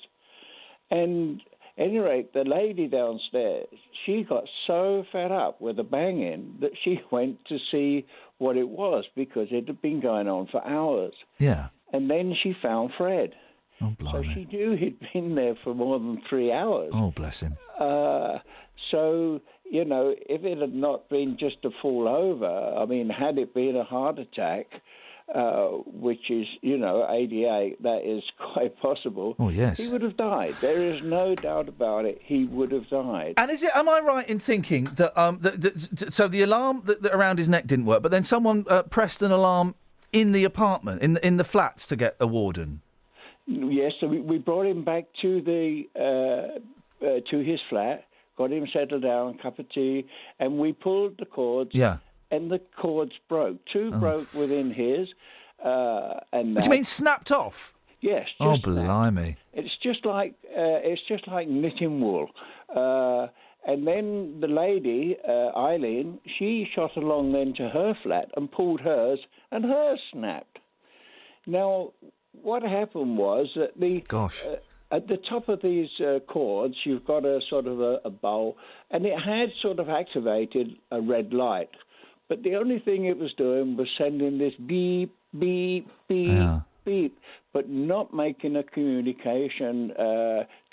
And at any rate, the lady downstairs, she got so fed up with the banging that she went to see what it was because it had been going on for hours. Yeah. And then she found Fred. Oh, So blimey. she knew he'd been there for more than 3 hours. Oh, bless him. So, you know, if it had not been just a fall over, I mean, had it been a heart attack, which is, you know, 88, that is quite possible. Oh, yes. He would have died. There is no doubt about it. He would have died. And am I right in thinking that, so the alarm that around his neck didn't work, but then someone pressed an alarm in the apartment, in the flats to get a warden? Yes, so we brought him back to to his flat, got him settled down, a cup of tea, and we pulled the cords. Yeah. And the cords broke. Two broke within his. And What do you mean, snapped off? Yes. Oh, just snapped. blimey. It's just like knitting wool. And then the lady, Iain, she shot along then to her flat and pulled hers, and hers snapped. Now, what happened was that at the top of these cords, you've got a sort of a bowl, and it had sort of activated a red light. But the only thing it was doing was sending this beep, beep, beep, beep, but not making a communication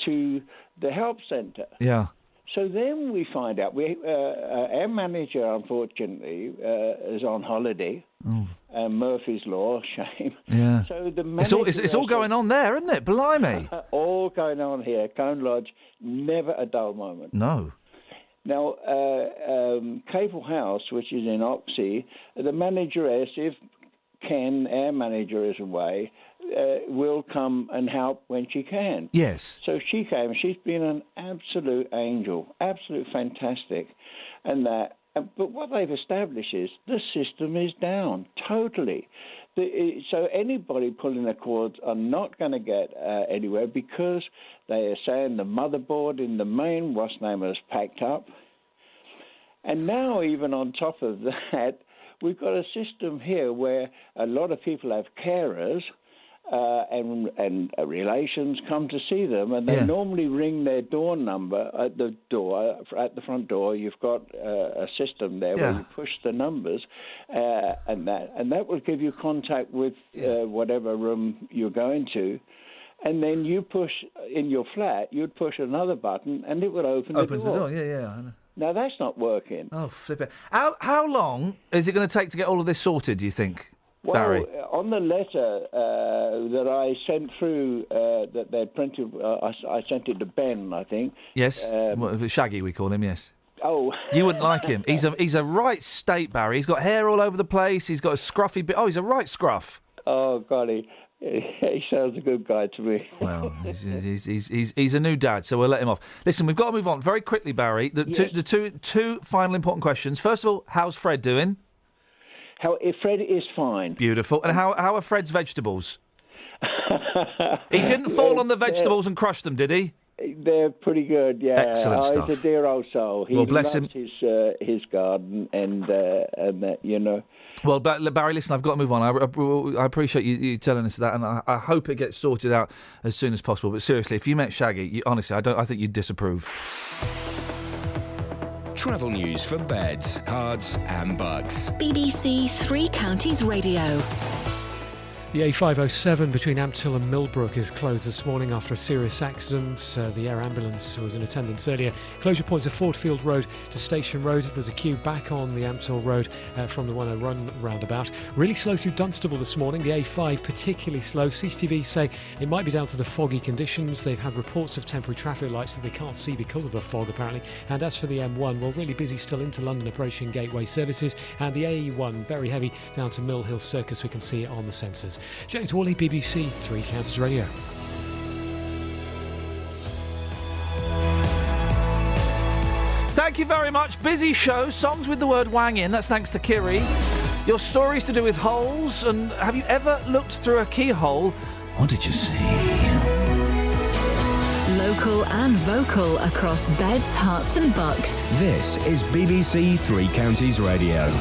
to the help centre. Yeah. So then we find out, our manager, unfortunately, is on holiday. Murphy's Law, shame. Yeah. So the manager... It's all going on there, isn't it? Blimey. all going on here. Cone Lodge, never a dull moment. No. Now, Cable House, which is in Oxley, the manageress, if Ken, our manager, is away, will come and help when she can. Yes. So she came. She's been an absolute angel, absolute fantastic. And that. But what they've established is the system is down totally. So anybody pulling the cords are not going to get anywhere because they are saying the motherboard in the main was packed up. And now, even on top of that, we've got a system here where a lot of people have carers and relations come to see them, and they normally ring their door number at the front door. You've got a system there where you push the numbers, and that will give you contact with whatever room you're going to. And then you push in your flat, you'd push another button, and it would open the door. Opens the door, yeah. I know. Now, that's not working. Oh, flip it. How long is it going to take to get all of this sorted, do you think, Well, Barry? On the letter that I sent through, that they'd printed, I sent it to Ben, I think. Yes, Shaggy we call him, yes. Oh. You wouldn't like him. He's a right state, Barry. He's got hair all over the place. He's got a scruffy bit. Oh, he's a right scruff. Oh, golly. He sounds a good guy to me. Well, he's a new dad, so we'll let him off. Listen, we've got to move on very quickly, Barry. The two final important questions. First of all, how's Fred doing? Fred is fine. Beautiful. And how are Fred's vegetables? He didn't fall on the vegetables and crush them, did he? They're pretty good, yeah. Excellent stuff. He's a dear old soul. He bless loves his garden and that, you know. Well, Barry, listen, I've got to move on. I appreciate you telling us that, and I hope it gets sorted out as soon as possible. But seriously, if you met Shaggy, honestly, I think you'd disapprove. Travel news for beds, cards and bugs. BBC Three Counties Radio. The A507 between Ampthill and Millbrook is closed this morning after a serious accident. The air ambulance was in attendance earlier. Closure points are Fordfield Road to Station Road. There's a queue back on the Ampthill Road from the 101 roundabout. Really slow through Dunstable this morning. The A5 particularly slow. CCTV say it might be down to the foggy conditions. They've had reports of temporary traffic lights that they can't see because of the fog apparently. And as for the M1, well, really busy still into London approaching Gateway services. And the A1 very heavy down to Mill Hill Circus. We can see it on the sensors. James Worley, BBC Three Counties Radio. Thank you very much. Busy show. Songs with the word wang in. That's thanks to Kiri. Your stories to do with holes. And have you ever looked through a keyhole What did you see? Local and vocal across beds, hearts and bucks. This is BBC Three Counties Radio.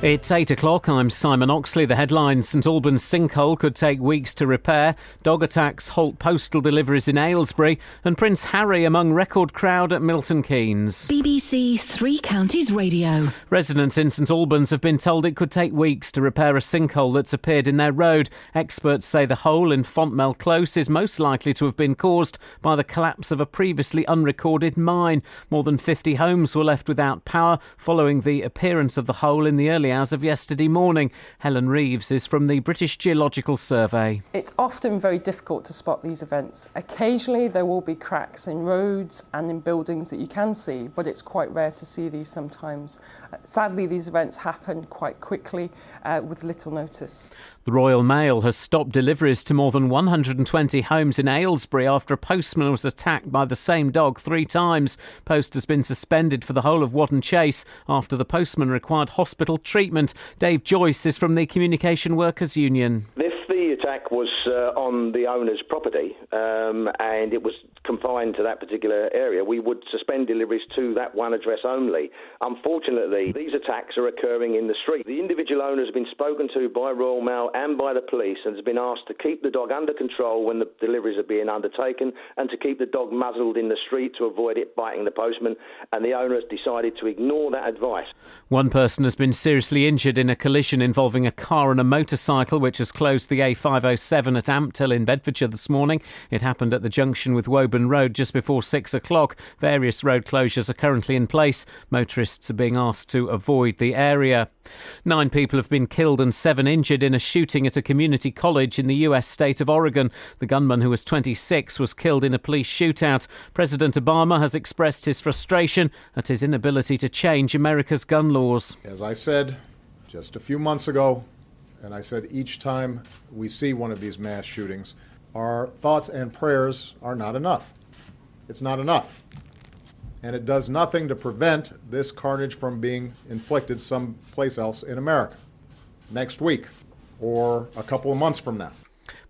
It's 8 o'clock. I'm Simon Oxley. The headlines: St Albans sinkhole could take weeks to repair. Dog attacks halt postal deliveries in Aylesbury. And Prince Harry among record crowd at Milton Keynes. BBC Three Counties Radio. Residents in St Albans have been told it could take weeks to repair a sinkhole that's appeared in their road. Experts say the hole in Fontmell Close is most likely to have been caused by the collapse of a previously unrecorded mine. More than 50 homes were left without power following the appearance of the hole in the early hours of yesterday morning. Helen Reeves is from the British Geological Survey. It's often very difficult to spot these events. Occasionally there will be cracks in roads and in buildings that you can see, but it's quite rare to see these sometimes. Sadly, these events happen quite quickly with little notice. The Royal Mail has stopped deliveries to more than 120 homes in Aylesbury after a postman was attacked by the same dog 3 times. Post has been suspended for the whole of Wadden Chase after the postman required hospital treatment. Dave Joyce is from the Communication Workers Union. If the attack was on the owner's property and it was confined to that particular area, we would suspend deliveries to that one address only. Unfortunately, these attacks are occurring in the street. The individual owner has been spoken to by Royal Mail and by the police and has been asked to keep the dog under control when the deliveries are being undertaken and to keep the dog muzzled in the street to avoid it biting the postman, and the owner has decided to ignore that advice. One person has been seriously injured in a collision involving a car and a motorcycle which has closed the A507 at Ampthill in Bedfordshire this morning. It happened at the junction with Woburn Road just before 6 o'clock. Various road closures are currently in place. Motorists are being asked to avoid the area. 9 people have been killed and 7 injured in a shooting at a community college in the US state of Oregon. The gunman, who was 26, was killed in a police shootout. President Obama has expressed his frustration at his inability to change America's gun laws. As I said just a few months ago, and I said each time we see one of these mass shootings, our thoughts and prayers are not enough. It's not enough. And it does nothing to prevent this carnage from being inflicted someplace else in America next week or a couple of months from now.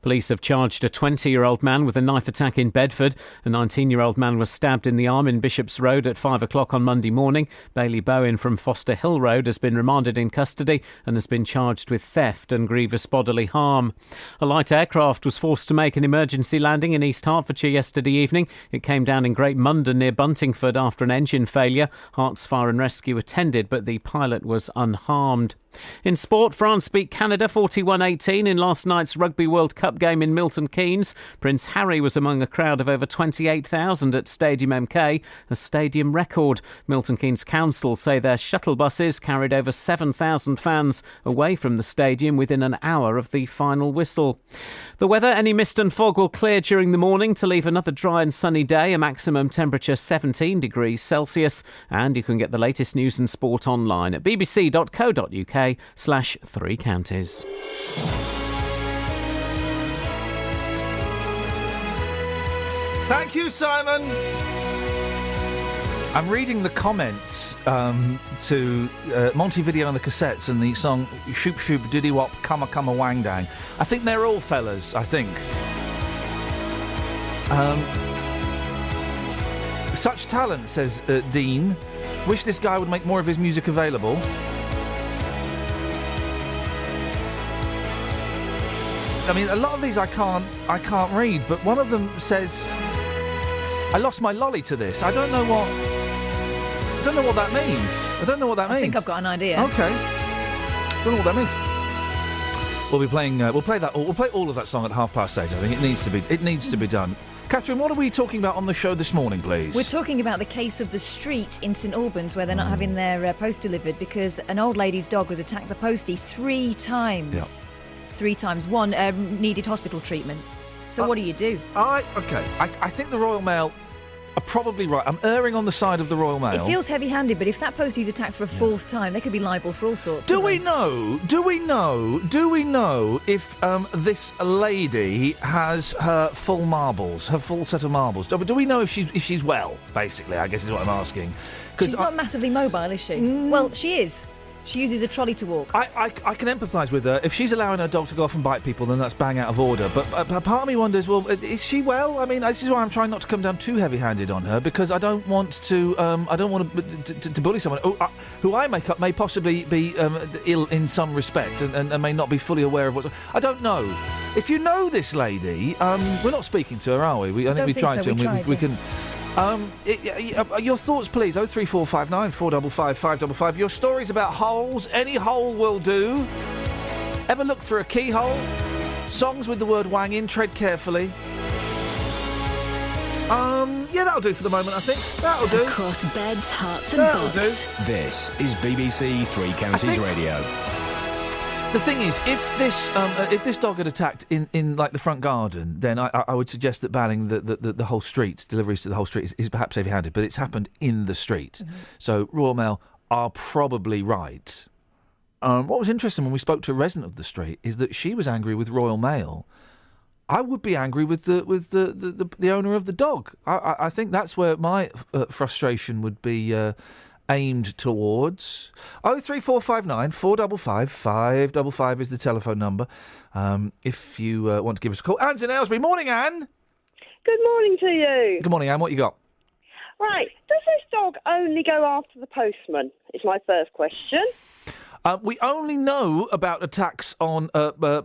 Police have charged a 20-year-old man with a knife attack in Bedford. A 19-year-old man was stabbed in the arm in Bishop's Road at 5 o'clock on Monday morning. Bailey Bowen from Foster Hill Road has been remanded in custody and has been charged with theft and grievous bodily harm. A light aircraft was forced to make an emergency landing in East Hertfordshire yesterday evening. It came down in Great Mundon near Buntingford after an engine failure. Hearts Fire and Rescue attended, but the pilot was unharmed. In sport, France beat Canada 41-18 in last night's Rugby World Cup game in Milton Keynes. Prince Harry was among a crowd of over 28,000 at Stadium MK, a stadium record. Milton Keynes Council say their shuttle buses carried over 7,000 fans away from the stadium within an hour of the final whistle. The weather: any mist and fog will clear during the morning to leave another dry and sunny day, a maximum temperature 17 degrees Celsius. And you can get the latest news and sport online at bbc.co.uk/3 counties. Thank you, Simon. I'm reading the comments to Montevideo and the Cassettes and the song Shoop Shoop Diddy Wop Cumma Cumma Wang Dang. I think they're all fellas, I think. Such talent, says Dean. Wish this guy would make more of his music available. I mean, a lot of these I can't read, but one of them says, I lost my lolly to this. I don't know what that means. I think I've got an idea. Okay. Don't know what that means. We'll be playing. We'll play all of that song at 8:30. I think it needs to be done. Catherine, what are we talking about on the show this morning, please? We're talking about the case of the street in St Albans where they're not having their post delivered because an old lady's dog was attacked by postie 3 times. Yeah. 3 times. One needed hospital treatment. So what do you do? I think the Royal Mail are probably right. I'm erring on the side of the Royal Mail. It feels heavy-handed, but if that post is attacked for a fourth time, they could be liable for all sorts. Do we know if this lady has her full marbles, her full set of marbles? Do we know if she's well, basically, I guess is what I'm asking. She's not massively mobile, is she? Well, she is. She uses a trolley to walk. I can empathise with her. If she's allowing her dog to go off and bite people, then that's bang out of order. But part of me wonders, well, is she well? I mean, this is why I'm trying not to come down too heavy-handed on her, because I don't want to bully someone who I make up may possibly be ill in some respect and may not be fully aware of what's. I don't know. If you know this lady, we're not speaking to her, are we? I think we tried to. We can. Your thoughts, please. 03459 455 555. Your stories about holes. Any hole will do. Ever look through a keyhole? Songs with the word wang in. Tread carefully. Yeah, that'll do for the moment, I think. That'll do. Across beds, hearts and that'll bucks. do. This is BBC Three Counties Radio. The thing is, if this dog had attacked in like the front garden, then I would suggest that banning the whole street, deliveries to the whole street, is perhaps heavy-handed. But it's happened in the street, so Royal Mail are probably right. What was interesting when we spoke to a resident of the street is that she was angry with Royal Mail. I would be angry with the owner of the dog. I think that's where my frustration would be. Aimed towards 03459 455 555 is the telephone number. If you want to give us a call. Anne's in Aylesbury. Morning, Anne. Good morning to you. Good morning, Anne. What you got? Right. Does this dog only go after the postman? Is my first question. We only know about attacks on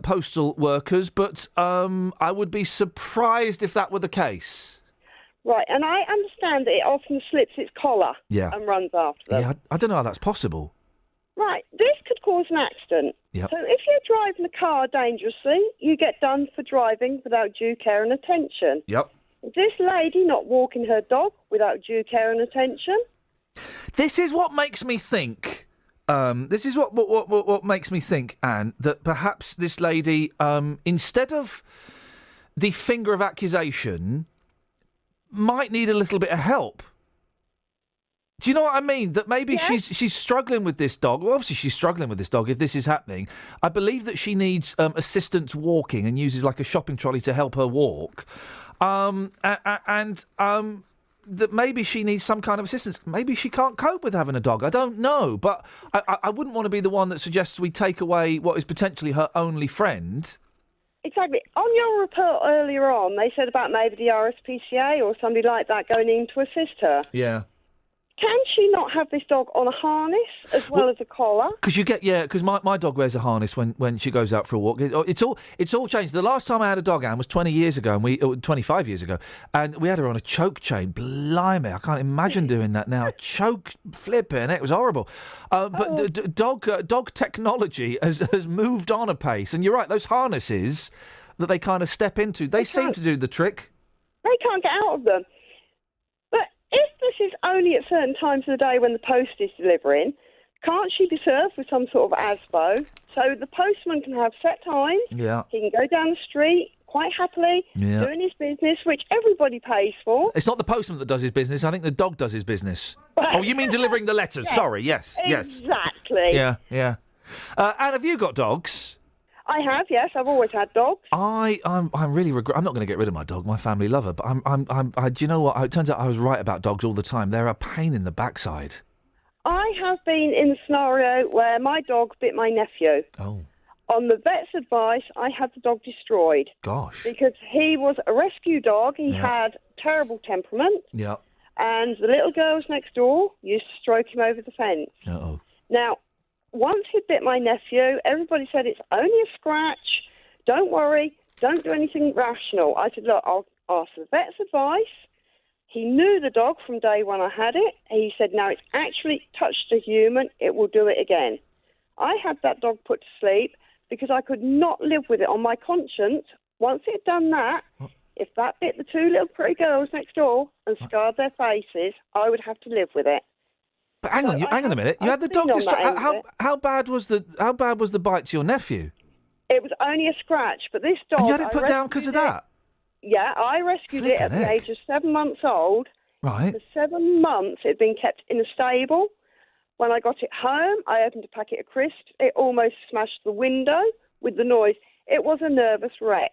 postal workers, but I would be surprised if that were the case. Right, and I understand that it often slips its collar and runs after them. Yeah, I don't know how that's possible. Right, this could cause an accident. Yep. So if you're driving a car dangerously, you get done for driving without due care and attention. Yep. Is this lady not walking her dog without due care and attention? This is what makes me think. This is what makes me think, Anne, that perhaps this lady, instead of the finger of accusation, might need a little bit of help. Do you know what I mean? That maybe she's struggling with this dog. Well, obviously she's struggling with this dog if this is happening. I believe that she needs assistance walking and uses like a shopping trolley to help her walk. That maybe she needs some kind of assistance. Maybe she can't cope with having a dog. I don't know. But I wouldn't want to be the one that suggests we take away what is potentially her only friend. Exactly. On your report earlier on, they said about maybe the RSPCA or somebody like that going in to assist her. Yeah. Can she not have this dog on a harness as well as a collar? Because my dog wears a harness when she goes out for a walk. It's all changed. The last time I had a dog, Anne, was 25 years ago, and we had her on a choke chain. Blimey, I can't imagine doing that now. Choke flipping, it was horrible. But dog technology has moved on a pace, and you're right. Those harnesses that they kind of step into, they seem to do the trick. They can't get out of them. If this is only at certain times of the day when the post is delivering, can't she be served with some sort of ASBO so the postman can have set times? Yeah. He can go down the street quite happily, doing his business, which everybody pays for. It's not the postman that does his business. I think the dog does his business. Oh, you mean delivering the letters? Yes. Sorry, yes. Exactly. Yeah. Anne, have you got dogs? I have, yes. I've always had dogs. I'm really regret. I'm not going to get rid of my dog. My family love her, but do you know what? It turns out I was right about dogs all the time. They're a pain in the backside. I have been in the scenario where my dog bit my nephew. Oh. On the vet's advice, I had the dog destroyed. Gosh. Because he was a rescue dog. He had terrible temperament. Yeah. And the little girls next door used to stroke him over the fence. Uh-oh. Now, once he bit my nephew, everybody said it's only a scratch. Don't worry. Don't do anything rational. I said, look, I'll ask the vet's advice. He knew the dog from day one I had it. He said, now it's actually touched a human. It will do it again. I had that dog put to sleep because I could not live with it on my conscience. Once it had done that, if that bit the two little pretty girls next door and scarred their faces, I would have to live with it. But hang on a minute. You had the dog destroyed. How bad was the bite to your nephew? It was only a scratch, but this dog. And you had it put down because of that? Yeah, I rescued it at the age of 7 months old. Right. For 7 months, it had been kept in a stable. When I got it home, I opened a packet of crisps. It almost smashed the window with the noise. It was a nervous wreck.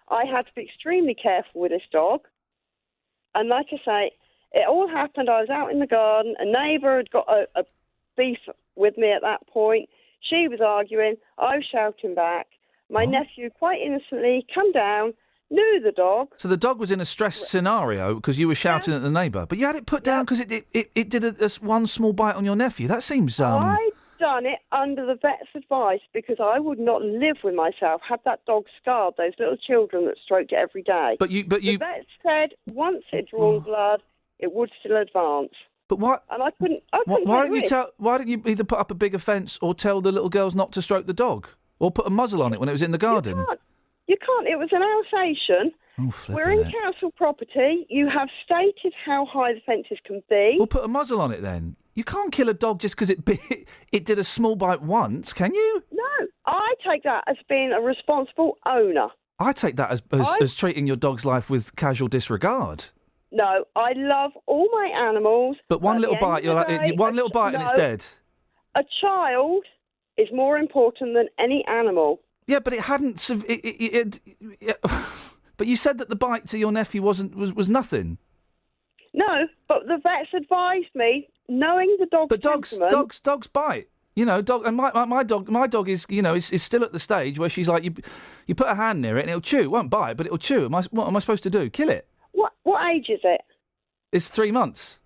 I had to be extremely careful with this dog. And like I say, it all happened. I was out in the garden. A neighbour had got a beef with me at that point. She was arguing. I was shouting back. My nephew, quite innocently, come down, knew the dog. So the dog was in a stressed scenario because you were shouting at the neighbour, but you had it put down because it did one small bite on your nephew. That seems... I'd done it under the vet's advice because I would not live with myself, had that dog scarred those little children that stroked it every day. The vet said once it drawn blood, it would still advance. But why? And I couldn't. Why didn't you either put up a bigger fence or tell the little girls not to stroke the dog, or put a muzzle on it when it was in the garden? You can't. It was an Alsatian. We're in council property. You have stated how high the fences can be. Well, put a muzzle on it then. You can't kill a dog just because it did a small bite once, can you? No, I take that as being a responsible owner. I take that as treating your dog's life with casual disregard. No, I love all my animals. But one little bite, and it's dead. A child is more important than any animal. Yeah, but it hadn't. But you said that the bite to your nephew was nothing. No, but the vets advised me, knowing the dog's temperament. Dogs bite. You know, and my dog is is still at the stage where she's like, you put a hand near it and it'll chew. It won't bite, but it'll chew. What am I supposed to do? Kill it? What age is it? It's 3 months.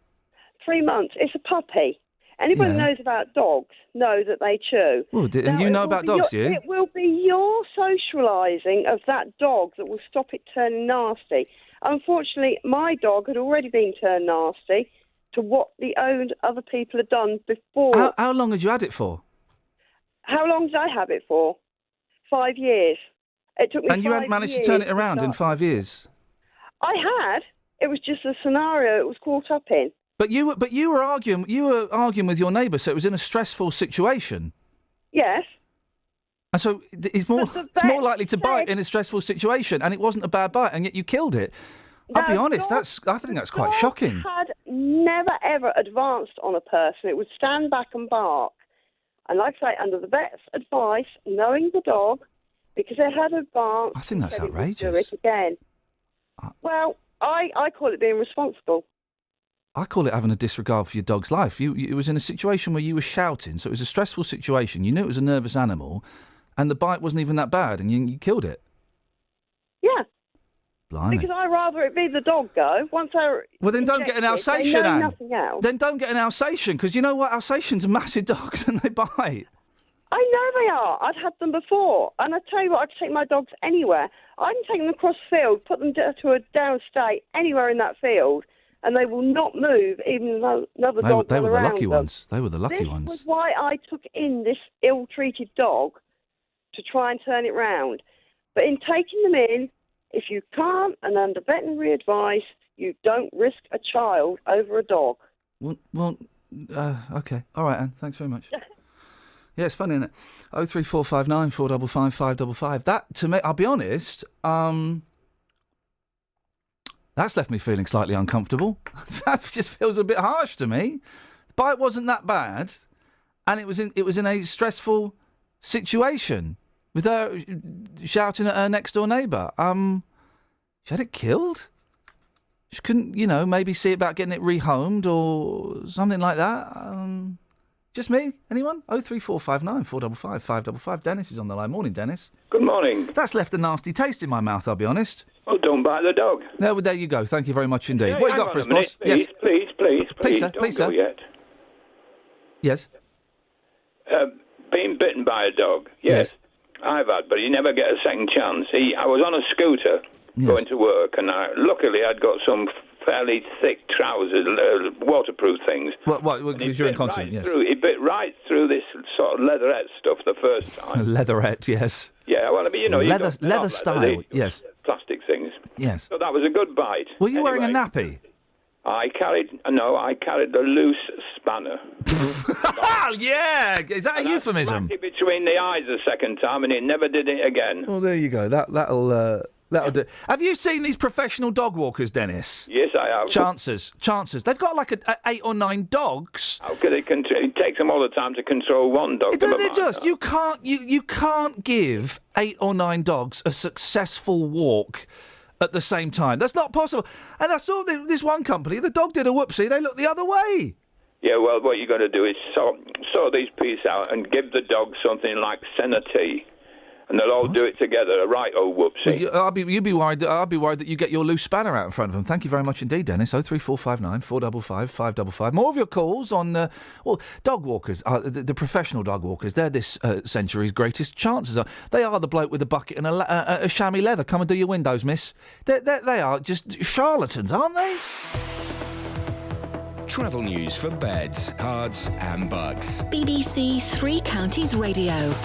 3 months. It's a puppy. Anybody who knows about dogs know that they chew. Well, and you know about dogs, do you? It will be your socialising of that dog that will stop it turning nasty. Unfortunately, my dog had already been turned nasty to what the other people had done before. How long had you had it for? How long did I have it for? 5 years. It took me 5 years. And you hadn't managed to turn it around in 5 years? I had. It was just a scenario it was caught up in. But you were arguing with your neighbour, so it was in a stressful situation. Yes. And so it's more likely to bite in a stressful situation, and it wasn't a bad bite, and yet you killed it. I'll be honest, I think that's quite shocking. The dog had never ever advanced on a person. It would stand back and bark. And like I say, under the vet's advice, knowing the dog, because it had advanced... I think that's outrageous. Do it again. Well, I call it being responsible. I call it having a disregard for your dog's life. It was in a situation where you were shouting, so it was a stressful situation. You knew it was a nervous animal, and the bite wasn't even that bad, and you killed it. Yeah. Blimey. Because I'd rather it be the dog go. Well, then don't get an Alsatian, Anne. Nothing else. Then don't get an Alsatian, because you know what? Alsatians are massive dogs, and they bite. I know they are. I've had them before. And I tell you what, I can take my dogs anywhere. I can take them across the field, put them to a downstate, anywhere in that field, and they will not move, even though another dog They were the around lucky them. ones. They were the lucky ones. This was why I took in this ill-treated dog to try and turn it round. But in taking them in, if you can't, and under veterinary advice, you don't risk a child over a dog. Well, okay. All right, Anne. Thanks very much. Yeah, it's funny, isn't it? 03459 455 555. That, to me, I'll be honest, that's left me feeling slightly uncomfortable. That just feels a bit harsh to me. The bite wasn't that bad, and it was in a stressful situation with her shouting at her next door neighbour. She had it killed. She couldn't, maybe see about getting it rehomed or something like that. Just me? Anyone? 03459 455 555. Dennis is on the line. Morning, Dennis. Good morning. That's left a nasty taste in my mouth, I'll be honest. Oh, don't bite the dog. There you go. Thank you very much indeed. Yeah, what you hang got for on us, a minute, boss? Yes. Please, sir. don't Please, go sir. yet. Yes. Being bitten by a dog, yes. I've had, but you never get a second chance. I was on a scooter going to work, and luckily I'd got some fairly thick trousers, waterproof things. What? Because you're incontinent, yes. It bit right through this sort of leatherette stuff the first time. Leatherette, yes. Yeah, well, you know, leather style, yes. Plastic things. Yes. So that was a good bite. Were you wearing a nappy? I carried the loose spanner. Yeah! Is that a euphemism? I smacked it between the eyes the second time, and it never did it again. Well, there you go. That'll That'll do. Have you seen these professional dog walkers, Dennis? Yes, I have. Chances. They've got like 8 or 9 dogs. How could it takes them all the time to control one dog. It does. You can't give 8 or 9 dogs a successful walk at the same time. That's not possible. And I saw this one company, the dog did a whoopsie, they looked the other way. Yeah, well, what you've got to do is sort these pieces out and give the dog something like senna tea. And they'll all do it together, a right old whoopsie. Well, you'd be worried. I'll be worried that you get your loose spanner out in front of them. Thank you very much indeed, Dennis. 03459 455 555. More of your calls on dog walkers. The professional dog walkers. They're this century's greatest chances. They are the bloke with a bucket and a chamois leather. Come and do your windows, miss. They are just charlatans, aren't they? Travel news for beds, cards and bugs. BBC Three Counties Radio.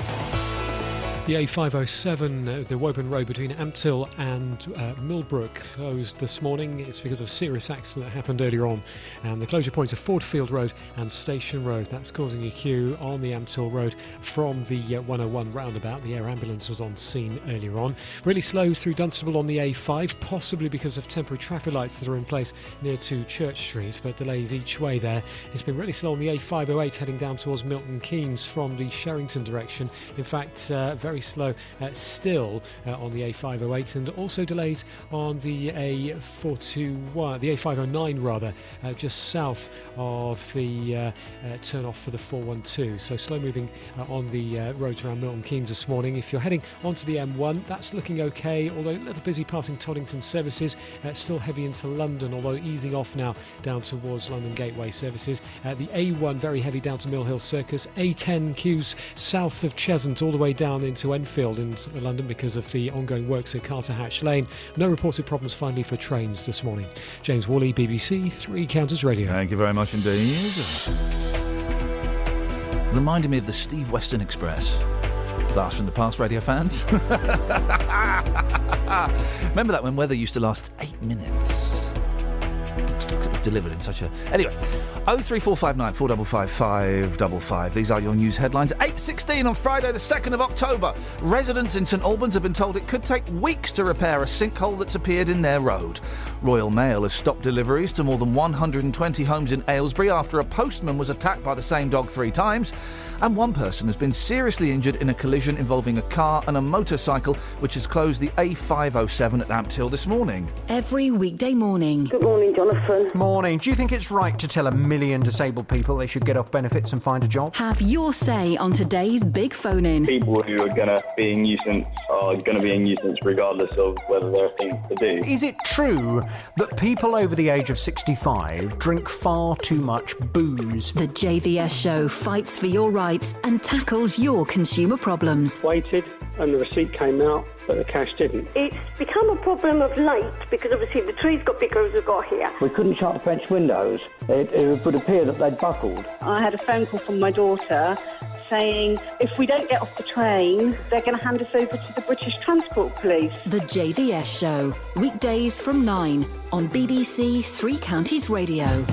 The A507, the Woburn Road between Ampthill and Millbrook, closed this morning. It's because of a serious accident that happened earlier on. And the closure points are Fordfield Road and Station Road. That's causing a queue on the Ampthill Road from the 101 roundabout. The air ambulance was on scene earlier on. Really slow through Dunstable on the A5, possibly because of temporary traffic lights that are in place near to Church Street, but delays each way there. It's been really slow on the A508 heading down towards Milton Keynes from the Sherrington direction. In fact, very slow still on the A508, and also delays on the A421, the A509 rather, just south of the turn off for the 412. So slow moving on the roads around Milton Keynes this morning. If you're heading onto the M1, that's looking okay, although a little busy passing Toddington services. Still heavy into London, although easing off now down towards London Gateway services. The A1 very heavy down to Mill Hill Circus. A10 queues south of Cheshunt all the way down into Enfield in London because of the ongoing works at Carter Hatch Lane. No reported problems finally for trains this morning. James Woolley, BBC Three Counties Radio. Thank you very much indeed. Reminded me of the Steve Weston Express. Blast from the past, radio fans. Remember that when weather used to last 8 minutes? It was delivered in such a... Anyway, 03459 455 555. These are your news headlines. 8:16 on Friday the 2nd of October. Residents in St Albans have been told it could take weeks to repair a sinkhole that's appeared in their road. Royal Mail has stopped deliveries to more than 120 homes in Aylesbury after a postman was attacked by the same dog 3 times. And one person has been seriously injured in a collision involving a car and a motorcycle, which has closed the A507 at Ampthill this morning. Every weekday morning. Good morning, Jonathan. Morning. Do you think it's right to tell 1 million disabled people they should get off benefits and find a job? Have your say on today's big phone-in. People who are going to be a nuisance are going to be a nuisance regardless of whether there are things to do. Is it true that people over the age of 65 drink far too much booze? The JVS show fights for your rights and tackles your consumer problems. Waited and the receipt came out, but the cash didn't. It's become a problem of late because obviously the trees got bigger as we've got here. We couldn't shut the French windows. It would appear that they'd buckled. I had a phone call from my daughter saying if we don't get off the train, they're going to hand us over to the British Transport Police. The JVS show, weekdays from 9 on BBC Three Counties Radio.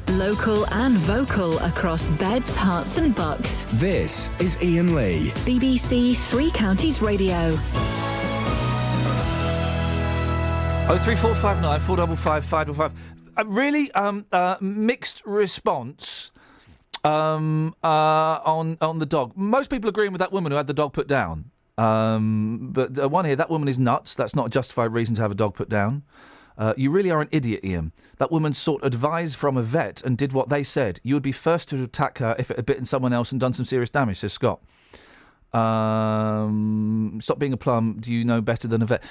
Local and vocal across beds, hearts and bucks. This is Iain Lee. BBC Three Counties Radio. 03459 455 555. Really mixed response on the dog. Most people agreeing with that woman who had the dog put down. But one here, that woman is nuts. That's not a justified reason to have a dog put down. You really are an idiot, Iain. That woman sought advice from a vet and did what they said. You would be first to attack her if it had bitten someone else and done some serious damage, says Scott. Stop being a plum. Do you know better than a vet?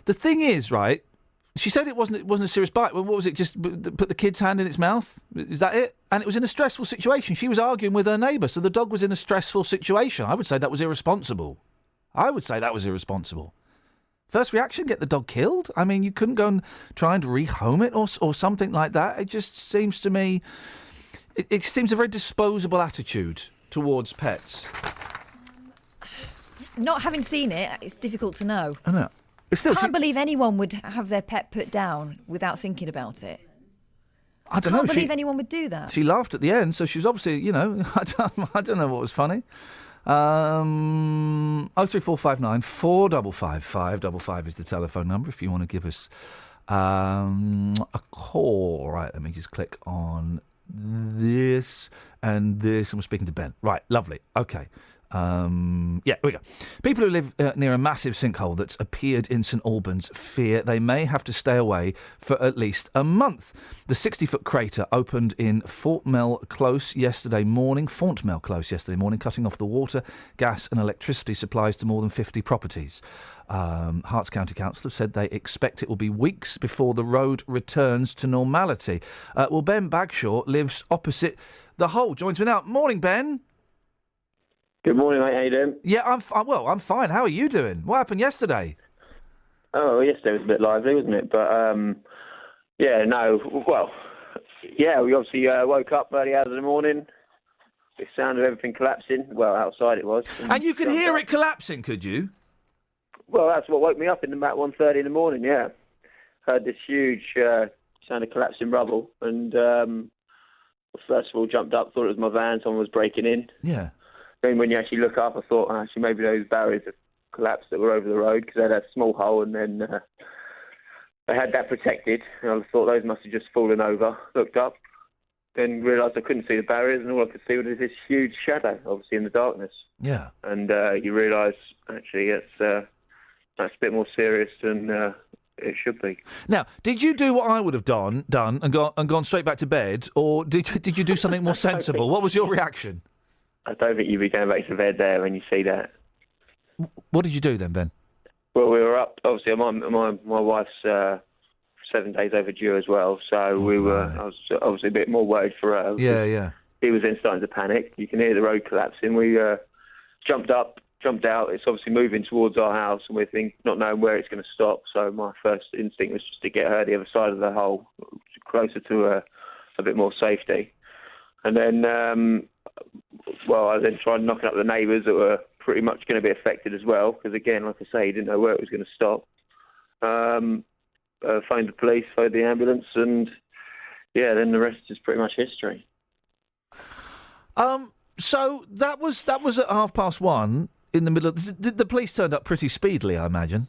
The thing is, right, she said it wasn't a serious bite. What was it? Just put the kid's hand in its mouth? Is that it? And it was in a stressful situation. She was arguing with her neighbour, so the dog was in a stressful situation. I would say that was irresponsible. First reaction, get the dog killed? I mean, you couldn't go and try and rehome it or something like that. It just seems to me... It seems a very disposable attitude towards pets. Not having seen it, it's difficult to know. I know. I can't believe anyone would have their pet put down without thinking about it. I don't know. I can't believe anyone would do that. She laughed at the end, so she was obviously, I don't know what was funny. 03459 455 555 is the telephone number if you want to give us a call. Right, let me just click on this and this. And we're speaking to Ben. Right, lovely. Okay. Here we go. People who live near a massive sinkhole that's appeared in St Albans fear they may have to stay away for at least a month. The 60-foot crater opened in Fontmell Close yesterday morning, cutting off the water, gas and electricity supplies to more than 50 properties. Herts County Council have said they expect it will be weeks before the road returns to normality. Well, Ben Bagshaw lives opposite the hole. Joins me now. Morning, Ben. Good morning, mate. How you doing? Yeah, I'm fine. How are you doing? What happened yesterday? Oh, yesterday was a bit lively, wasn't it? But, we obviously woke up early hours of the morning. The sound of everything collapsing. Well, outside it was. And you could hear it collapsing, could you? Well, that's what woke me up in about 1:30 in the morning, yeah. Heard this huge sound of collapsing rubble. And first of all, jumped up, thought it was my van, someone was breaking in. Yeah. Then when you actually look up, I thought, actually, maybe those barriers have collapsed that were over the road because they had a small hole and then they had that protected. And I thought those must have just fallen over. Looked up, then realised I couldn't see the barriers and all I could see was this huge shadow, obviously in the darkness. Yeah. And you realise, actually, that's a bit more serious than it should be. Now, did you do what I would have done and gone straight back to bed, or did you do something more sensible? What was your reaction? I don't think you'd be going back to bed there when you see that. What did you do then, Ben? Well, we were up. Obviously, my wife's 7 days overdue as well, so I was obviously a bit more worried for her. Yeah. He was then starting to panic. You can hear the road collapsing. We jumped out. It's obviously moving towards our house, and we're not knowing where it's going to stop. So my first instinct was just to get her the other side of the hole, closer to a bit more safety. And then, I then tried knocking up the neighbours that were pretty much going to be affected as well, because again, like I say, he didn't know where it was going to stop. Phoned the police, phoned the ambulance, and then the rest is pretty much history. So that was at 1:30 in the middle of... The police turned up pretty speedily, I imagine.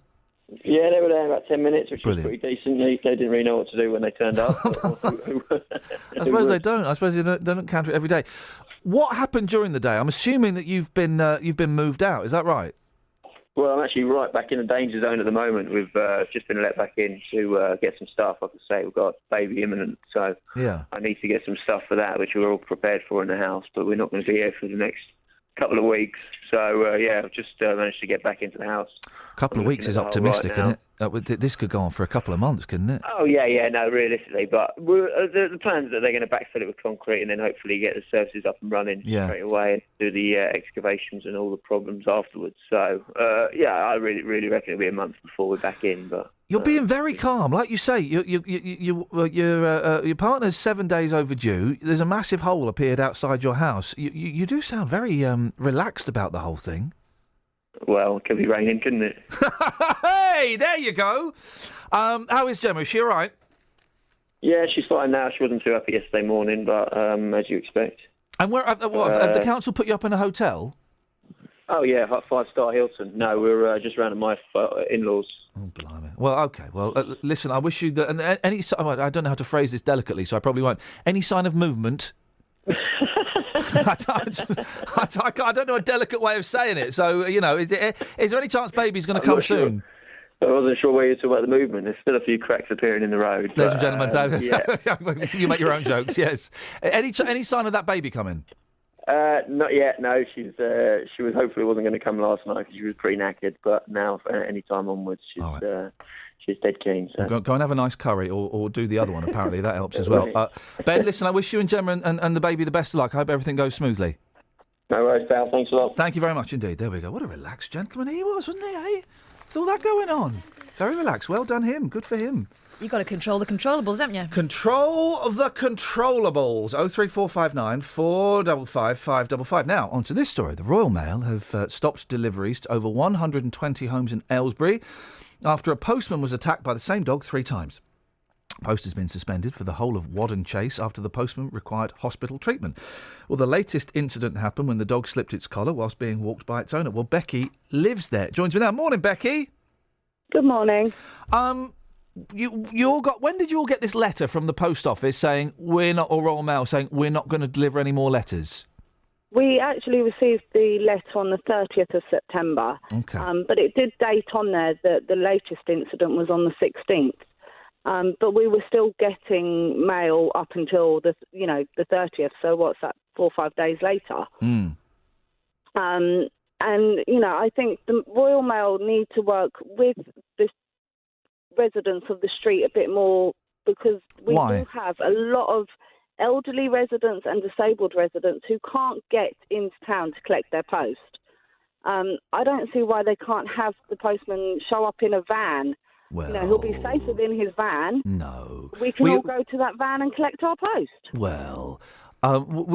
Yeah, they were there in about 10 minutes, which Brilliant. was pretty decent. They didn't really know what to do when they turned up. I suppose they don't. I suppose they don't encounter it every day. What happened during the day? I'm assuming that you've been moved out. Is that right? Well, I'm actually right back in the danger zone at the moment. We've just been let back in to get some stuff. Like I say, we've got a baby imminent, so yeah. I need to get some stuff for that, which we're all prepared for in the house, but we're not going to be here for the next couple of weeks. So, I've just managed to get back into the house. A couple of weeks is optimistic, isn't it? This could go on for a couple of months, couldn't it? Oh, yeah, no, realistically. But the plan is that they're going to backfill it with concrete and then hopefully get the services up and running straight away and do the excavations and all the problems afterwards. So, I really, really reckon it'll be a month before we're back in. But you're being very calm. Like you say, your partner's 7 days overdue. There's a massive hole appeared outside your house. You do sound very relaxed about the whole thing. Well, it could be raining, couldn't it? Hey, there you go. How is Gemma? Is she all right? Yeah, she's fine now. She wasn't too happy yesterday morning, but as you expect. And where have the council put you up in a hotel? Oh, yeah, 5-star Hilton. No, we're just round at my in-laws. Oh, blimey. Well, OK. Well, listen, I wish you... And any... I don't know how to phrase this delicately, so I probably won't. Any sign of movement... I don't know a delicate way of saying it. So, is there any chance baby's going to come soon? I wasn't sure where you're talking about the movement. There's still a few cracks appearing in the road. Ladies and gentlemen, you make your own jokes, yes. Any sign of that baby coming? Not yet, no. She was hopefully wasn't going to come last night because she was pretty knackered, but now, any time onwards, she's dead keen. So. Go and have a nice curry or do the other one, apparently. That helps as well. Ben, listen, I wish you and Gemma and the baby the best of luck. I hope everything goes smoothly. No worries, pal. Thanks a lot. Thank you very much indeed. There we go. What a relaxed gentleman he was, wasn't he, eh? There's all that going on. Very relaxed. Well done him. Good for him. You've got to control the controllables, haven't you? Control the controllables. 03459 455 555. Now, on to this story. The Royal Mail have stopped deliveries to over 120 homes in Aylesbury after a postman was attacked by the same dog 3 times. Post has been suspended for the whole of Wadden Chase after the postman required hospital treatment. Well, the latest incident happened when the dog slipped its collar whilst being walked by its owner. Well, Becky lives there. Joins me now. Morning, Becky. Good morning. You all got. When did you all get this letter from the post office saying we're not, or Royal Mail saying we're not going to deliver any more letters? We actually received the letter on the 30th of September. Okay. But it did date on there that the latest incident was on the 16th. But we were still getting mail up until the 30th. So what's that? 4 or 5 days later. Mm. And I think the Royal Mail need to work with the residents of the street a bit more, because we Why? do have a lot of elderly residents and disabled residents who can't get into town to collect their post. I don't see why they can't have the postman show up in a van. Well, he'll be safe within his van. No. We can all go to that van and collect our post. Well,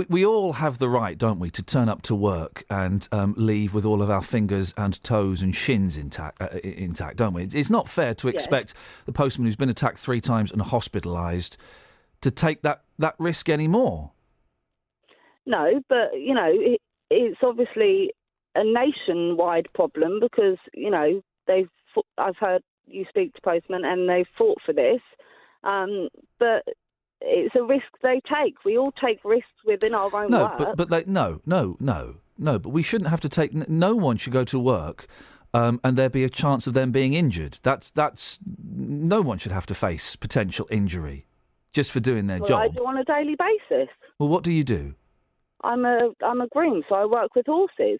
we all have the right, don't we, to turn up to work and leave with all of our fingers and toes and shins intact, don't we? It's not fair to expect the postman who's been attacked 3 times and hospitalised to take that risk anymore. No, but, it's obviously a nationwide problem because, I've heard you speak to postmen and they've fought for this. But it's a risk they take. We all take risks within our own work. But we shouldn't have to take. No one should go to work, and there be a chance of them being injured. That's no one should have to face potential injury just for doing their job. I do on a daily basis. Well, what do you do? I'm a groom, so I work with horses.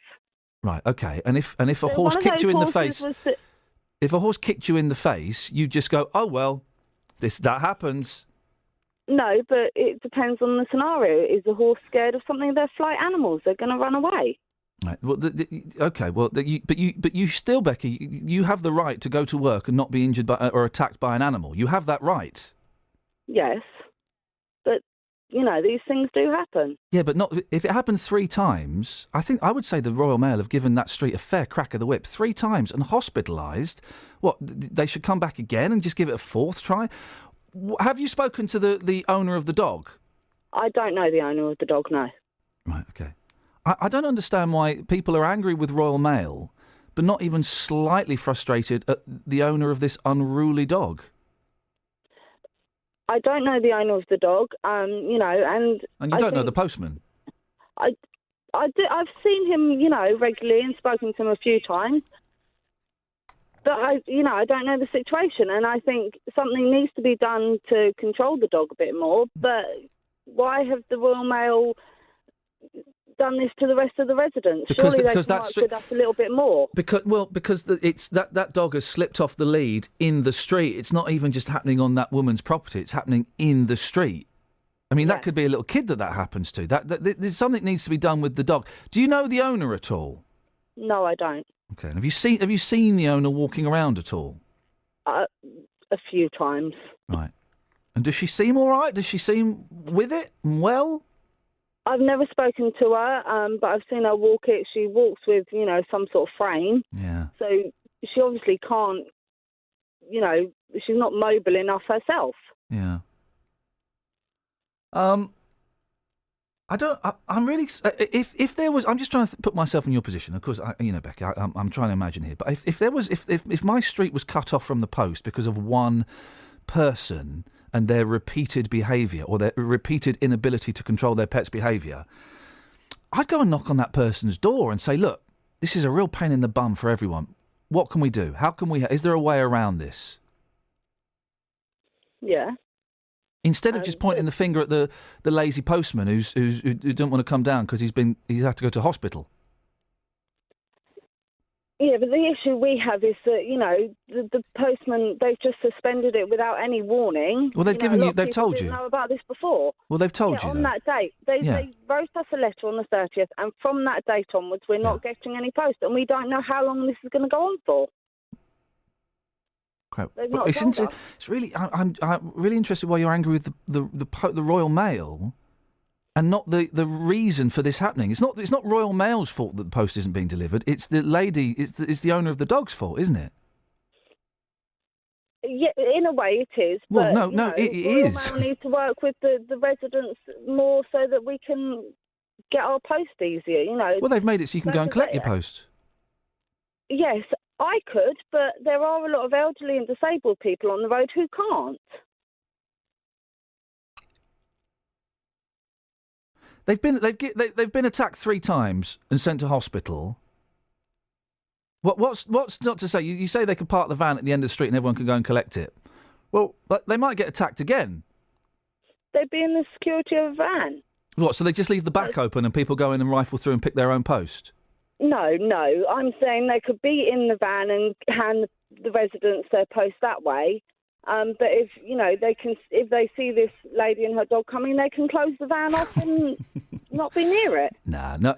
Right. Okay. And if a horse kicked you in the face, if a horse kicked you in the face, you just go, oh well, that happens. No, but it depends on the scenario. Is the horse scared of something? They're flight animals. They're going to run away. Right. Well, okay. Well, but you still, Becky, you have the right to go to work and not be injured by or attacked by an animal. You have that right. Yes, but these things do happen. Yeah, but not if it happens 3 times. I would say the Royal Mail have given that street a fair crack of the whip 3 times and hospitalised. What, they should come back again and just give it a 4th try? Have you spoken to the owner of the dog? I don't know the owner of the dog, no. Right, okay. I don't understand why people are angry with Royal Mail, but not even slightly frustrated at the owner of this unruly dog. I don't know the owner of the dog, and you don't know the postman. I've seen him, regularly and spoken to him a few times. But I don't know the situation, and I think something needs to be done to control the dog a bit more. But why have the Royal Mail done this to the rest of the residents? Surely they can work with us a little bit more. Because it's that dog has slipped off the lead in the street. It's not even just happening on that woman's property. It's happening in the street. I mean, that could be a little kid that happens to. There's something needs to be done with the dog. Do you know the owner at all? No, I don't. Okay. And have you seen the owner walking around at all? A few times. Right. And does she seem all right? Does she seem with it and well? I've never spoken to her, but I've seen her walk it. She walks with, some sort of frame. Yeah. So she obviously can't, she's not mobile enough herself. Yeah. I'm really. If there was, I'm just trying to put myself in your position. Of course, Becky, I'm trying to imagine here. But if my street was cut off from the post because of one person and their repeated behaviour or their repeated inability to control their pet's behaviour, I'd go and knock on that person's door and say, look, this is a real pain in the bum for everyone. What can we do? How can we? Is there a way around this? Yeah. Instead of just pointing the finger at the lazy postman who don't want to come down because he's had to go to hospital. Yeah, but the issue we have is that the postman, they've just suspended it without any warning. Well, they've they've told you. Didn't know about this before. Well, they've told you on that date. They wrote us a letter on the 30th, and from that date onwards, we're not getting any post, and we don't know how long this is going to go on for. Crap. Well, it's really. I'm really interested why you're angry with the Royal Mail, and not the reason for this happening. It's not Royal Mail's fault that the post isn't being delivered. It's the lady. It's the owner of the dog's fault, isn't it? Yeah, in a way it is. Well, but, it Royal is. Mail need to work with the residents more so that we can get our post easier, Well, they've made it so you can go and collect your post. Yes, I could, but there are a lot of elderly and disabled people on the road who can't. They've been attacked 3 times and sent to hospital. What's not to say? You say they could park the van at the end of the street and everyone can go and collect it. Well, but they might get attacked again. They'd be in the security of a van. What? So they just leave the back open and people go in and rifle through and pick their own post? No. I'm saying they could be in the van and hand the residents their post that way. But if they see this lady and her dog coming, they can close the van off and not be near it. No.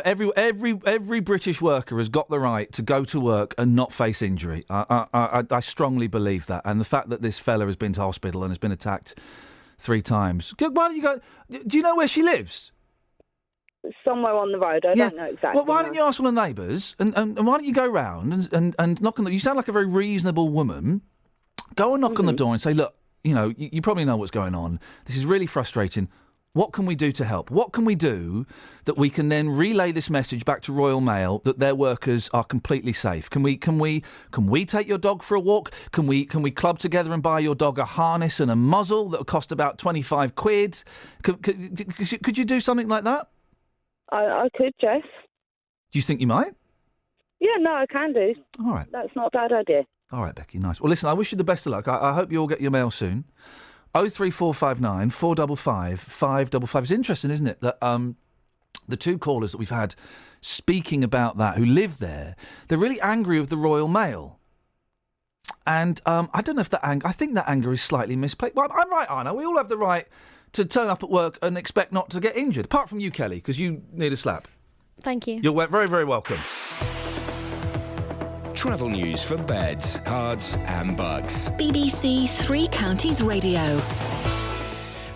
Every British worker has got the right to go to work and not face injury. I strongly believe that, and the fact that this fella has been to hospital and has been attacked 3 times. Why don't you go? Do you know where she lives? Somewhere on the road. I don't know exactly. Well, why don't you ask one of the neighbours and why don't you go round and knock on the? You sound like a very reasonable woman. Go and knock on the door and say, look, you probably know what's going on. This is really frustrating. What can we do to help? What can we do that we can then relay this message back to Royal Mail that their workers are completely safe? Can we take your dog for a walk? Can we club together and buy your dog a harness and a muzzle that will cost about 25 quid? Could you do something like that? I could, Jess. Do you think you might? Yeah, no, I can do. All right. That's not a bad idea. All right, Becky, nice. Well, listen, I wish you the best of luck. I hope you all get your mail soon. 03459 455 555. It's interesting, isn't it, that the 2 callers that we've had speaking about that, who live there, they're really angry with the Royal Mail. And I don't know if that anger... I think that anger is slightly misplaced. Well, I'm right, Anna. We all have the right to turn up at work and expect not to get injured. Apart from you, Kelly, because you need a slap. Thank you. You're very, very welcome. Travel news for beds, cards and bugs. BBC Three Counties Radio.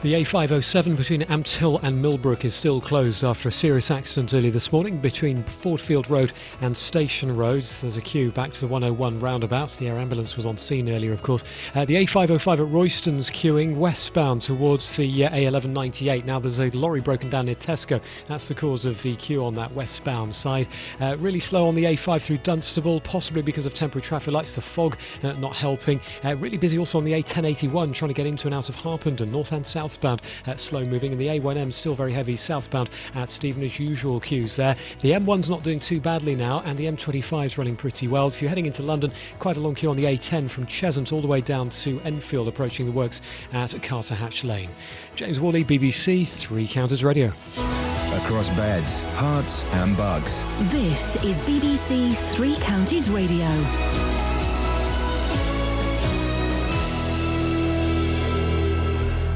The A507 between Ampthill and Millbrook is still closed after a serious accident early this morning between Fordfield Road and Station Road. There's a queue back to the 101 roundabout. The air ambulance was on scene earlier, of course. The A505 at Royston's queuing westbound towards the A1198. Now there's a lorry broken down near Tesco. That's the cause of the queue on that westbound side. Really slow on the A5 through Dunstable, possibly because of temporary traffic lights. The fog not helping. Really busy also on the A1081 trying to get into and out of Harpenden, north and southbound. Slow moving, and the A1M still very heavy southbound at Stevenage. Usual queues there. The M1's not doing too badly now, and the M25's running pretty well. If you're heading into London, quite a long queue on the A10 from Cheshunt all the way down to Enfield, approaching the works at Carter Hatch Lane. James Worley, BBC Three Counties Radio. Across beds, hearts and bugs. This is BBC Three Counties Radio.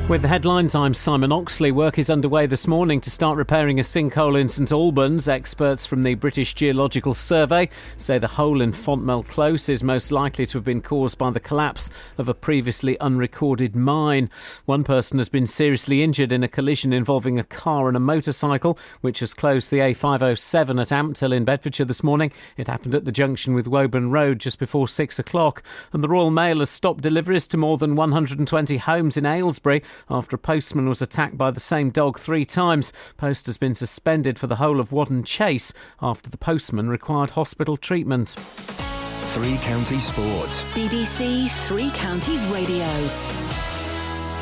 With the headlines, I'm Simon Oxley. Work is underway this morning to start repairing a sinkhole in St Albans. Experts from the British Geological Survey say the hole in Fontmell Close is most likely to have been caused by the collapse of a previously unrecorded mine. One person has been seriously injured in a collision involving a car and a motorcycle, which has closed the A507 at Ampthill in Bedfordshire this morning. It happened at the junction with Woburn Road just before 6 o'clock. And the Royal Mail has stopped deliveries to more than 120 homes in Aylesbury after a postman was attacked by the same dog 3 times. Post has been suspended for the whole of Wadden Chase after the postman required hospital treatment. Three Counties Sport. BBC Three Counties Radio.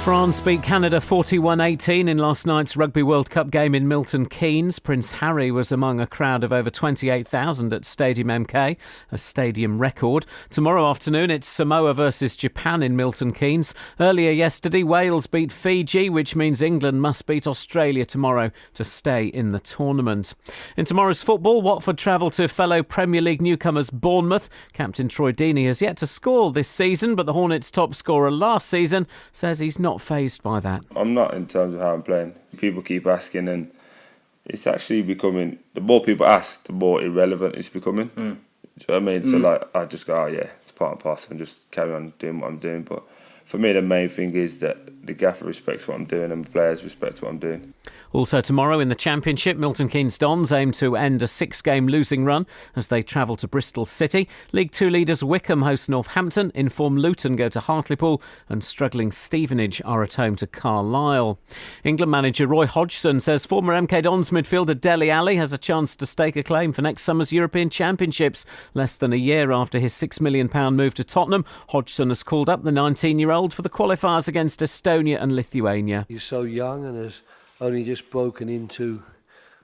France beat Canada 41-18 in last night's Rugby World Cup game in Milton Keynes. Prince Harry was among a crowd of over 28,000 at Stadium MK, a stadium record. Tomorrow afternoon it's Samoa versus Japan in Milton Keynes. Earlier yesterday, Wales beat Fiji, which means England must beat Australia tomorrow to stay in the tournament. In tomorrow's football, Watford travel to fellow Premier League newcomers Bournemouth. Captain Troy Deeney has yet to score this season, but the Hornets' top scorer last season says he's not fazed by that. I'm not in terms of how I'm playing. People keep asking, and it's actually becoming, the more people ask, the more irrelevant it's becoming. Do you know what I mean? So I just go, oh yeah, it's part and parcel, and just carry on doing what I'm doing. But for me, the main thing is that the gaffer respects what I'm doing and the players respect what I'm doing. Also tomorrow in the Championship, Milton Keynes Dons aim to end a 6-game losing run as they travel to Bristol City. League 2 leaders Wickham host Northampton, informed Luton go to Hartlepool and struggling Stevenage are at home to Carlisle. England manager Roy Hodgson says former MK Dons midfielder Dele Alli has a chance to stake a claim for next summer's European Championships. Less than a year after his £6 million move to Tottenham, Hodgson has called up the 19-year-old for the qualifiers against Estonia and Lithuania. He's so young and has only just broken into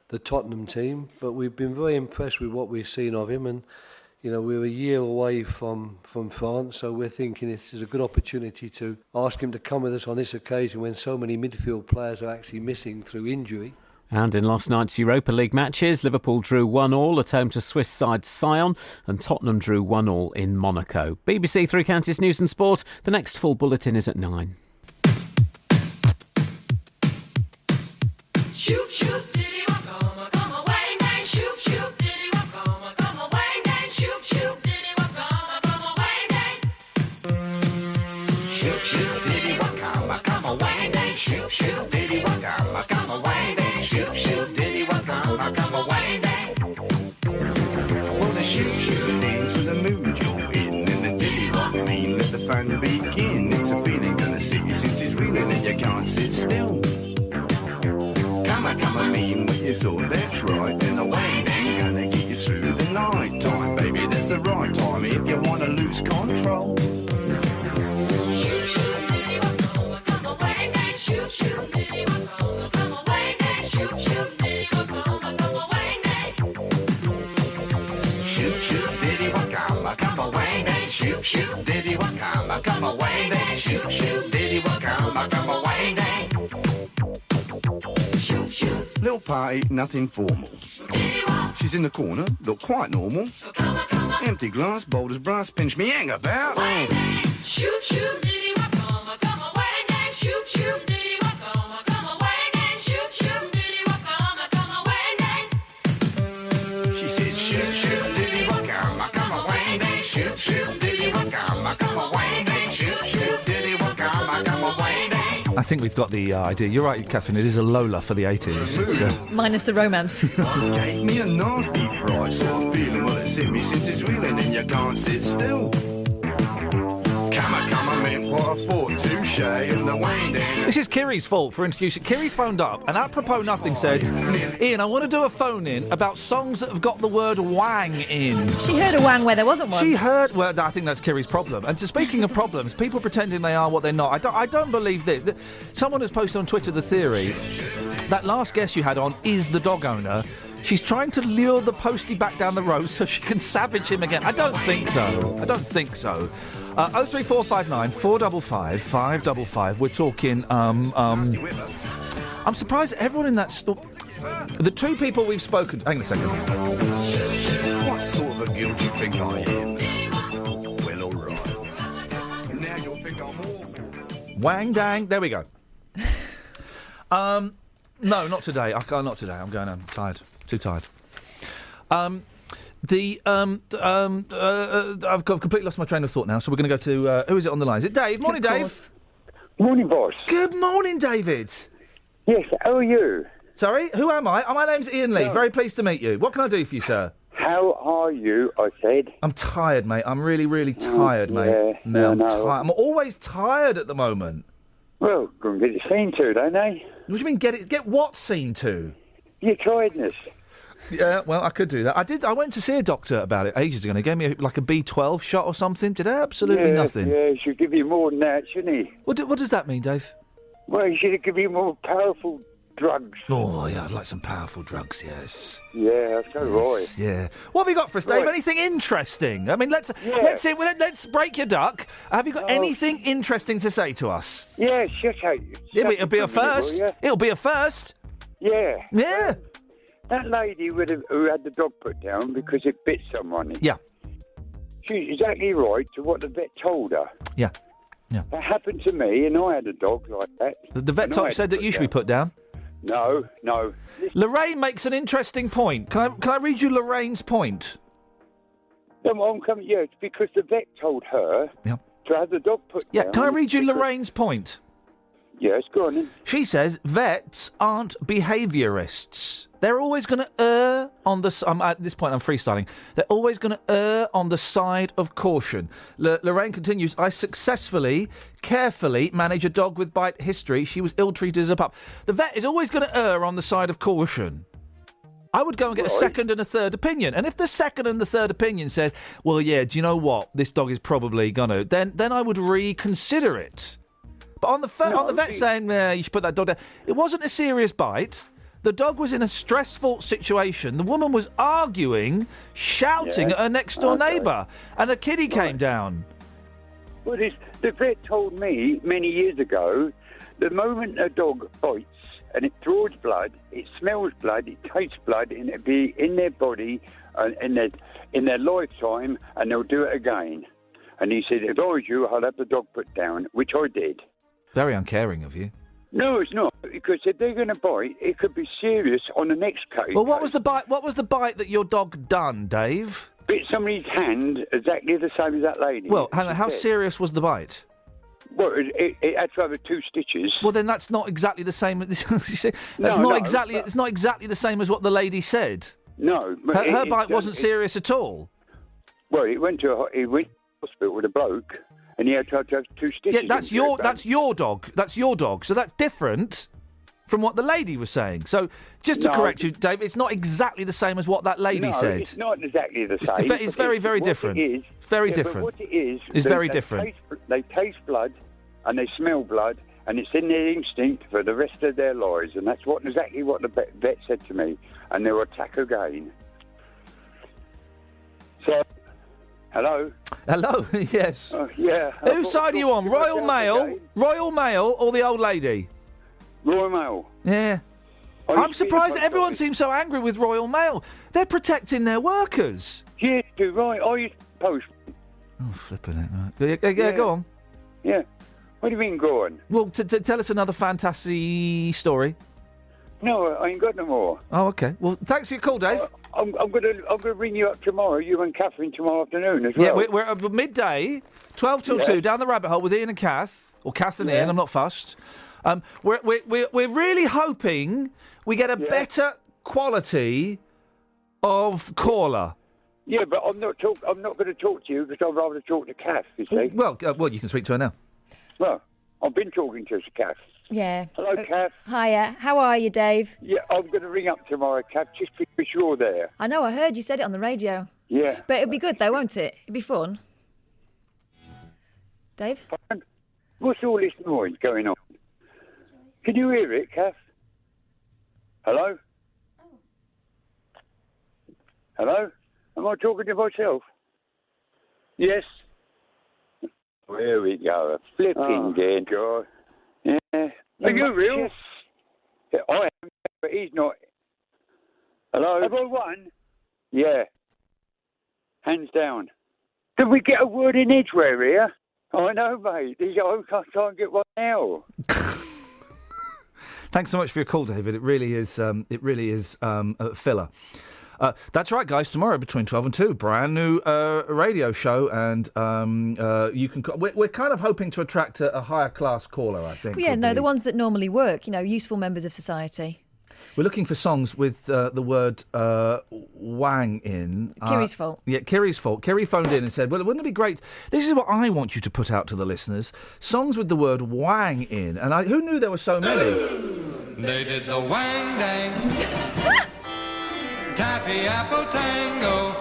the Tottenham team, but we've been very impressed with what we've seen of him, and we're a year away from France, so we're thinking it is a good opportunity to ask him to come with us on this occasion when so many midfield players are actually missing through injury. And in last night's Europa League matches, Liverpool drew 1-1 at home to Swiss side Sion, and Tottenham drew 1-1 in Monaco. BBC Three Counties News and Sport. The next full bulletin is at 9. Shoop, shoop, diddy, come away, nay. Shoop, shoop, diddy, come away, nay. Shoop, shoop, diddy, come away, nay. Shoop, shoop, diddy, come away, nay. Shoop, shoop, diddy, come away, nay. Shoop, shoop, diddy, come away, nay. Well, the shoop, shoop stands for the mood you're in, and the diddy wop mean let the fun begin. It's a feeling gonna sit you since it's reeling and you can't sit still. Come on, mean what you thought, that's right. Then the wang dang gonna get you through the night time, baby. That's the right time if you wanna lose control. Shoop, shoop, diddy, come away, nay. Shoop, shoop, diddy, come away, nay. Shoop, shoop, diddy, come away, nay. Shoop, shoop, diddy, come away, nay. Shoop, shoop, diddy, come away, nay. Shoop, shoop, diddy, come away, nay. Shoop, shoop. Little party, nothing formal. She's in the corner, look quite normal. Empty glass, bold as brass, pinch me hang about. Shoop, shoop, diddy, come away, nay. Shoop, shoop, diddy, come away, nay. Shoop, shoop, diddy, come away, nay. She says, shoop, shoop, diddy, come away, nay. Shoop, shoop, diddy, come away, nay. Shoop, shoop, diddy, come away, nay. I think we've got the idea. You're right, Catherine. It is a Lola for the 80s. It's, Minus the romance. Gave me a nasty fright, sort of feeling well it's hit me since it's reeling and you can't sit still. Come on, man, what I thought, touche, and the wang dang. This is Kiri's fault for introducing. Kiri phoned up and apropos nothing said, Iain, I want to do a phone in about songs that have got the word wang in. She heard a wang where there wasn't one. She heard. Well, I think that's Kiri's problem. And so speaking of problems, people pretending they are what they're not. I don't believe this. Someone has posted on Twitter the theory that last guest you had on is the dog owner. She's trying to lure the postie back down the road so she can savage him again. I don't think so. 03459 455 555. We're talking. I'm surprised everyone in that store. The two people we've spoken. Hang on a second. What sort of a guilt do you think I am? Well, all right. Now you'll think I'm awful. Wang dang. There we go. No, not today. I can't. Not today. I'm going home. Tired. Too tired. I've completely lost my train of thought now, so we're going to go to... who is it on the line? Is it Dave? Morning, Dave. Morning, boss. Good morning, David. Yes, how are you? Sorry, who am I? My name's Iain Lee. Very pleased to meet you. What can I do for you, sir? How are you, I said. I'm tired, mate. I'm really, really tired, mate. No, I'm tired. I'm always tired at the moment. Well, go and get it seen to, don't they? What do you mean, get what seen to? Your tiredness. Yeah, well, I could do that. I went to see a doctor about it ages ago, and he gave me like a B12 shot or something. Did absolutely nothing. Yeah, he should give you more than that, shouldn't he? What does that mean, Dave? Well, he should give you more powerful drugs. Oh, yeah, I'd like some powerful drugs, yes. Yeah, so right. Yeah. What have you got for us, Dave? Right. Anything interesting? I mean, let's break your duck. Have you got anything interesting to say to us? Yeah, It'll be a first. It'll be a first. Yeah. Yeah. That lady who had the dog put down because it bit someone. Yeah. She's exactly right to what the vet told her. Yeah. Yeah. That happened to me, and I had a dog like that. The vet said that you should be put down. No. Lorraine makes an interesting point. Can I read you Lorraine's point? I'm coming. Yeah, it's because the vet told her to have the dog put down. Yeah. Can I read you Lorraine's point? Yes, go on then. She says vets aren't behaviourists. They're always going to err on the... at this point, I'm freestyling. They're always going to err on the side of caution. Lorraine continues, I successfully, carefully manage a dog with bite history. She was ill-treated as a pup. The vet is always going to err on the side of caution. I would go and get a second and a third opinion. And if the second and the third opinion said, well, yeah, do you know what? This dog is probably going to... Then I would reconsider it. But on the vet saying, you should put that dog down, it wasn't a serious bite. The dog was in a stressful situation. The woman was arguing, shouting at her next-door neighbour, and a kiddie came down. Well, the vet told me many years ago, the moment a dog bites and it draws blood, it smells blood, it tastes blood, and it'll be in their body in their lifetime, and they'll do it again. And he said, if I was you, I'd have the dog put down, which I did. Very uncaring of you. No, it's not, because if they're going to bite, it could be serious on the next case. Well, what was the bite? What was the bite that your dog done, Dave? Bit somebody's hand, exactly the same as that lady. Well, hang on, how serious was the bite? Well, it had to have 2 stitches. Well, then that's not exactly the same. It's not exactly the same as what the lady said. No, her bite wasn't serious at all. Well, he went to hospital with a bloke, and he had to have 2 stitches. Yeah, that's your dog. That's your dog. So that's different from what the lady was saying. So just to correct you, Dave, it's not exactly the same as what that lady said. It's not exactly the same. It's very, very different. Very different. But what it is very different. They taste blood and they smell blood, and it's in their instinct for the rest of their lives, and that's exactly what the vet said to me, and they'll attack again. So, hello? Hello, yes. Yeah. Whose side are you on, Royal Mail or the old lady? Royal Mail. Yeah. I'm surprised that everyone seems so angry with Royal Mail. They're protecting their workers. Yeah, right. I used to post. Oh, flipping it. Right. Yeah, go on. Yeah. What do you mean, go on? Well, tell us another fantasy story. No, I ain't got no more. Oh, okay. Well, thanks for your call, Dave. I'm gonna ring you up tomorrow. You and Catherine tomorrow afternoon as well. Yeah, we're at midday, 12 till 2, down the rabbit hole with Iain and Kath, or Kath and Iain. I'm not fussed. We're really hoping we get a better quality of caller. Yeah, but I'm not going to talk to you because I'd rather talk to Kath. You see? Well, you can speak to her now. Well, I've been talking to Kath. Yeah. Hello, Kath. Hiya. How are you, Dave? Yeah, I'm going to ring up tomorrow, Kath, just because you're there. I know, I heard you said it on the radio. Yeah. But it'll be good, though, won't it? It'll be fun. Dave? What's all this noise going on? Can you hear it, Kath? Hello? Hello? Am I talking to myself? Yes. There we go. A flipping dead guy. Yeah. Are you real? Yeah, I am, but he's not. Hello? Have I won? Yeah. Hands down. Did we get a word in Edgware here? I know, mate. I can't get one now. Thanks so much for your call, David. It really is a filler. That's right, guys. Tomorrow between 12 and 2, brand new radio show, and you can. We're kind of hoping to attract a higher class caller, I think. Well, yeah, no, the ones that normally work. Useful members of society. We're looking for songs with the word wang in. Kiri's fault. Yeah, Kiri's fault. Kiri phoned in and said, well, wouldn't it be great? This is what I want you to put out to the listeners. Songs with the word wang in. And who knew there were so many? They did the wang dang taffy apple tango.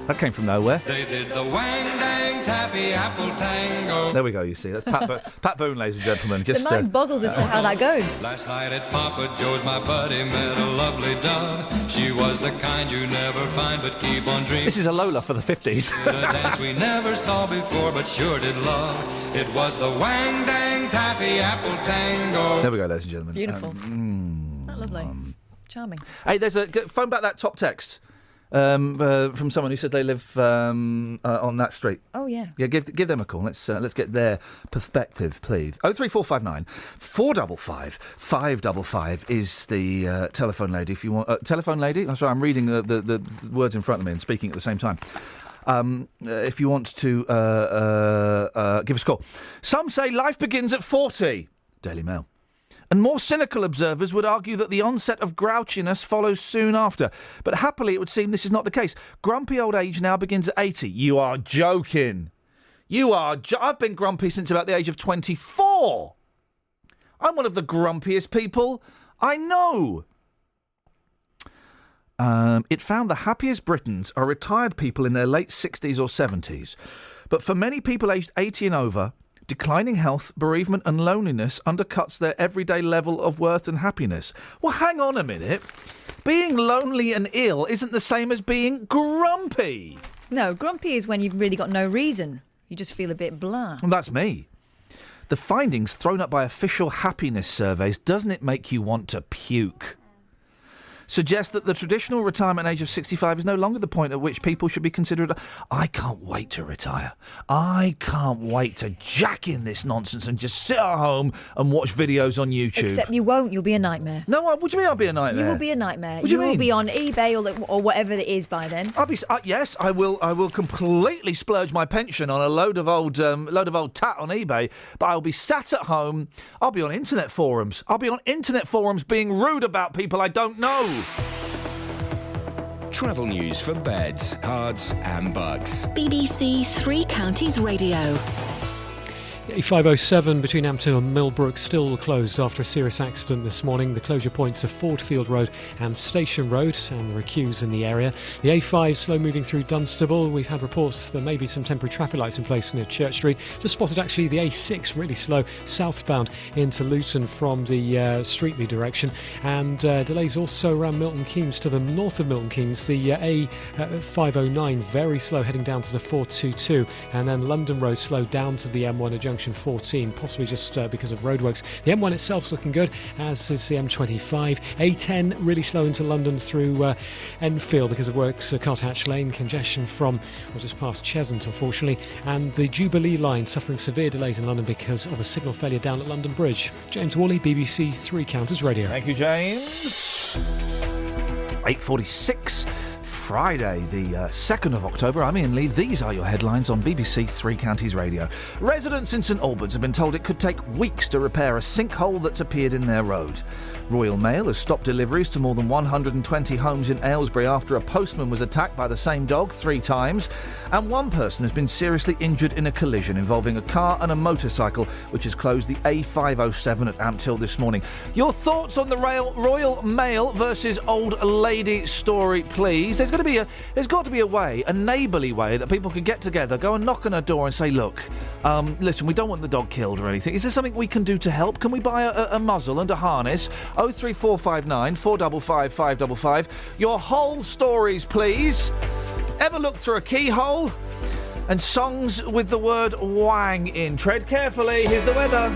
That came from nowhere. They did the wang dang taffy apple tango. There we go, you see. That's Pat Boone, ladies and gentlemen. The mind boggles as to how that goes. Last night at Papa Joe's, my buddy met a lovely dove. She was the kind you never find, but keep on dreaming. This is a Lola for the 50s. A dance we never saw before, but sure did love. It was the wang dang taffy apple tango. There we go, ladies and gentlemen. Beautiful. Lovely. Charming. Hey, there's a phone back that top text. From someone who says they live on that street. Oh yeah. Yeah, give them a call. Let's get their perspective, please. 03459 455 555 is the telephone lady. If you want telephone lady, I'm sorry, I'm reading the words in front of me and speaking at the same time. if you want to give us a call. Some say life begins at 40. Daily Mail. And more cynical observers would argue that the onset of grouchiness follows soon after. But happily, it would seem this is not the case. Grumpy old age now begins at 80. You are joking. I've been grumpy since about the age of 24. I'm one of the grumpiest people I know. It found the happiest Britons are retired people in their late 60s or 70s. But for many people aged 80 and over, declining health, bereavement and loneliness undercuts their everyday level of worth and happiness. Well, hang on a minute. Being lonely and ill isn't the same as being grumpy. No, grumpy is when you've really got no reason. You just feel a bit blah. Well, that's me. The findings thrown up by official happiness surveys, doesn't it make you want to puke? Suggest that the traditional retirement age of 65 is no longer the point at which people should be considered. I can't wait to retire. I can't wait to jack in this nonsense and just sit at home and watch videos on YouTube. Except you won't. You'll be a nightmare. No, what do you mean I'll be a nightmare? You will be a nightmare. What do you will mean? be on eBay or whatever it is by then. I'll be yes. I will completely splurge my pension on a load of old tat on eBay. But I'll be sat at home. I'll be on internet forums. I'll be on internet forums being rude about people I don't know. Travel news for beds, cards and bugs. BBC Three Counties Radio. A507 between Ampton and Millbrook still closed after a serious accident this morning. The closure points are Fordfield Road and Station Road, and there are queues in the area. The A5 slow moving through Dunstable. We've had reports there may be some temporary traffic lights in place near Church Street. Just spotted actually the A6 really slow southbound into Luton from the Streetley direction, and delays also around Milton Keynes to the north of Milton Keynes. The A509 very slow heading down to the 422, and then London Road slow down to the M1 at junction 14, possibly just because of roadworks. The M1 itself's looking good, as is the M25. A10 really slow into London through Enfield because of works. Carthatch Lane congestion from just past Cheshunt, unfortunately, and the Jubilee line suffering severe delays in London because of a signal failure down at London Bridge. James Worley, BBC Three Counties Radio. Thank you, James. 8:46. Friday, the 2nd of October. I'm Iain Lee. These are your headlines on BBC Three Counties Radio. Residents in St Albans have been told it could take weeks to repair a sinkhole that's appeared in their road. Royal Mail has stopped deliveries to more than 120 homes in Aylesbury after a postman was attacked by the same dog 3 times. And one person has been seriously injured in a collision involving a car and a motorcycle, which has closed the A507 at Amptill this morning. Your thoughts on the Royal Mail versus Old Lady story, please. There's got to be a way, a neighbourly way, that people could get together, go and knock on a door and say, look, listen, we don't want the dog killed or anything. Is there something we can do to help? Can we buy a muzzle and a harness? 03459 455 555. Your whole stories, please. Ever look through a keyhole? And songs with the word wang in. Tread carefully. Here's the weather.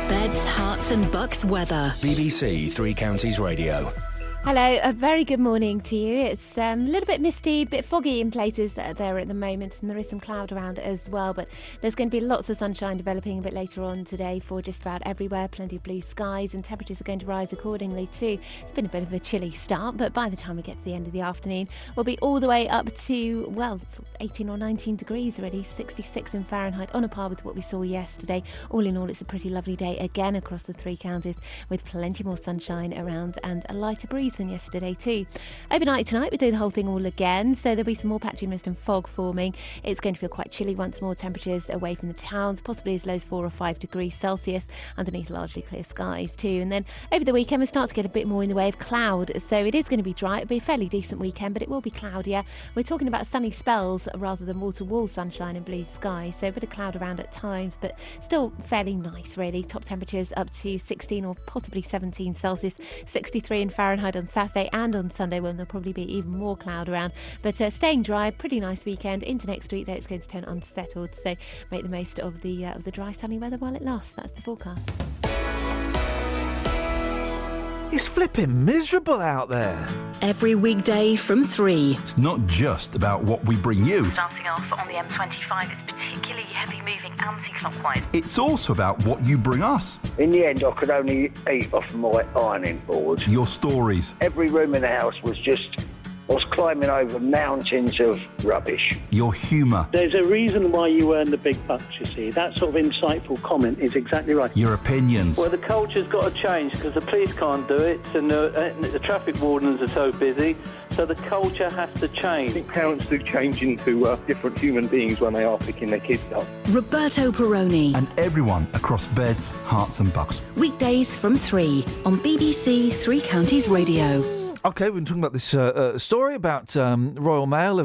Beds, Herts and Bucks weather. BBC Three Counties Radio. Hello, a very good morning to you. It's a little bit misty, a bit foggy in places there at the moment, and there is some cloud around as well, but there's going to be lots of sunshine developing a bit later on today for just about everywhere, plenty of blue skies, and temperatures are going to rise accordingly too. It's been a bit of a chilly start, but by the time we get to the end of the afternoon, we'll be all the way up to, well, sort of 18 or 19 degrees already, 66 in Fahrenheit, on a par with what we saw yesterday. All in all, it's a pretty lovely day again across the three counties, with plenty more sunshine around and a lighter breeze than yesterday too. Overnight tonight we do the whole thing all again, so there'll be some more patchy mist and fog forming. It's going to feel quite chilly once more, temperatures away from the towns, possibly as low as 4 or 5 degrees Celsius, underneath largely clear skies too. And then over the weekend we start to get a bit more in the way of cloud, so it is going to be dry. It'll be a fairly decent weekend, but it will be cloudier. We're talking about sunny spells rather than wall-to-wall sunshine and blue skies, so a bit of cloud around at times, but still fairly nice really. Top temperatures up to 16 or possibly 17 Celsius, 63 in Fahrenheit on Saturday, and on Sunday when there'll probably be even more cloud around, but staying dry. Pretty nice weekend. Into next week though, it's going to turn unsettled, so make the most of the dry sunny weather while it lasts. That's the forecast. It's flipping miserable out there. Every weekday from 3. It's not just about what we bring you. Starting off on the M25, it's particularly heavy moving anti-clockwise. It's also about what you bring us. In the end, I could only eat off my ironing board. Your stories. Every room in the house was just I was climbing over mountains of rubbish. Your humour. There's a reason why you earn the big bucks, you see. That sort of insightful comment is exactly right. Your opinions. Well, the culture's got to change because the police can't do it and the traffic wardens are so busy, so the culture has to change. I think parents do change into different human beings when they are picking their kids up. Roberto Perroni. And everyone across Beds, Hearts and Bucks. Weekdays from 3 on BBC Three Counties Radio. OK, we've been talking about this story about Royal Mail are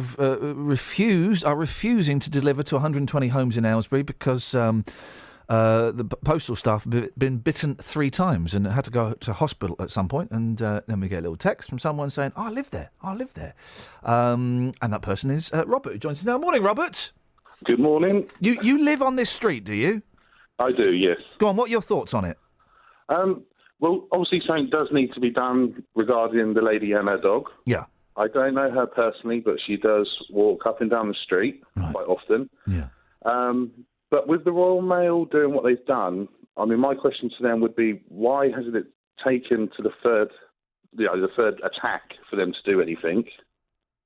refusing to deliver to 120 homes in Aylesbury because the postal staff have been bitten 3 times and had to go to hospital at some point. And then we get a little text from someone saying, I live there. And that person is Robert, who joins us now. Morning, Robert. Good morning. You live on this street, do you? I do, yes. Go on, what are your thoughts on it? Well, obviously something does need to be done regarding the lady and her dog. Yeah. I don't know her personally, but she does walk up and down the street quite often. Yeah. But with the Royal Mail doing what they've done, I mean, my question to them would be, why hasn't it taken to the third attack for them to do anything?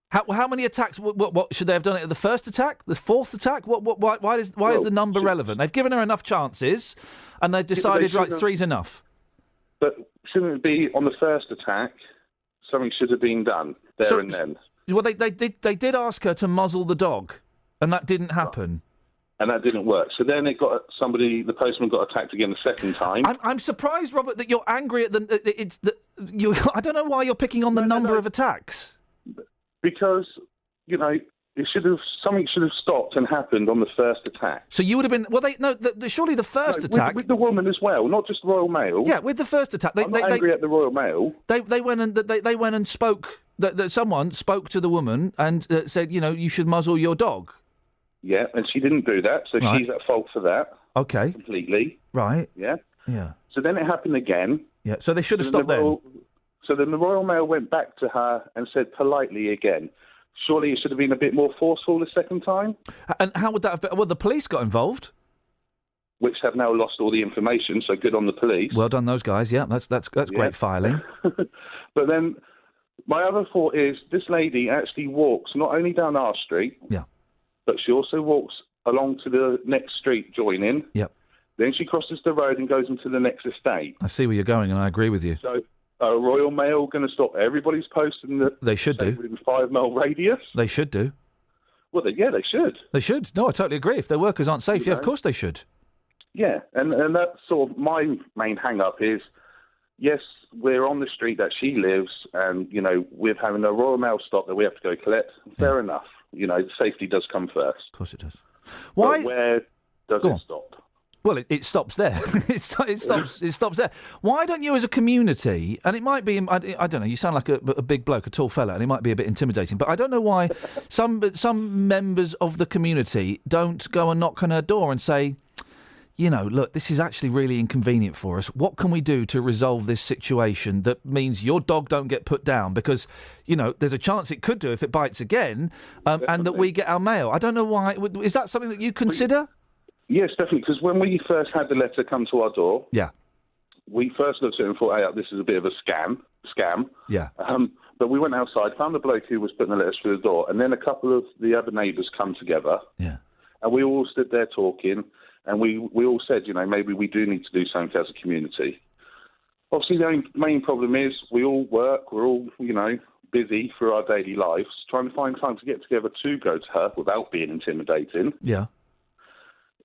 How many attacks? What should they have done it at the first attack, the fourth attack? Why is the number relevant? They've given her enough chances, and they've decided three's enough. But shouldn't it be on the first attack? Something should have been done there and then. Well, they did ask her to muzzle the dog, and that didn't happen. And that didn't work. So then the postman got attacked again the second time. I'm surprised, Robert, that you're angry at I don't know why you're picking on the number of attacks. Because, something should have stopped and happened on the first attack. So you would have been... Well, surely the first attack... With the woman as well, not just Royal Mail. Yeah, with the first attack... I'm not angry at the Royal Mail. They went and spoke... That someone spoke to the woman and said, you should muzzle your dog. Yeah, and she didn't do that, so she's at fault for that. Okay. Completely. Right. Yeah? Yeah. So then it happened again. Yeah, so they should have stopped then. So then the Royal Mail went back to her and said politely again, surely it should have been a bit more forceful the second time? And how would that have been? Well, the police got involved. Which have now lost all the information, so good on the police. Well done, those guys, yeah, that's great filing. But then my other thought is this lady actually walks not only down our street, but she also walks along to the next street joining. Yep. Then she crosses the road and goes into the next estate. I see where you're going, and I agree with you. So are Royal Mail going to stop everybody's posting that they should do within 5 mile radius? They should do. Well, they should. They should. No, I totally agree. If their workers aren't safe, of course they should. Yeah, and that's sort of my main hang-up is, yes, we're on the street that she lives, and, with having a Royal Mail stop that we have to go collect, fair enough. Safety does come first. Of course it does. Why? But where does it stop? Well, it stops there. It stops there. Why don't you, as a community, and it might be, I don't know, you sound like a big bloke, a tall fella, and it might be a bit intimidating, but I don't know why some members of the community don't go and knock on her door and say, look, this is actually really inconvenient for us. What can we do to resolve this situation that means your dog don't get put down? Because, there's a chance it could do if it bites again, and that we get our mail. I don't know why. Is that something that you consider? Yes, definitely, because when we first had the letter come to our door, we first looked at it and thought, hey, this is a bit of a scam. Yeah. But we went outside, found the bloke who was putting the letters through the door, and then a couple of the other neighbours come together. Yeah. And we all stood there talking, and we all said, maybe we do need to do something as a community. Obviously, the main problem is we all work, we're all, busy for our daily lives, trying to find time to get together to go to her without being intimidating. Yeah.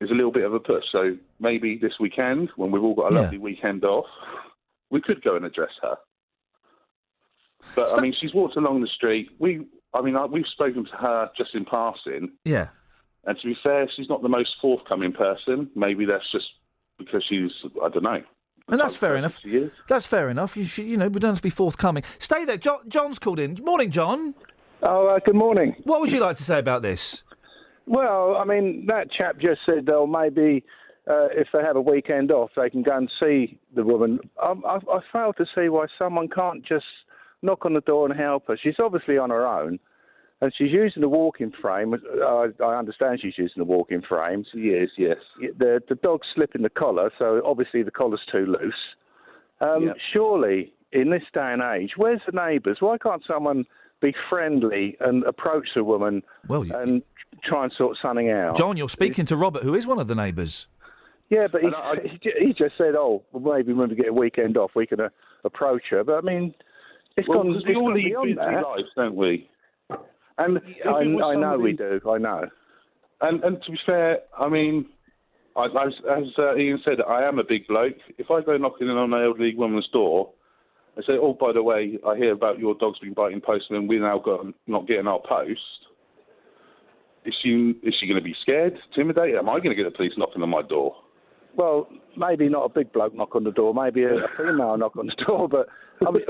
Is a little bit of a push. So maybe this weekend, when we've all got a lovely weekend off, we could go and address her. But, she's walked along the street. We've spoken to her just in passing. Yeah. And to be fair, she's not the most forthcoming person. Maybe that's just because she's, I don't know. And that's fair enough. That's fair enough. We don't have to be forthcoming. Stay there. John's called in. Morning, John. Oh, good morning. What would you like to say about this? Well, that chap just said, maybe if they have a weekend off, they can go and see the woman. I fail to see why someone can't just knock on the door and help her. She's obviously on her own, and she's using a walking frame. I understand she's using a walking frame. She is, yes. The dog's slipping the collar, so obviously the collar's too loose. Surely, in this day and age, where's the neighbours? Why can't someone be friendly and approach the woman and try and sort something out. John, you're speaking to Robert, who is one of the neighbours. Yeah, but he just said, well, maybe when we get a weekend off, we can approach her. But, I mean, it's Well, gone, because it's we all gone lead beyond busy that. lives, don't we? And I know we do, I know. And to be fair, I mean, as Iain said, I am a big bloke. If I go knocking on an elderly woman's door, I say, oh, by the way, I hear about your dog's been biting postmen and we're now not getting our post. Is she going to be scared, intimidated? Am I going to get the police knocking on my door? Well, maybe not a big bloke knock on the door, maybe a female knock on the door, but I mean,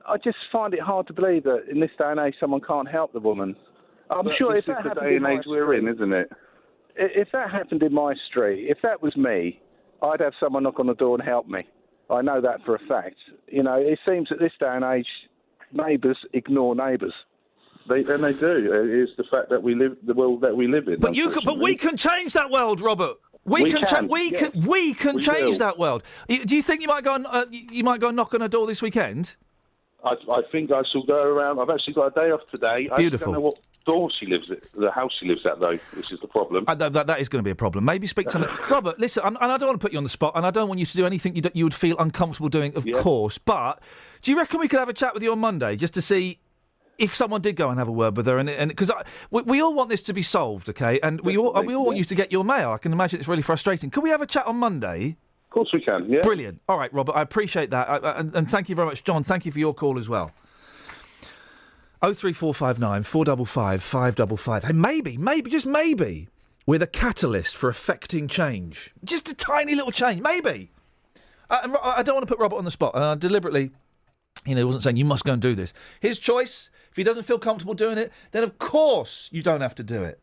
I just find it hard to believe that in this day and age someone can't help the woman. I'm But sure this if that is the happened day in and my age we're in, isn't it? If that happened in my street, if that was me, I'd have someone knock on the door and help me. I know that for a fact. You know, it seems at this day and age, neighbours ignore neighbours. They do. It's the fact that we live the world that we live in. But we can change that world, Robert. We can change that world. Do you think you might go and knock on a door this weekend? I think I shall go around. I've actually got a day off today. Beautiful. I don't know what door she lives at, the house she lives at, though, which is the problem. That is going to be a problem. Maybe speak to them. Robert, listen, and I don't want to put you on the spot, and I don't want you to do anything you would feel uncomfortable doing, of course, but do you reckon we could have a chat with you on Monday just to see if someone did go and have a word with her, and because we all want this to be solved, okay? And we all want you to get your mail. I can imagine it's really frustrating. Could we have a chat on Monday? Of course we can, yeah. Brilliant. All right, Robert, I appreciate that. And thank you very much. John, thank you for your call as well. 03459 455 555. Hey, maybe, just maybe, we're the catalyst for affecting change. Just a tiny little change, maybe. And I don't want to put Robert on the spot, and I deliberately... he wasn't saying you must go and do this. His choice. If he doesn't feel comfortable doing it, then of course you don't have to do it.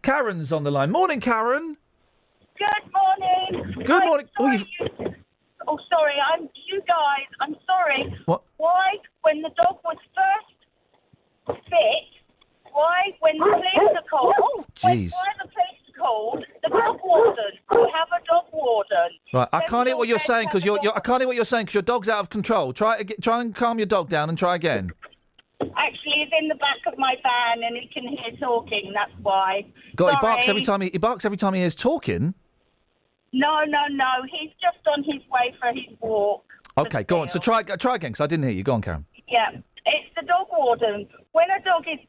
Karen's on the line. Morning, Karen. Good morning. Good morning. Sorry, you guys. I'm sorry. What? Why, when the dog was first bit, when the police are called? Jeez. Why the police are called? The dog warden. We have a dog warden. Right, I can't hear what you're saying because I can't hear what you're saying because your dog's out of control. Try and calm your dog down and try again. Actually, he's in the back of my van and he can hear talking. That's why. God, he Sorry. barks every time he hears talking. No. He's just on his way for his walk. Okay, go on. So try again because I didn't hear you. Go on, Karen. Yeah, it's the dog warden. When a dog is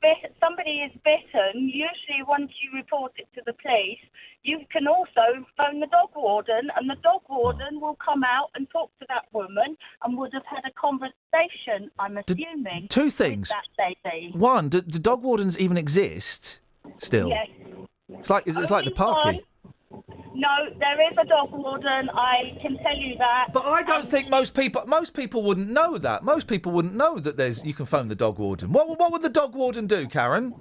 somebody is bitten, usually once you report it to the police, you can also phone the dog warden, and the dog warden will come out and talk to that woman and would have had a conversation, I'm assuming. Two things. With that lady. One, do dog wardens even exist still? Yes. It's like the parky. No, there is a dog warden. I can tell you that. But I don't think most people wouldn't know that. Most people wouldn't know that you can phone the dog warden. What would the dog warden do, Karen?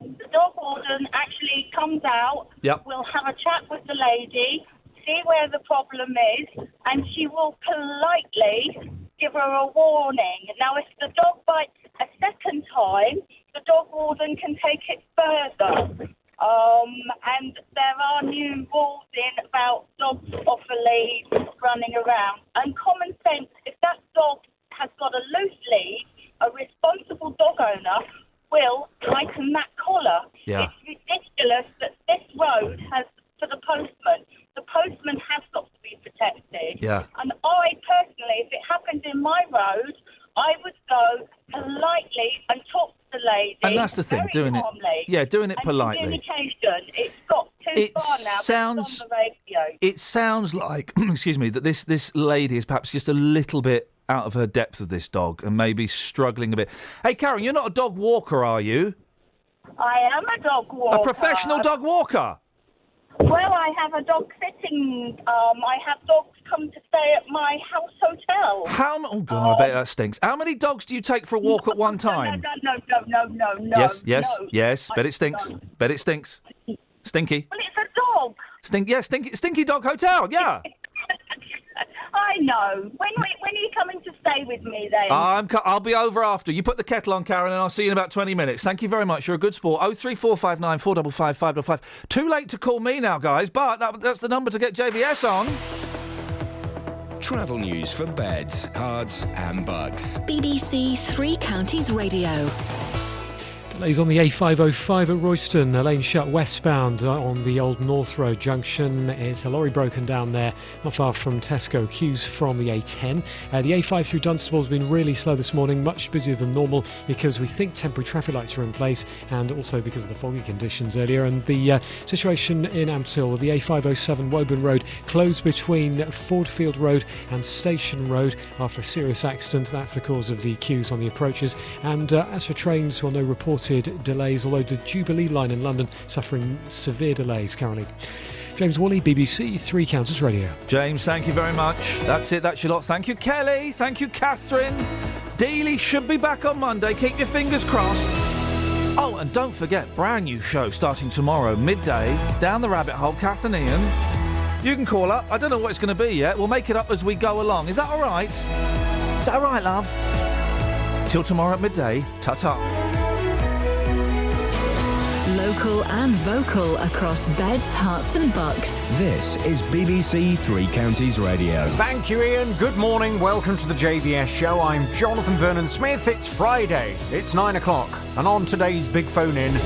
The dog warden actually comes out. Yep. We'll have a chat with the lady, see where the problem is, and she will politely give her a warning. Now, if the dog bites a second time, the dog warden can take it further. And there are new rules in about dogs off a lead running around. And common sense, if that dog has got a loose lead, a responsible dog owner will tighten that collar. Yeah. It's ridiculous that this road has, for the postman, the postman has got to be protected. Yeah. And I personally, if it happened in my road, I would go politely and talk to the lady. And that's the thing, very doing calmly. it. Yeah, doing it And politely. Communication, it's got too far now. Sounds. It's on the radio. It sounds like, excuse me, that this lady is perhaps just a little bit out of her depth of this dog and maybe struggling a bit. Hey, Karen, you're not a dog walker, are you? I am a dog walker. A professional dog walker? Well, I have a dog sitting. I have dogs come to stay at my house hotel. Oh, God, I bet that stinks. How many dogs do you take for a walk at one time? No. Yes. Bet it stinks. Bet it stinks. Stinky. Well, it's a dog. Stinky dog hotel, yeah. I know. When are you coming to stay with me then? I'll be over after. You put the kettle on, Karen, and I'll see you in about 20 minutes. Thank you very much. You're a good sport. 03459 455 555. Too late to call me now, guys, but that's the number to get JVS on. Travel news for beds, cards and bugs. BBC Three Counties Radio. Delays on the A505 at Royston, a lane shut westbound on the Old North Road junction. It's a lorry broken down there, not far from Tesco. Queues from the A10. The A5 through Dunstable has been really slow this morning, much busier than normal because we think temporary traffic lights are in place and also because of the foggy conditions earlier. And the situation in Ampthill, the A507 Woburn Road closed between Fordfield Road and Station Road after a serious accident. That's the cause of the queues on the approaches. And as for trains, well, no reported delays, although the Jubilee line in London suffering severe delays currently. James Woolley, BBC Three Counties Radio. James, thank you very much. That's it, that's your lot. Thank you, Kelly. Thank you, Catherine. Dealey should be back on Monday. Keep your fingers crossed. Oh, and don't forget, brand new show starting tomorrow, midday, Down the Rabbit Hole, Kath and Iain. You can call up. I don't know what it's going to be yet. We'll make it up as we go along. Is that all right? Is that all right, love? Till tomorrow at midday. Ta-ta. Local and vocal across Beds, Herts and Bucks. This is BBC Three Counties Radio. Thank you, Ian. Good morning. Welcome to the JVS show. I'm Jonathan Vernon Smith. It's Friday. It's 9 o'clock. And on today's Big Phone In,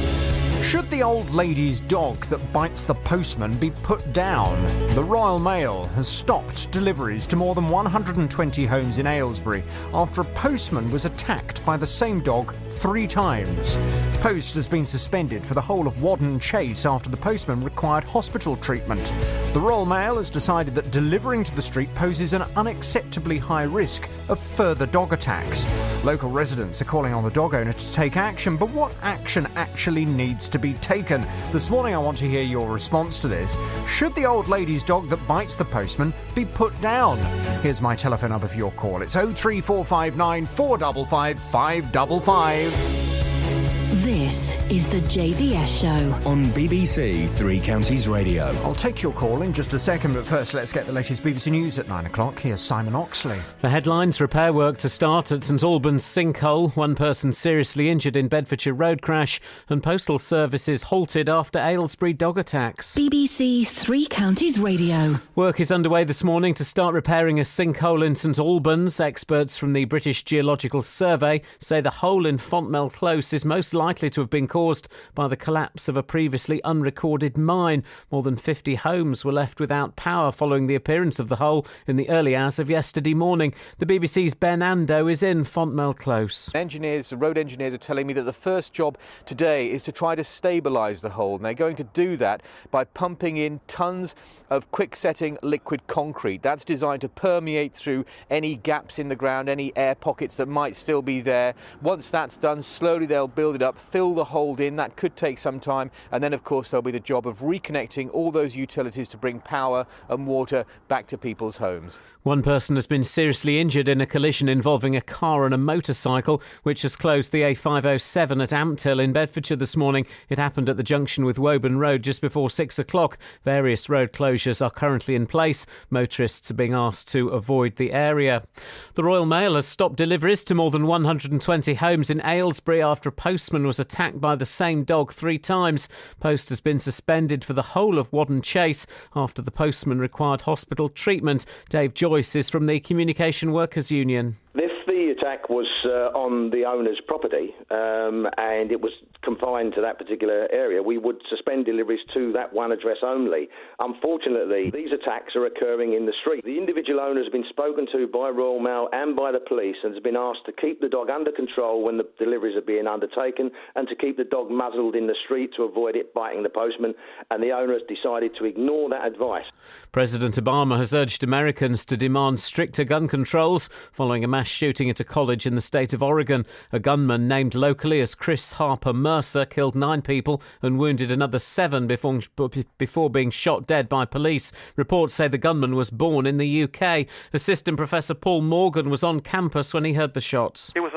should the old lady's dog that bites the postman be put down? The Royal Mail has stopped deliveries to more than 120 homes in Aylesbury after a postman was attacked by the same dog 3 times. Post has been suspended for the whole of Wadden Chase after the postman required hospital treatment. The Royal Mail has decided that delivering to the street poses an unacceptably high risk of further dog attacks. Local residents are calling on the dog owner to take action, but what action actually needs to be taken? This morning I want to hear your response to this. Should the old lady's dog that bites the postman be put down? Here's my telephone number for your call. It's 03459 455 555. This is the JVS show on BBC Three Counties Radio. I'll take your call in just a second, but first let's get the latest BBC News at 9 o'clock. Here's Simon Oxley. The headlines: repair work to start at St Albans sinkhole, 1 person seriously injured in Bedfordshire road crash, and postal services halted after Aylesbury dog attacks. BBC Three Counties Radio. Work is underway this morning to start repairing a sinkhole in St Albans. Experts from the British Geological Survey say the hole in Fontmell Close is most likely to have been caused by the collapse of a previously unrecorded mine. More than 50 homes were left without power following the appearance of the hole in the early hours of yesterday morning. The BBC's Ben Ando is in Fontmell Close. Road engineers are telling me that the first job today is to try to stabilise the hole, and they're going to do that by pumping in tons of quick-setting liquid concrete. That's designed to permeate through any gaps in the ground, any air pockets that might still be there. Once that's done, slowly they'll build it up, fill the hole in. That could take some time, and then of course there'll be the job of reconnecting all those utilities to bring power and water back to people's homes. 1 person has been seriously injured in a collision involving a car and a motorcycle, which has closed the A507 at Ampthill in Bedfordshire this morning. It happened at the junction with Woburn Road just before 6 o'clock. Various road closures are currently in place. Motorists are being asked to avoid the area. The Royal Mail has stopped deliveries to more than 120 homes in Aylesbury after a postman was attacked by the same dog 3 times. Post has been suspended for the whole of Wadden Chase after the postman required hospital treatment. Dave Joyce is from the Communication Workers Union. If the attack was on the owner's property and it was confined to that particular area, we would suspend deliveries to that one address only. Unfortunately, these attacks are occurring in the street. The individual owner has been spoken to by Royal Mail and by the police and has been asked to keep the dog under control when the deliveries are being undertaken and to keep the dog muzzled in the street to avoid it biting the postman, and the owner has decided to ignore that advice. President Obama has urged Americans to demand stricter gun controls following a mass shooting at a college in the state of Oregon. A gunman named locally as Chris Harper Mercer killed 9 people and wounded another 7 before being shot dead by police. Reports say the gunman was born in the UK. Assistant Professor Paul Morgan was on campus when he heard the shots. It was